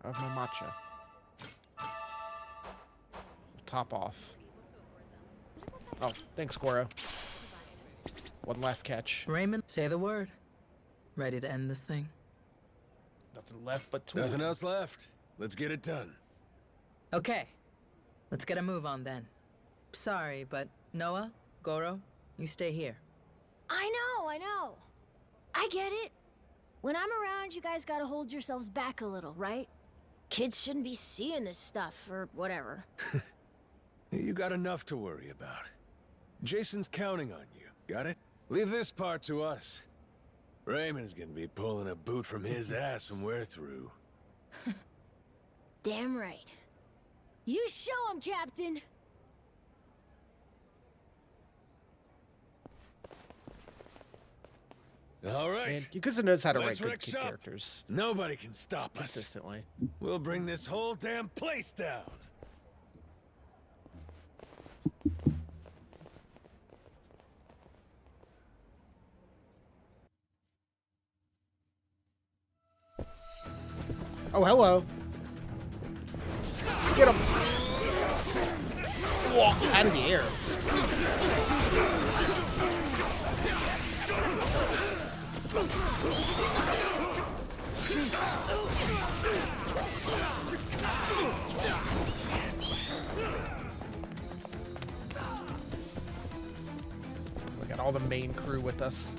I have my matcha. Top off. Oh, thanks, Goro. One last catch. Raymond, say the word. Ready to end this thing? Nothing left but tools. Nothing else left. Let's get it done. Okay. Let's get a move on then. Sorry, but Noah, Goro, you stay here. I know. I get it. When I'm around, you guys gotta hold yourselves back a little, right? Kids shouldn't be seeing this stuff, or whatever. You got enough to worry about. Jason's counting on you. Got it? Leave this part to us. Raymond's gonna be pulling a boot from his ass when we're through. Damn right. You show 'em, Captain! All right. Man, Yakuza knows how to Let's write good wreck kid shop. characters. Nobody can stop us. Consistently. We'll bring this whole damn place down. Oh, hello. Get him. Walk out of the air. We got all the main crew with us.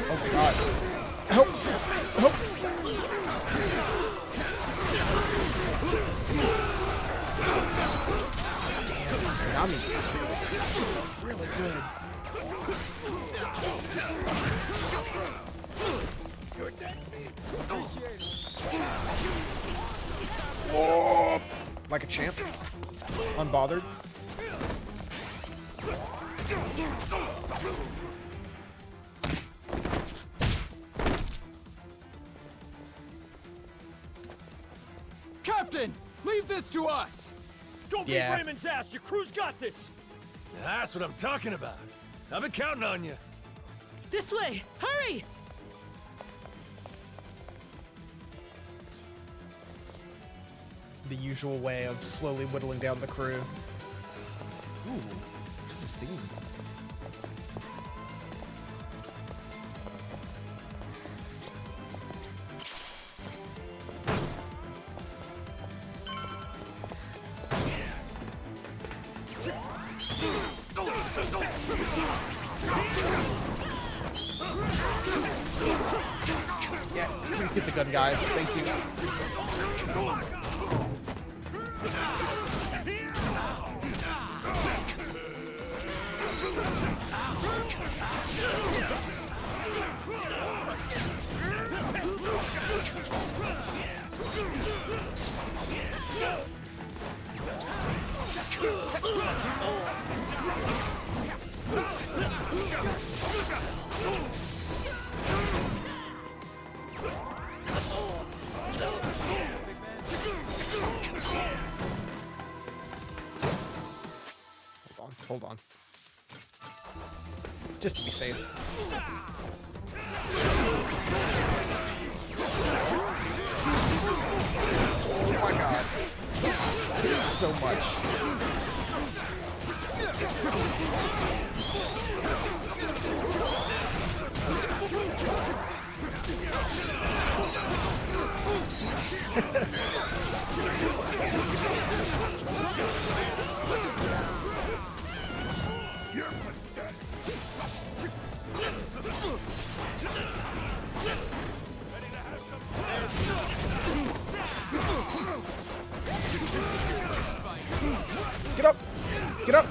Oh my god. Help! Help! Damn, Yami's really good. Oh, like a champ. Unbothered. Captain, leave this to us. Don't Yeah. beat Raymond's ass. Your crew's got this. That's what I'm talking about. I've been counting on you. This way! Hurry! The usual way of slowly whittling down the crew. Ooh, what is this theme? Yeah, please get the gun, guys. Thank you. Hold on. Just to be safe. Oh my god. So much. Get up! Get up!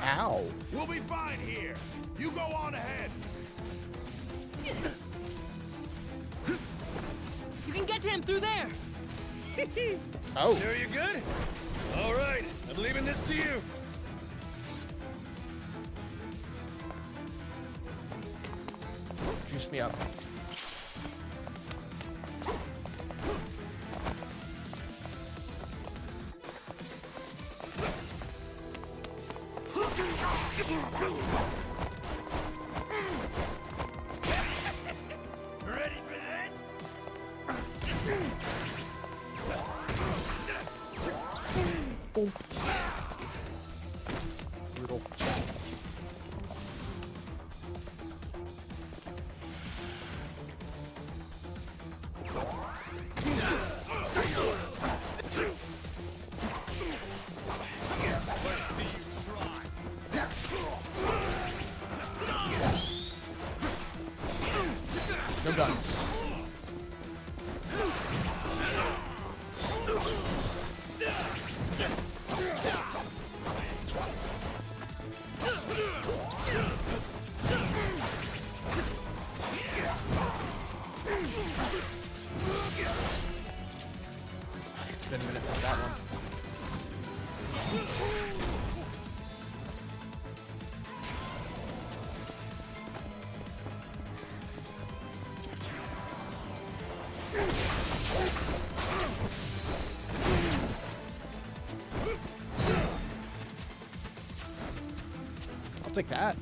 Ow. We'll be fine here. through there! Oh. Sure you're good? All right, I'm leaving this to you. Juice me up. Ready for this? Brutal. No guns. It's been a minute since that one. I'll take that.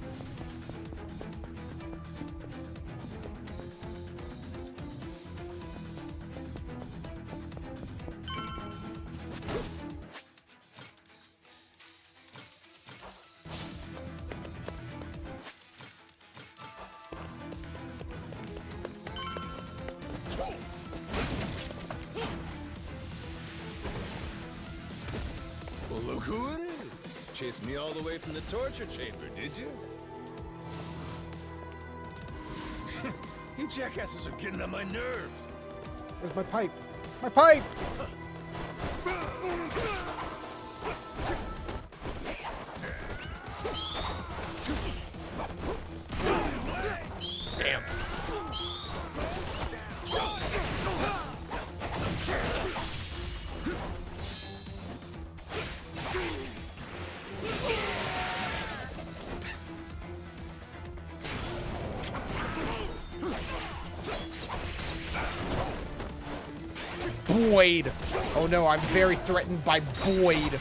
Well, look who it is. Chased me all the way from the torture chamber, did you? You jackasses are getting on my nerves. Where's my pipe? My pipe! Damn. Boyd. Oh no, I'm very threatened by Boyd.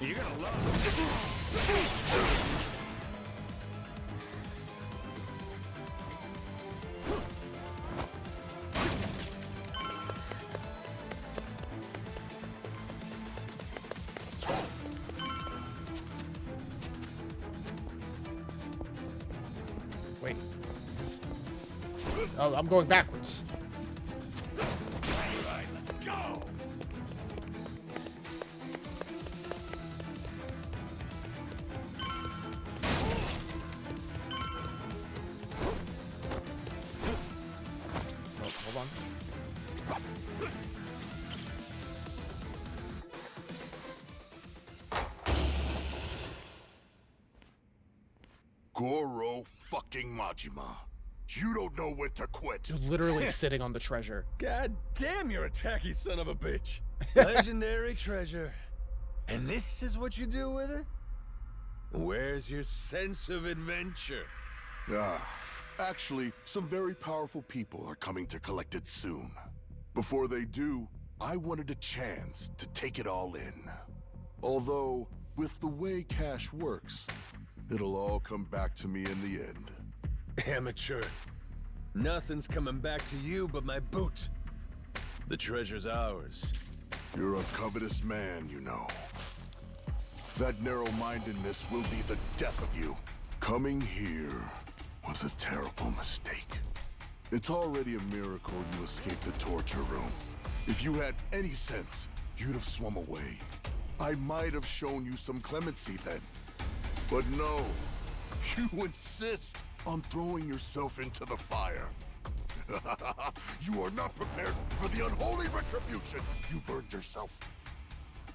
You're gonna love Wait. Is this... Oh, I'm going backwards. Right, let's go! Oh, hold on. Goro fucking Majima. You don't know when to quit. You're literally sitting on the treasure. God damn, you're a tacky son of a bitch. Legendary treasure. And this is what you do with it? Where's your sense of adventure? Actually, some very powerful people are coming to collect it soon. Before they do, I wanted a chance to take it all in. Although, with the way cash works, it'll all come back to me in the end. Amateur. Nothing's coming back to you but my boot. The treasure's ours. You're a covetous man, you know. That narrow-mindedness will be the death of you. Coming here was a terrible mistake. It's already a miracle you escaped the torture room. If you had any sense, you'd have swum away. I might have shown you some clemency then. But no, you insist on throwing yourself into the fire. You are not prepared for the unholy retribution you've earned yourself.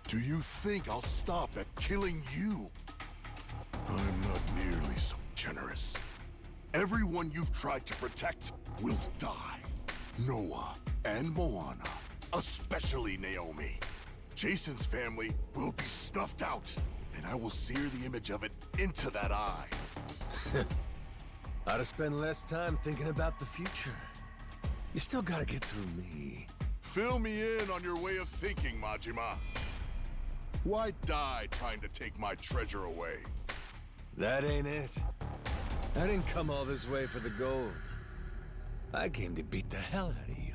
Do you think I'll stop at killing you? I'm not nearly so generous. Everyone you've tried to protect will die. Noah and Moana, especially Naomi. Jason's family will be snuffed out, and I will sear the image of it into that eye. Ought to spend less time thinking about the future. You still gotta get through me. Fill me in on your way of thinking, Majima. Why die trying to take my treasure away? That ain't it. I didn't come all this way for the gold. I came to beat the hell out of you.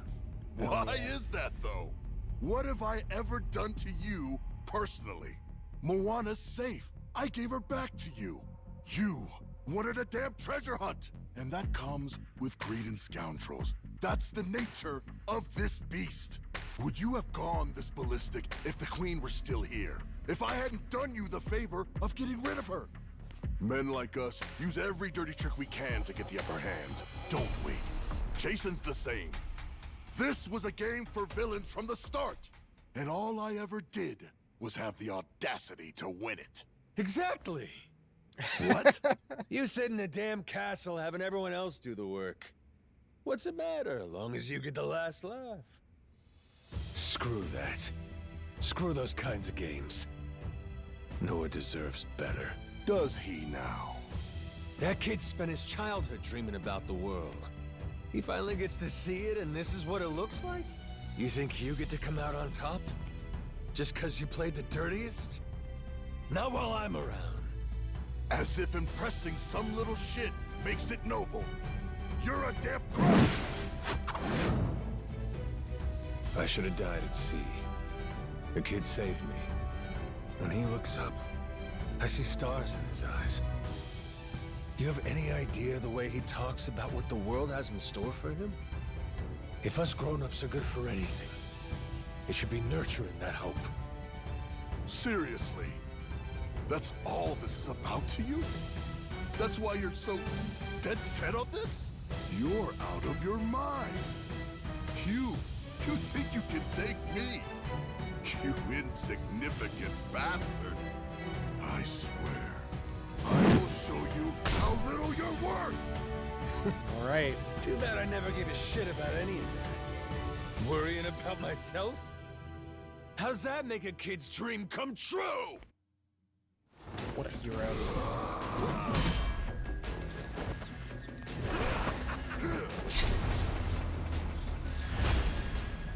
Why is that, though? What have I ever done to you, personally? Moana's safe. I gave her back to you. You wanted a damn treasure hunt. And that comes with greed and scoundrels. That's the nature of this beast. Would you have gone this ballistic if the Queen were still here? If I hadn't done you the favor of getting rid of her? Men like us use every dirty trick we can to get the upper hand, don't we? Jason's the same. This was a game for villains from the start, and all I ever did was have the audacity to win it. Exactly. What? You sit in a damn castle having everyone else do the work. What's the matter, as long as you get the last laugh? Screw that. Screw those kinds of games. Noah deserves better. Does he now? That kid spent his childhood dreaming about the world. He finally gets to see it, and this is what it looks like? You think you get to come out on top? Just because you played the dirtiest? Not while I'm around. As if impressing some little shit makes it noble. You're a damn crook! I should have died at sea. The kid saved me. When he looks up, I see stars in his eyes. Do you have any idea the way he talks about what the world has in store for him? If us grown-ups are good for anything, it should be nurturing that hope. Seriously? That's all this is about to you? That's why you're so dead set on this? You're out of your mind. You think you can take me? You insignificant bastard. I swear, I will show you how little you're worth. All right. Too bad I never gave a shit about any of that. Worrying about myself? How's that make a kid's dream come true? What a hero.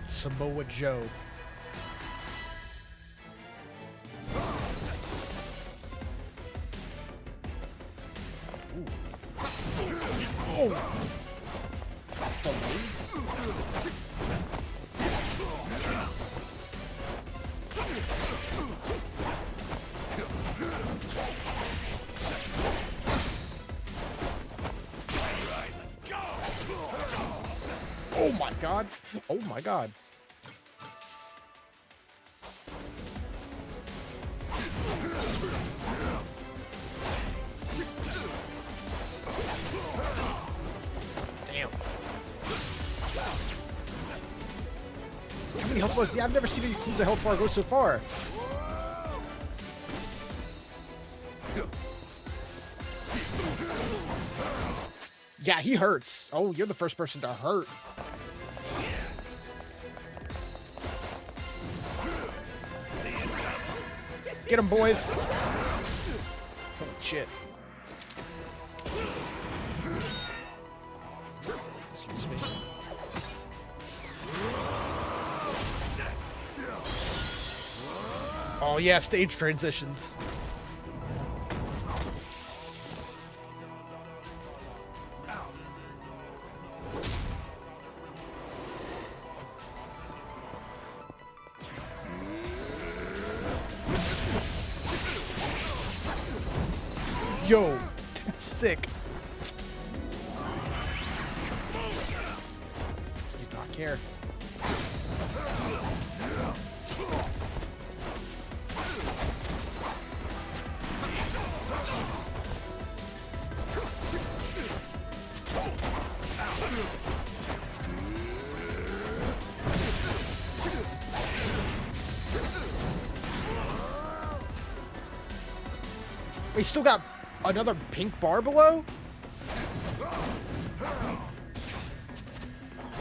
Samoa Joe. Oh! Police? Oh my god! Oh my god! Damn. How many health bars? Yeah, I've never seen a Yakuza health bar go so far. Yeah, he hurts. Oh, you're the first person to hurt. Get him, boys. Holy shit. Excuse me. Oh yeah, stage transitions. Yo, that's sick. Did not care. We still got another pink bar below?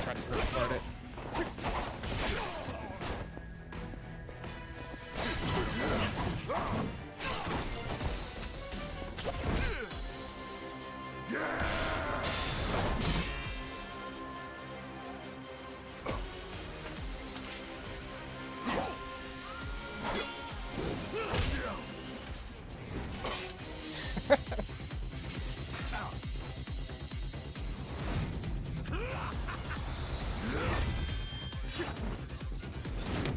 Try to hurt it.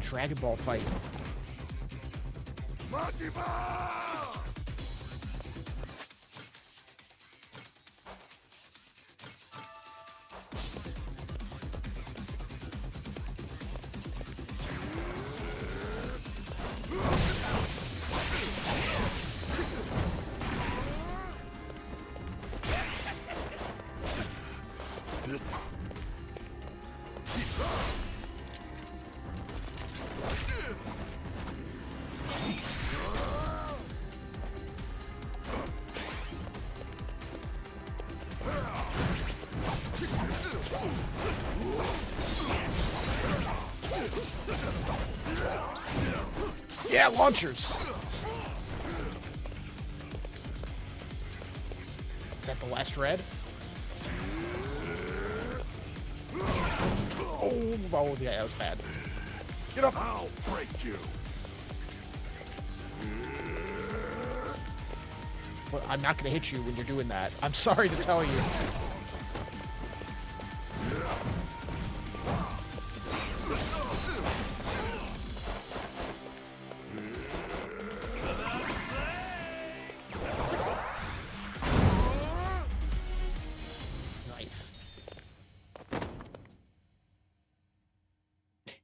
Dragon Ball fight. Yeah, launchers. Is that the last red? Oh, yeah, that was bad. Get up. I'll break you. Well, I'm not going to hit you when you're doing that. I'm sorry to tell you. Nice.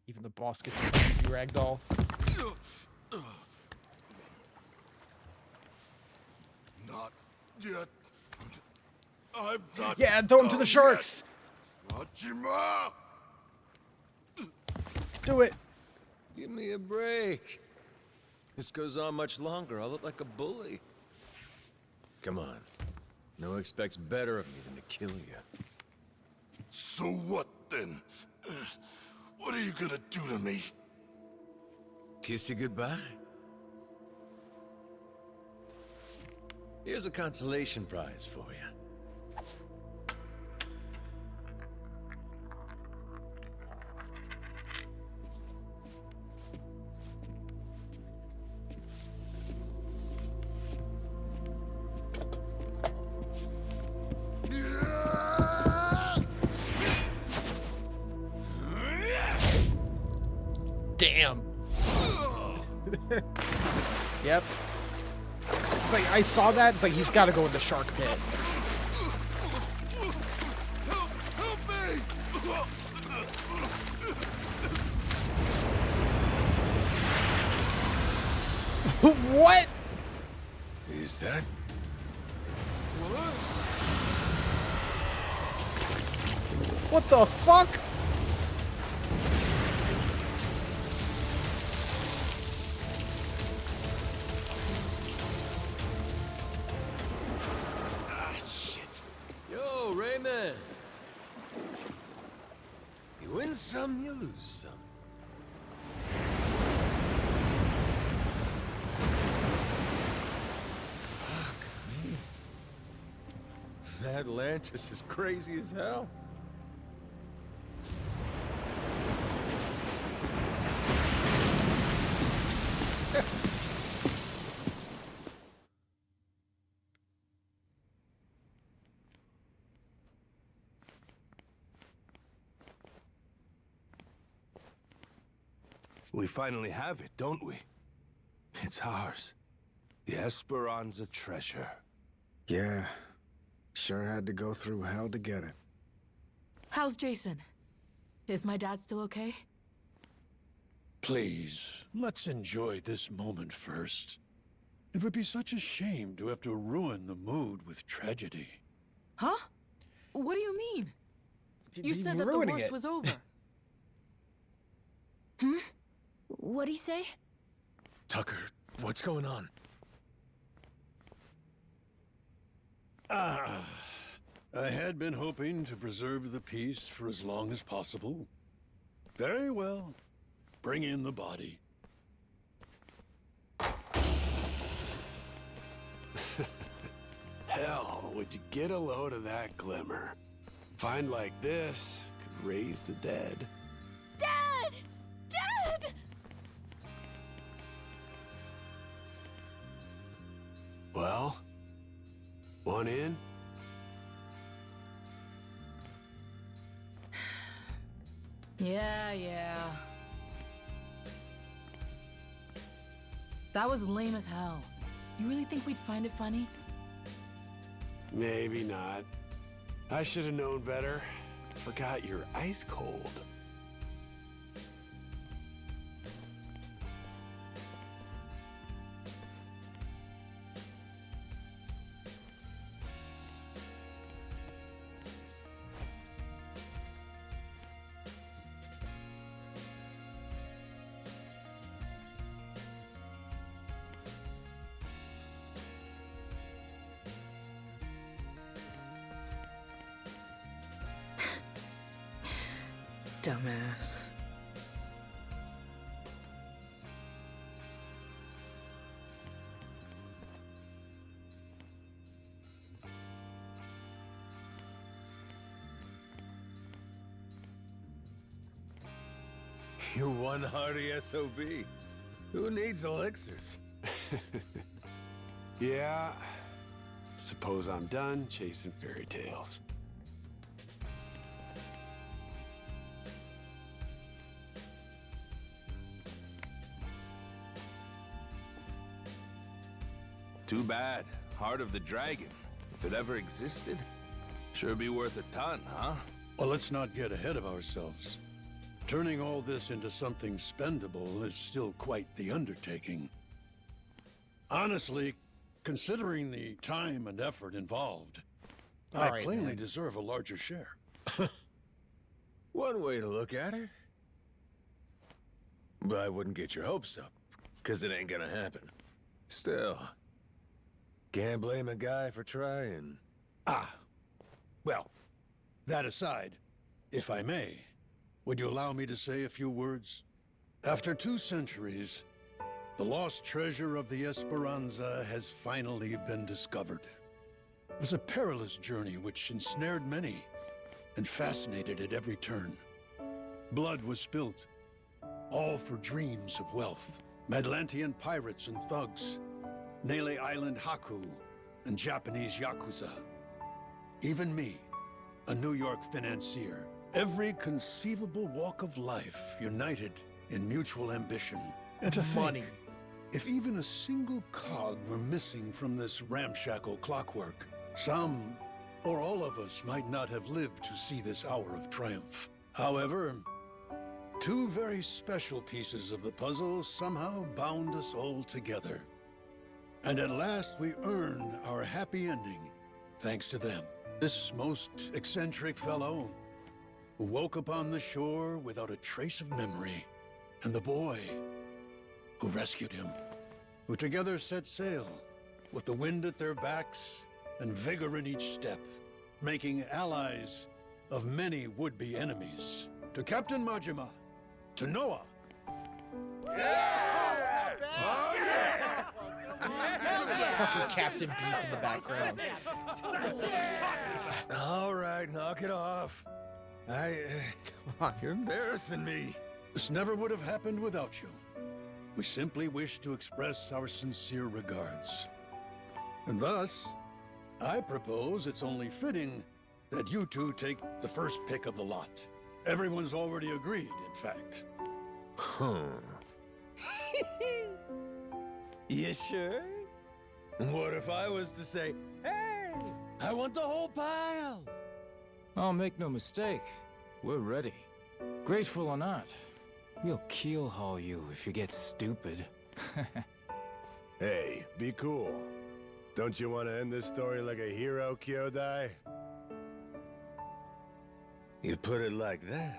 Even the boss gets a creepy ragdoll. Not yet. I'm not. Yeah, throw him to the sharks. Majima! Do it. Give me a break. This goes on much longer, I'll look like a bully. Come on. No expects better of me than to kill you. So what then? What are you gonna do to me? Kiss you goodbye? Here's a consolation prize for you. Damn. Yep. It's like, I saw that. It's like, he's got to go in the shark pit. Help me! What? Is that? What the fuck? Ah, shit. Yo, Rayman. You win some, you lose some. Fuck me. Atlantis is crazy as hell. We finally have it, don't we? It's ours. The Esperanza treasure. Yeah. Sure had to go through hell to get it. How's Jason? Is my dad still okay? Please, let's enjoy this moment first. It would be such a shame to have to ruin the mood with tragedy. Huh? What do you mean? You said that the worst was over. Hmm? What'd he say? Tucker, what's going on? I had been hoping to preserve the peace for as long as possible. Very well. Bring in the body. Hell, would you get a load of that glimmer? Find like this could raise the dead. Dad! Dad! Well, one in? Yeah. That was lame as hell. You really think we'd find it funny? Maybe not. I should have known better. Forgot you're ice cold. Dumbass. You're one hardy SOB. Who needs elixirs? Yeah. Suppose I'm done chasing fairy tales. Too bad. Heart of the Dragon. If it ever existed, sure be worth a ton, huh? Well, let's not get ahead of ourselves. Turning all this into something spendable is still quite the undertaking. Honestly, considering the time and effort involved, I plainly deserve a larger share. One way to look at it. But I wouldn't get your hopes up, because it ain't gonna happen. Still, can't blame a guy for trying. Well, that aside, if I may, would you allow me to say a few words? After 2 centuries, the lost treasure of the Esperanza has finally been discovered. It was a perilous journey which ensnared many and fascinated at every turn. Blood was spilt, all for dreams of wealth. Atlantean pirates and thugs, Nele Island Haku, and Japanese Yakuza. Even me, a New York financier. Every conceivable walk of life united in mutual ambition. And to think, if even a single cog were missing from this ramshackle clockwork, some or all of us might not have lived to see this hour of triumph. However, 2 very special pieces of the puzzle somehow bound us all together. And at last we earn our happy ending, thanks to them. This most eccentric fellow who woke upon the shore without a trace of memory, and the boy who rescued him, who together set sail with the wind at their backs and vigor in each step, making allies of many would-be enemies. To Captain Majima, to Noah. Fucking Captain Beef in the background. All right, knock it off. Come on. You're embarrassing me. This never would have happened without you. We simply wish to express our sincere regards. And thus, I propose it's only fitting that you 2 take the first pick of the lot. Everyone's already agreed, in fact. You sure? What if I was to say, hey, I want the whole pile? Oh, make no mistake. We're ready. Grateful or not, we'll keel-haul you if you get stupid. Hey, be cool. Don't you want to end this story like a hero, Kyodai? You put it like that.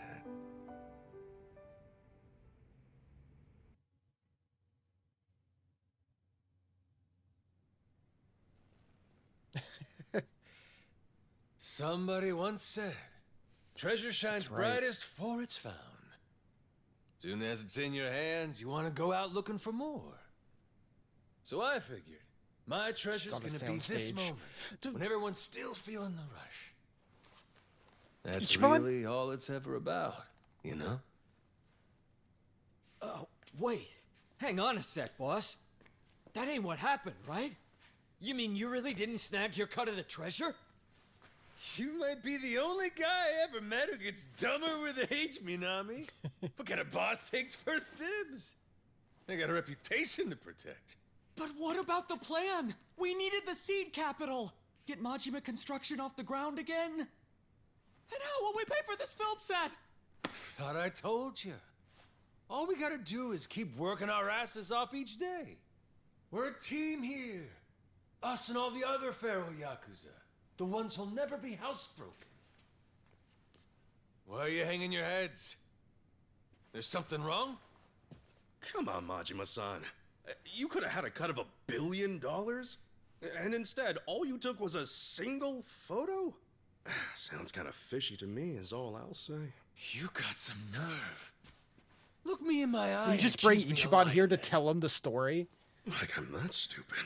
Somebody once said, treasure shines brightest for it's found. Soon as it's in your hands, you want to go out looking for more. So I figured, my treasure's gonna be this moment, when everyone's still feeling the rush. That's really all it's ever about, you know? Oh, wait. Hang on a sec, boss. That ain't what happened, right? You mean you really didn't snag your cut of the treasure? You might be the only guy I ever met who gets dumber with age, Minami. What kind of boss takes first dibs? I got a reputation to protect. But what about the plan? We needed the seed capital. Get Majima construction off the ground again? And how will we pay for this film set? Thought I told you. All we gotta do is keep working our asses off each day. We're a team here. Us and all the other Pharaoh Yakuza. The ones who'll never be housebroken. Why are you hanging your heads? There's something wrong? Come on, Majima-san. You could have had a cut of $1 billion? And instead, all you took was a single photo? Sounds kind of fishy to me, is all I'll say. You got some nerve. Look me in my eye. You just bring Ichiban here to tell him the story? Like I'm that stupid.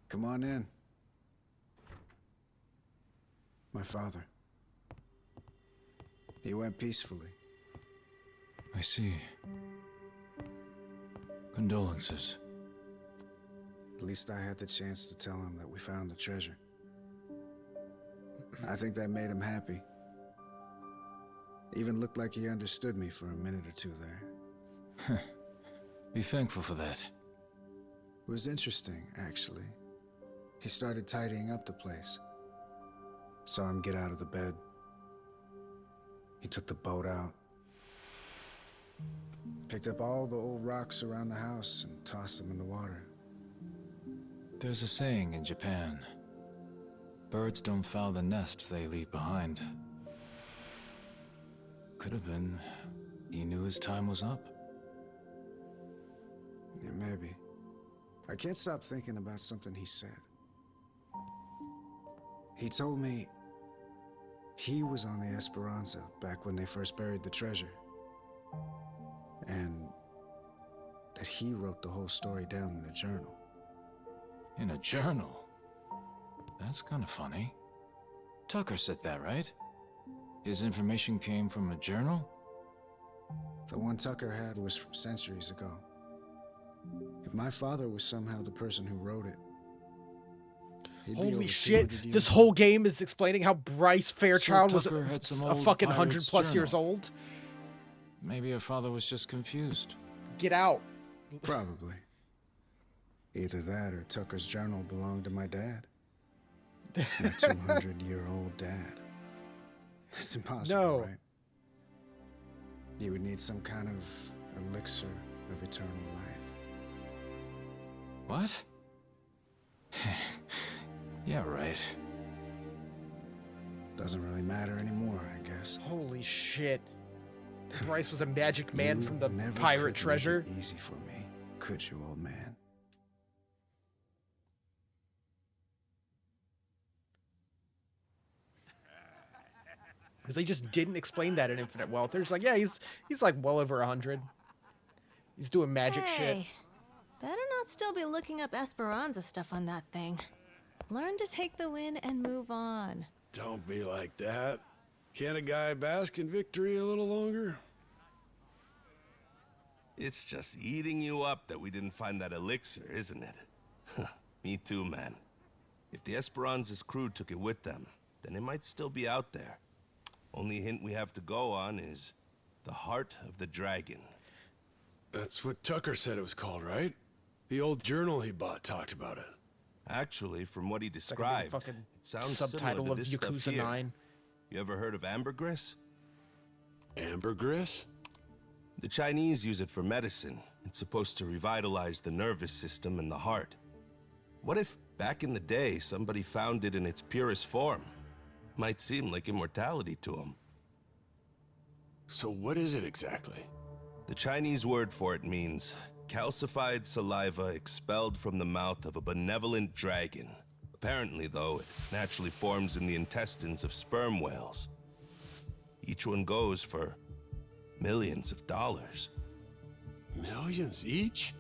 Come on in. My father. He went peacefully. I see. Condolences. At least I had the chance to tell him that we found the treasure. I think that made him happy. Even looked like he understood me for a minute or two there. Be thankful for that. It was interesting, actually. He started tidying up the place. Saw him get out of the bed. He took the boat out. Picked up all the old rocks around the house and tossed them in the water. There's a saying in Japan. Birds don't foul the nest they leave behind. Could have been he knew his time was up. Yeah, maybe. I can't stop thinking about something he said. He told me he was on the Esperanza back when they first buried the treasure. And that he wrote the whole story down in a journal. In a journal? That's kind of funny. Tucker said that, right? His information came from a journal? The one Tucker had was from centuries ago. If my father was somehow the person who wrote it, he'd be Holy over shit, 200 years this old. whole game is explaining how Bryce Fairchild was Tucker had some a old fucking pirate's 100+ years journal. old? Maybe her father was just confused. Get out. Probably. Either that or Tucker's journal belonged to my dad. My 200-year-old dad. That's impossible, No. right? You would need some kind of elixir of eternal life. What? Yeah, right. Doesn't really matter anymore, I guess. Holy shit. Bryce was a magic man You from the never pirate could treasure. Make it easy for me, could you, old man? Because they just didn't explain that in Infinite Wealth. They're just like, yeah, he's like well over 100. He's doing magic shit. Hey, better not still be looking up Esperanza stuff on that thing. Learn to take the win and move on. Don't be like that. Can't a guy bask in victory a little longer? It's just eating you up that we didn't find that elixir, isn't it? Me too, man. If the Esperanza's crew took it with them, then it might still be out there. Only hint we have to go on is the Heart of the Dragon. That's what Tucker said it was called, right? The old journal he bought talked about it. Actually, from what he Like a described, fucking it sounds subtitle similar of to this stuff Yakuza here. 9. You ever heard of ambergris? Ambergris? The Chinese use it for medicine. It's supposed to revitalize the nervous system and the heart. What if, back in the day, somebody found it in its purest form? Might seem like immortality to them. So what is it exactly? The Chinese word for it means calcified saliva expelled from the mouth of a benevolent dragon. Apparently, though, it naturally forms in the intestines of sperm whales. Each one goes for millions of dollars. Millions each?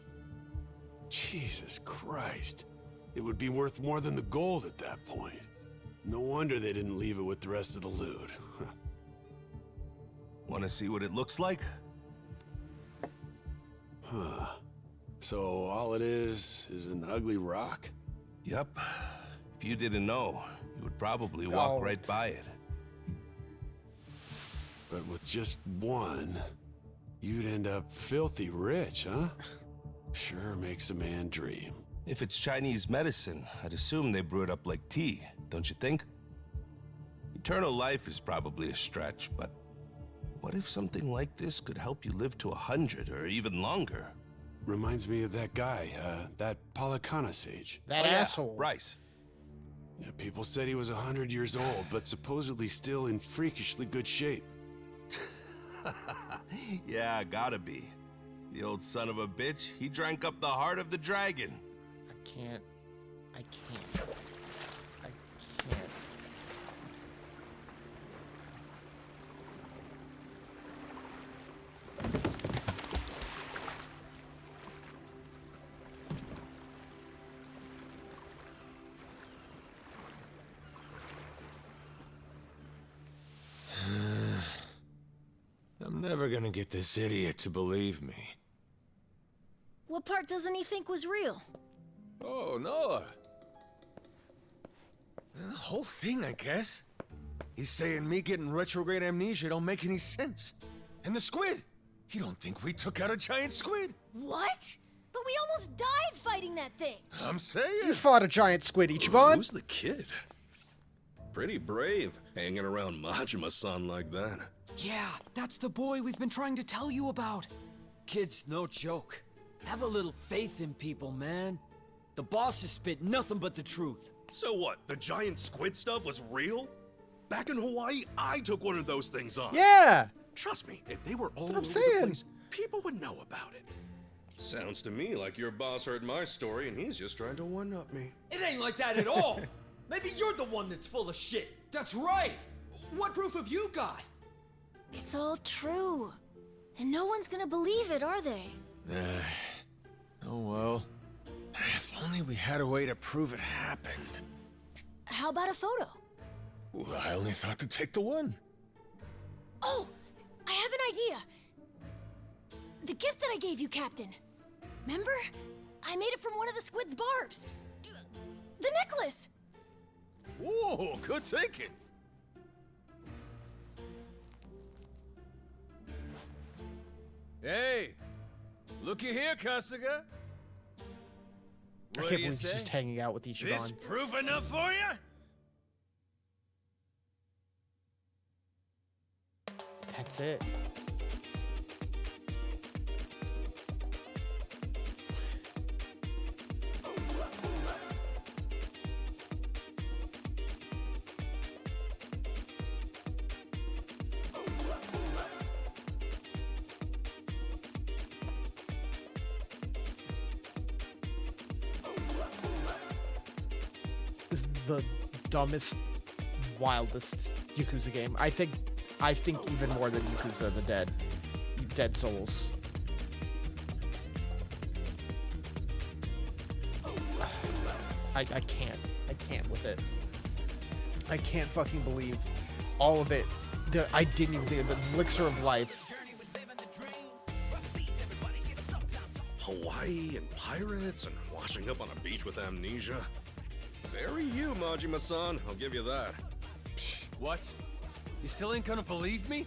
Jesus Christ. It would be worth more than the gold at that point. No wonder they didn't leave it with the rest of the loot. Want to see what it looks like? Huh. So all it is an ugly rock? Yep. If you didn't know, you would probably walk right by it. But with just one, you'd end up filthy rich, huh? Sure makes a man dream. If it's Chinese medicine, I'd assume they brew it up like tea, don't you think? Eternal life is probably a stretch, but what if something like this could help you live to 100 or even longer? Reminds me of that guy, that Palakana sage. That asshole. Bryce. Yeah, people said he was 100 years old, but supposedly still in freakishly good shape. Yeah, gotta be. The old son of a bitch, he drank up the heart of the dragon. I can't. I'm never gonna get this idiot to believe me. What part doesn't he think was real? Oh, Noah. The whole thing, I guess. He's saying me getting retrograde amnesia don't make any sense. And the squid! He don't think we took out a giant squid. What? But we almost died fighting that thing. I'm saying. You fought a giant squid, Ichiban. Who's the kid? Pretty brave, hanging around Majima-san like that. Yeah, that's the boy we've been trying to tell you about. Kid's no joke. Have a little faith in people, man. The boss has spit nothing but the truth. So what, the giant squid stuff was real? Back in Hawaii, I took one of those things on. Yeah! Trust me, if they were all That's what over I'm the saying. place, people would know about it. Sounds to me like your boss heard my story and he's just trying to one-up me. It ain't like that at all. Maybe you're the one that's full of shit. That's right. What proof have you got? It's all true. And no one's gonna believe it, are they? Oh well. If only we had a way to prove it happened. How about a photo? Well, I only thought to take the one. Oh, I have an idea. The gift that I gave you, Captain. Remember? I made it from one of the squid's barbs. The necklace! Whoa, good thinking. Hey, looky here, Kasuga. I can't believe he's just hanging out with Ichiban. This proof enough for you? That's it. This is the dumbest, wildest Yakuza game. I think even more than Yakuza the Dead Souls. I can't with it. I can't fucking believe all of it. I didn't even think of the elixir of life. Hawaii and pirates and washing up on a beach with amnesia. Very you, Majima-san. I'll give you that. What? You still ain't gonna believe me?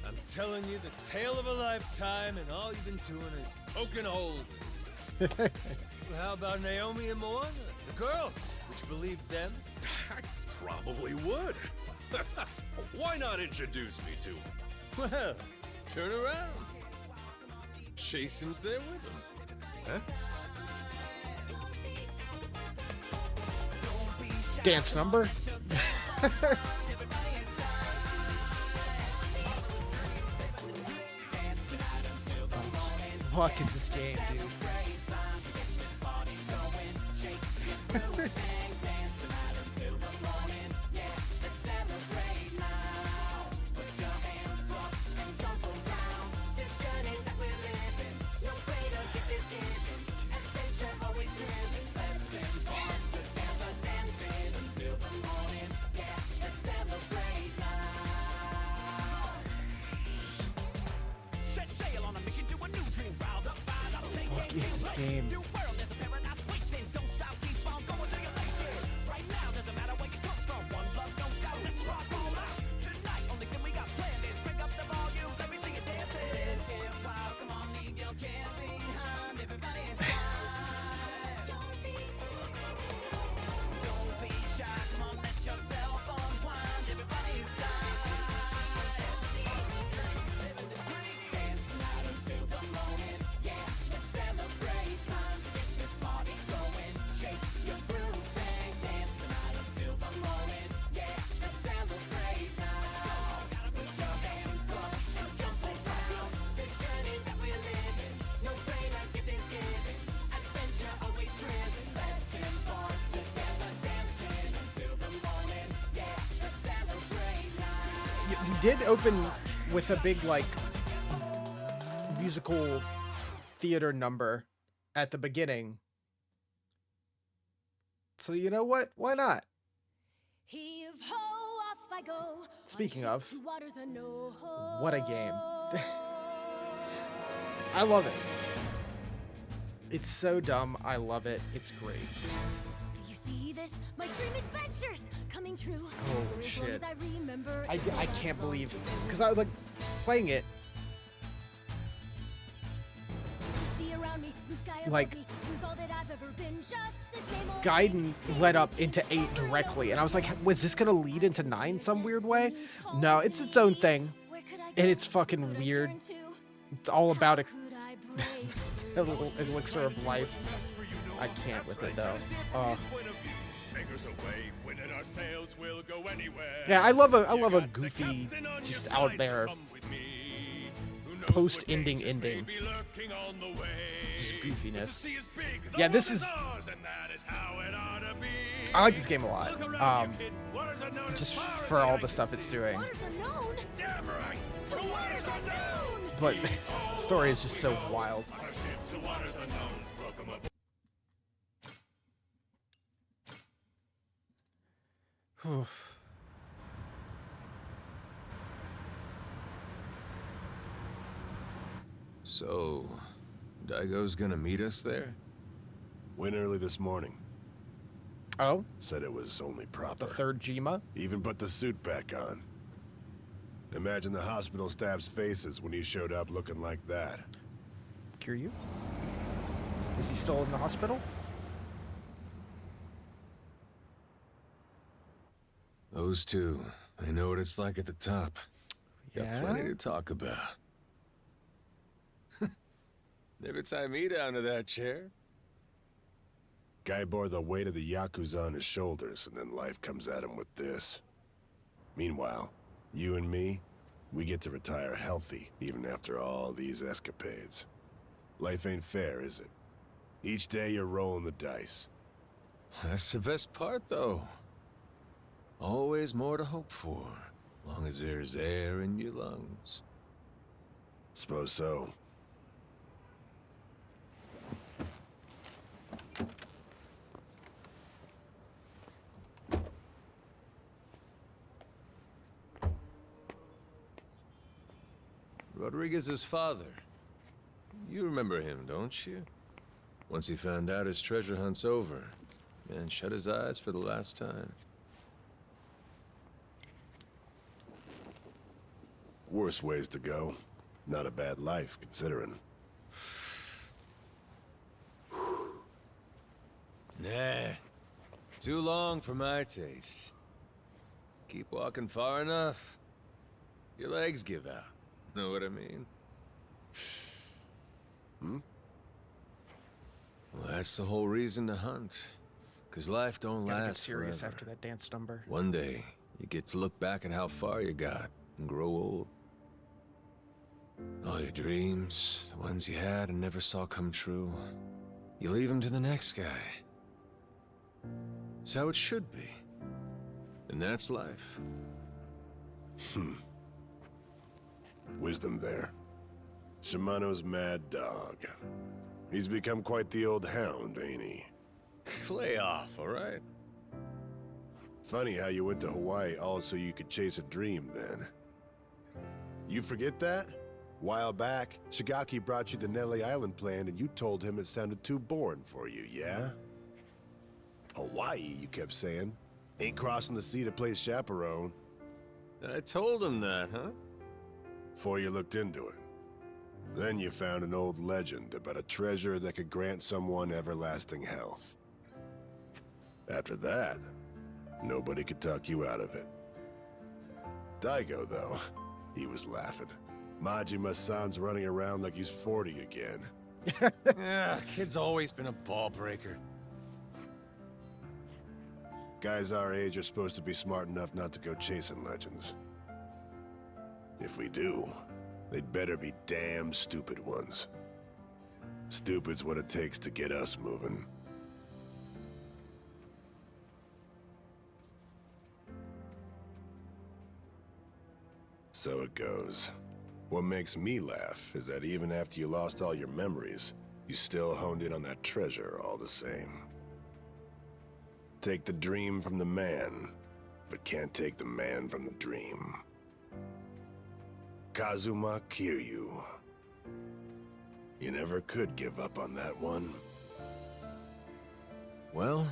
I'm telling you the tale of a lifetime, and all you've been doing is poking holes in it. Well, how about Naomi and Moana? The girls. Would you believe them? I probably would. Why not introduce me to him? Well, Turn around. Jason's there with him. Huh? Dance number? What fuck is this game, dude? What is this game? We did open with a big, like, musical theater number at the beginning. So you know what? Why not? Speaking of, what a game. I love it. It's so dumb. I love it. It's great. Do you see this? My dream adventures coming true. Oh, For as long shit. as I remember, I can't believe, because I was like playing it, see around me, blue sky above like, me, who's all that I've ever been, just the same old Gaiden led up into 8 directly, and I was like, was this gonna lead into 9 some weird way? No, it's its own thing, and it's fucking weird. It's all about a little elixir of life. I can't with it though. Yeah, I love a goofy, just out there post-ending ending. Just goofiness. Yeah, this is. I like this game a lot. Just for all the stuff it's doing. But the story is just so wild. So, Daigo's gonna meet us there? Went early this morning. Oh? Said it was only proper. The third Jima? Even put the suit back on. Imagine the hospital staff's faces when he showed up looking like that. Kiryu? Is he still in the hospital? Those two, I know what it's like at the top. Got Yeah? plenty to talk about. Never tie me down to that chair. Guy bore the weight of the Yakuza on his shoulders, and then life comes at him with this. Meanwhile, you and me, we get to retire healthy, even after all these escapades. Life ain't fair, is it? Each day you're rolling the dice. That's the best part, though. Always more to hope for, long as there's air in your lungs. Suppose so. Rodriguez's father. You remember him, don't you? Once he found out his treasure hunt's over, man shut his eyes for the last time. Worse ways to go. Not a bad life, considering. Nah. Too long for my taste. Keep walking far enough, your legs give out. Know what I mean? Hmm? Well, that's the whole reason to hunt. 'Cause life don't Gotta get last serious forever. after that dance number. One day, you get to look back at how far you got and grow old. All your dreams, the ones you had and never saw come true, you leave them to the next guy. It's how it should be. And that's life. Wisdom there. Shimano's mad dog. He's become quite the old hound, ain't he? Lay off, all right? Funny how you went to Hawaii all so you could chase a dream then. You forget that? While back, Shigaki brought you the Nelly Island plan and you told him it sounded too boring for you, yeah? Hawaii, you kept saying. Ain't crossing the sea to play chaperone. I told him that, huh? Before you looked into it. Then you found an old legend about a treasure that could grant someone everlasting health. After that, nobody could talk you out of it. Daigo, though, he was laughing. Majima-san's running around like he's 40 again. Yeah, kid's always been a ball breaker. Guys our age are supposed to be smart enough not to go chasing legends. If we do, they'd better be damn stupid ones. Stupid's what it takes to get us moving. So it goes. What makes me laugh is that even after you lost all your memories, you still honed in on that treasure all the same. Take the dream from the man, but can't take the man from the dream. Kazuma Kiryu. You never could give up on that one. Well,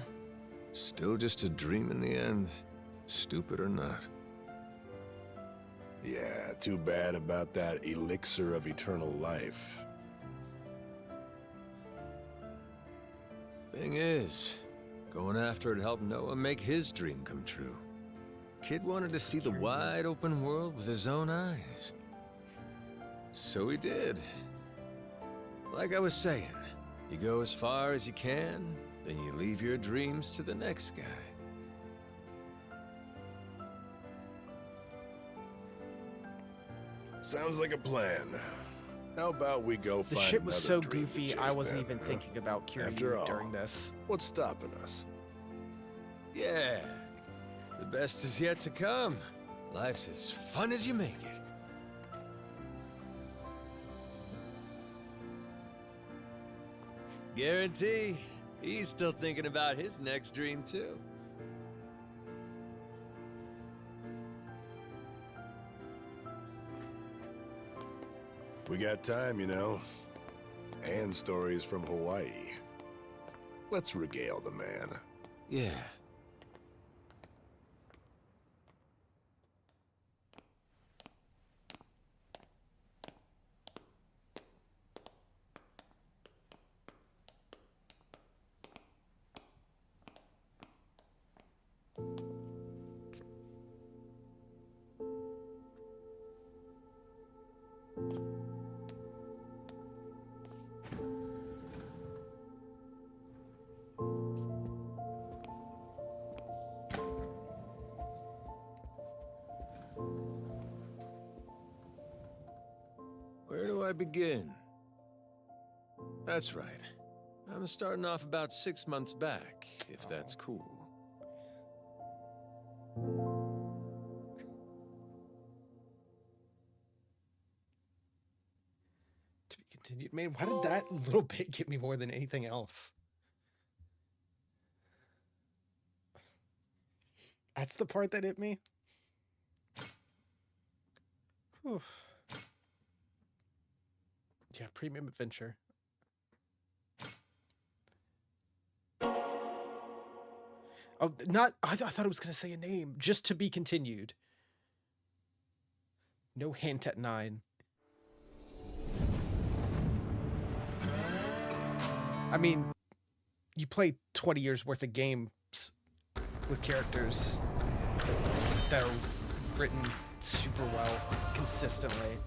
still just a dream in the end, stupid or not. Yeah, too bad about that elixir of eternal life. Thing is, going after it helped Noah make his dream come true. Kid wanted to see the wide open world with his own eyes. So he did. Like I was saying, you go as far as you can, then you leave your dreams to the next guy. Sounds like a plan. How about we go The find shit was another so dream to goofy, chase I wasn't then, even huh? thinking about After Kiryu all, during this. What's stopping us? Yeah, the best is yet to come. Life's as fun as you make it. Guarantee, he's still thinking about his next dream too. We got time, you know. And stories from Hawaii. Let's regale the man. Yeah. Where do I begin? That's right. I'm starting off about 6 months back, if that's cool. To be continued. Man, why did that little bit get me more than anything else? That's the part that hit me. Whew. Yeah, premium adventure. Oh, not. I thought it was gonna say a name. Just to be continued. No hint at 9. I mean, you play 20 years worth of games with characters that are written super well, consistently.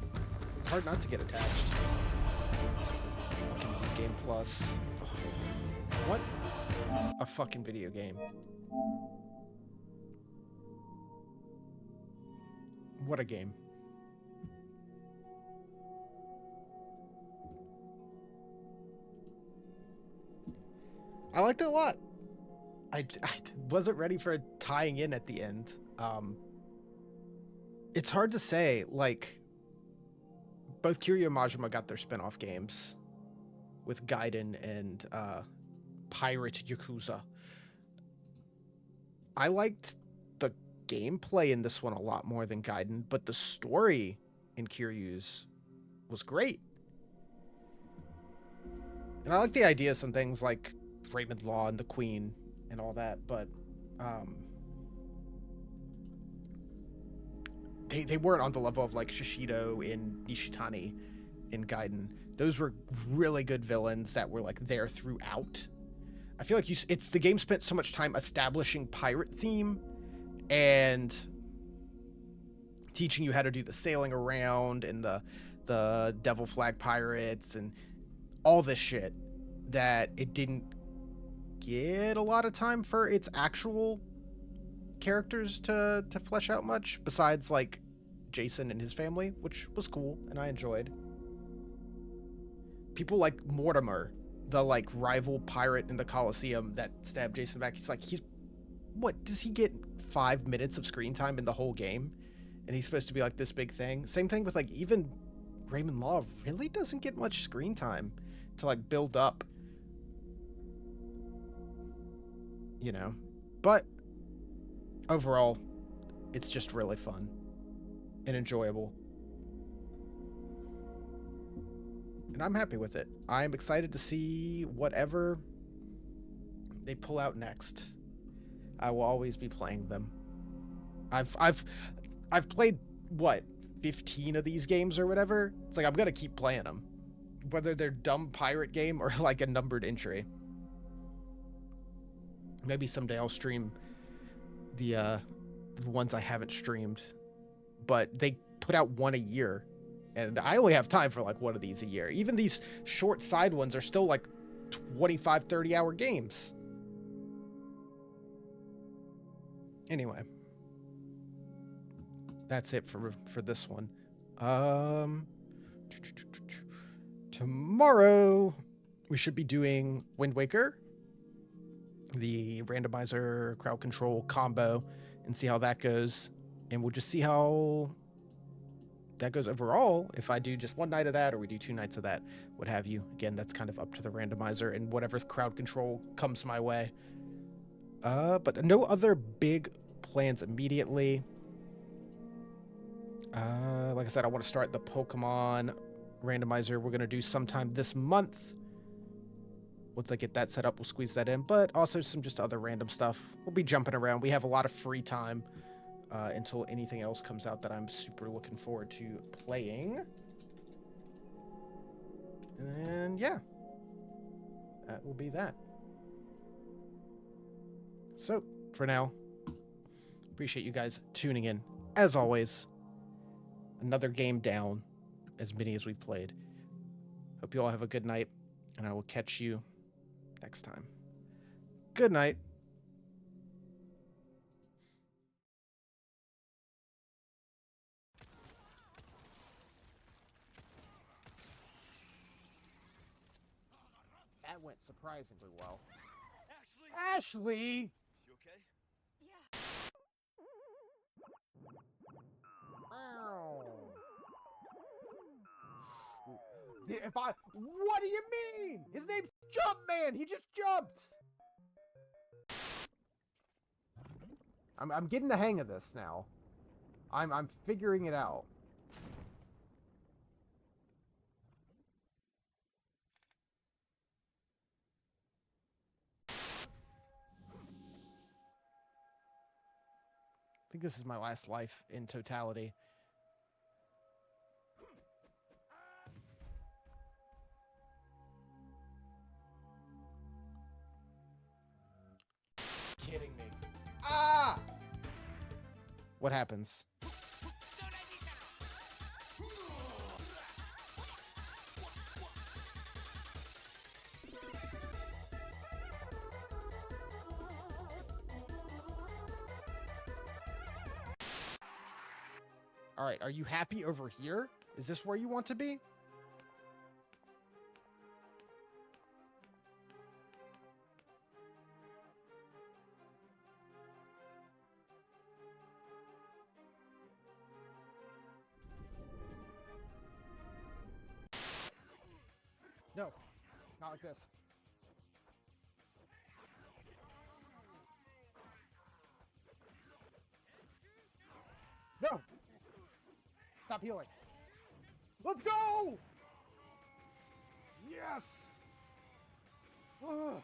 hard not to get attached. Fucking Game Plus. What a fucking video game. What a game. I liked it a lot. I wasn't ready for tying in at the end. It's hard to say, like, both Kiryu and Majima got their spin-off games with Gaiden and Pirate Yakuza. I liked the gameplay in this one a lot more than Gaiden, but the story in Kiryu's was great. And I like the idea of some things like Raymond Law and the Queen and all that, but they weren't on the level of like Shishido and Nishitani in Gaiden. Those were really good villains that were like there throughout. I feel like it's the game spent so much time establishing pirate theme and teaching you how to do the sailing around and the Devil Flag pirates and all this shit that it didn't get a lot of time for its actual characters to flesh out much, besides like Jason and his family, which was cool and I enjoyed. People like Mortimer, the like rival pirate in the Coliseum that stabbed Jason back. What does he get 5 minutes of screen time in the whole game? And he's supposed to be like this big thing. Same thing with like even Raymond Law really doesn't get much screen time to like build up, you know. But overall, it's just really fun and enjoyable. And I'm happy with it. I'm excited to see whatever they pull out next. I will always be playing them. I've played what, 15 of these games or whatever. It's like I'm gonna keep playing them, whether they're dumb pirate game or like a numbered entry. Maybe someday I'll stream the ones I haven't streamed, but they put out one a year, and I only have time for like one of these a year. Even these short side ones are still like 25, 30-hour games. Anyway, that's it for this one. Tomorrow we should be doing Wind Waker, the randomizer crowd control combo, and see how that goes. And we'll just see how that goes overall. If I do just one night of that or we do 2 nights of that, what have you. Again, that's kind of up to the randomizer and whatever crowd control comes my way. But no other big plans immediately. Like I said, I want to start the Pokemon randomizer. We're going to do sometime this month. Once I get that set up, we'll squeeze that in. But also some just other random stuff. We'll be jumping around. We have a lot of free time until anything else comes out that I'm super looking forward to playing. And yeah, that will be that. So for now, appreciate you guys tuning in. As always, another game down, as many as we've played. Hope you all have a good night, and I will catch you next time. Good night. That went surprisingly well. Ashley! You okay? What do you mean? His name's Jumpman! He just jumped! I'm getting the hang of this now. I'm figuring it out. I think this is my last life in totality. Kidding me. Ah! What happens? right, are you happy over here? Is this where you want to be? No, not like this. No! Stop healing. Let's go! Yes! Ugh.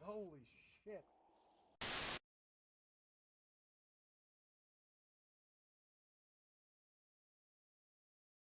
Holy shit.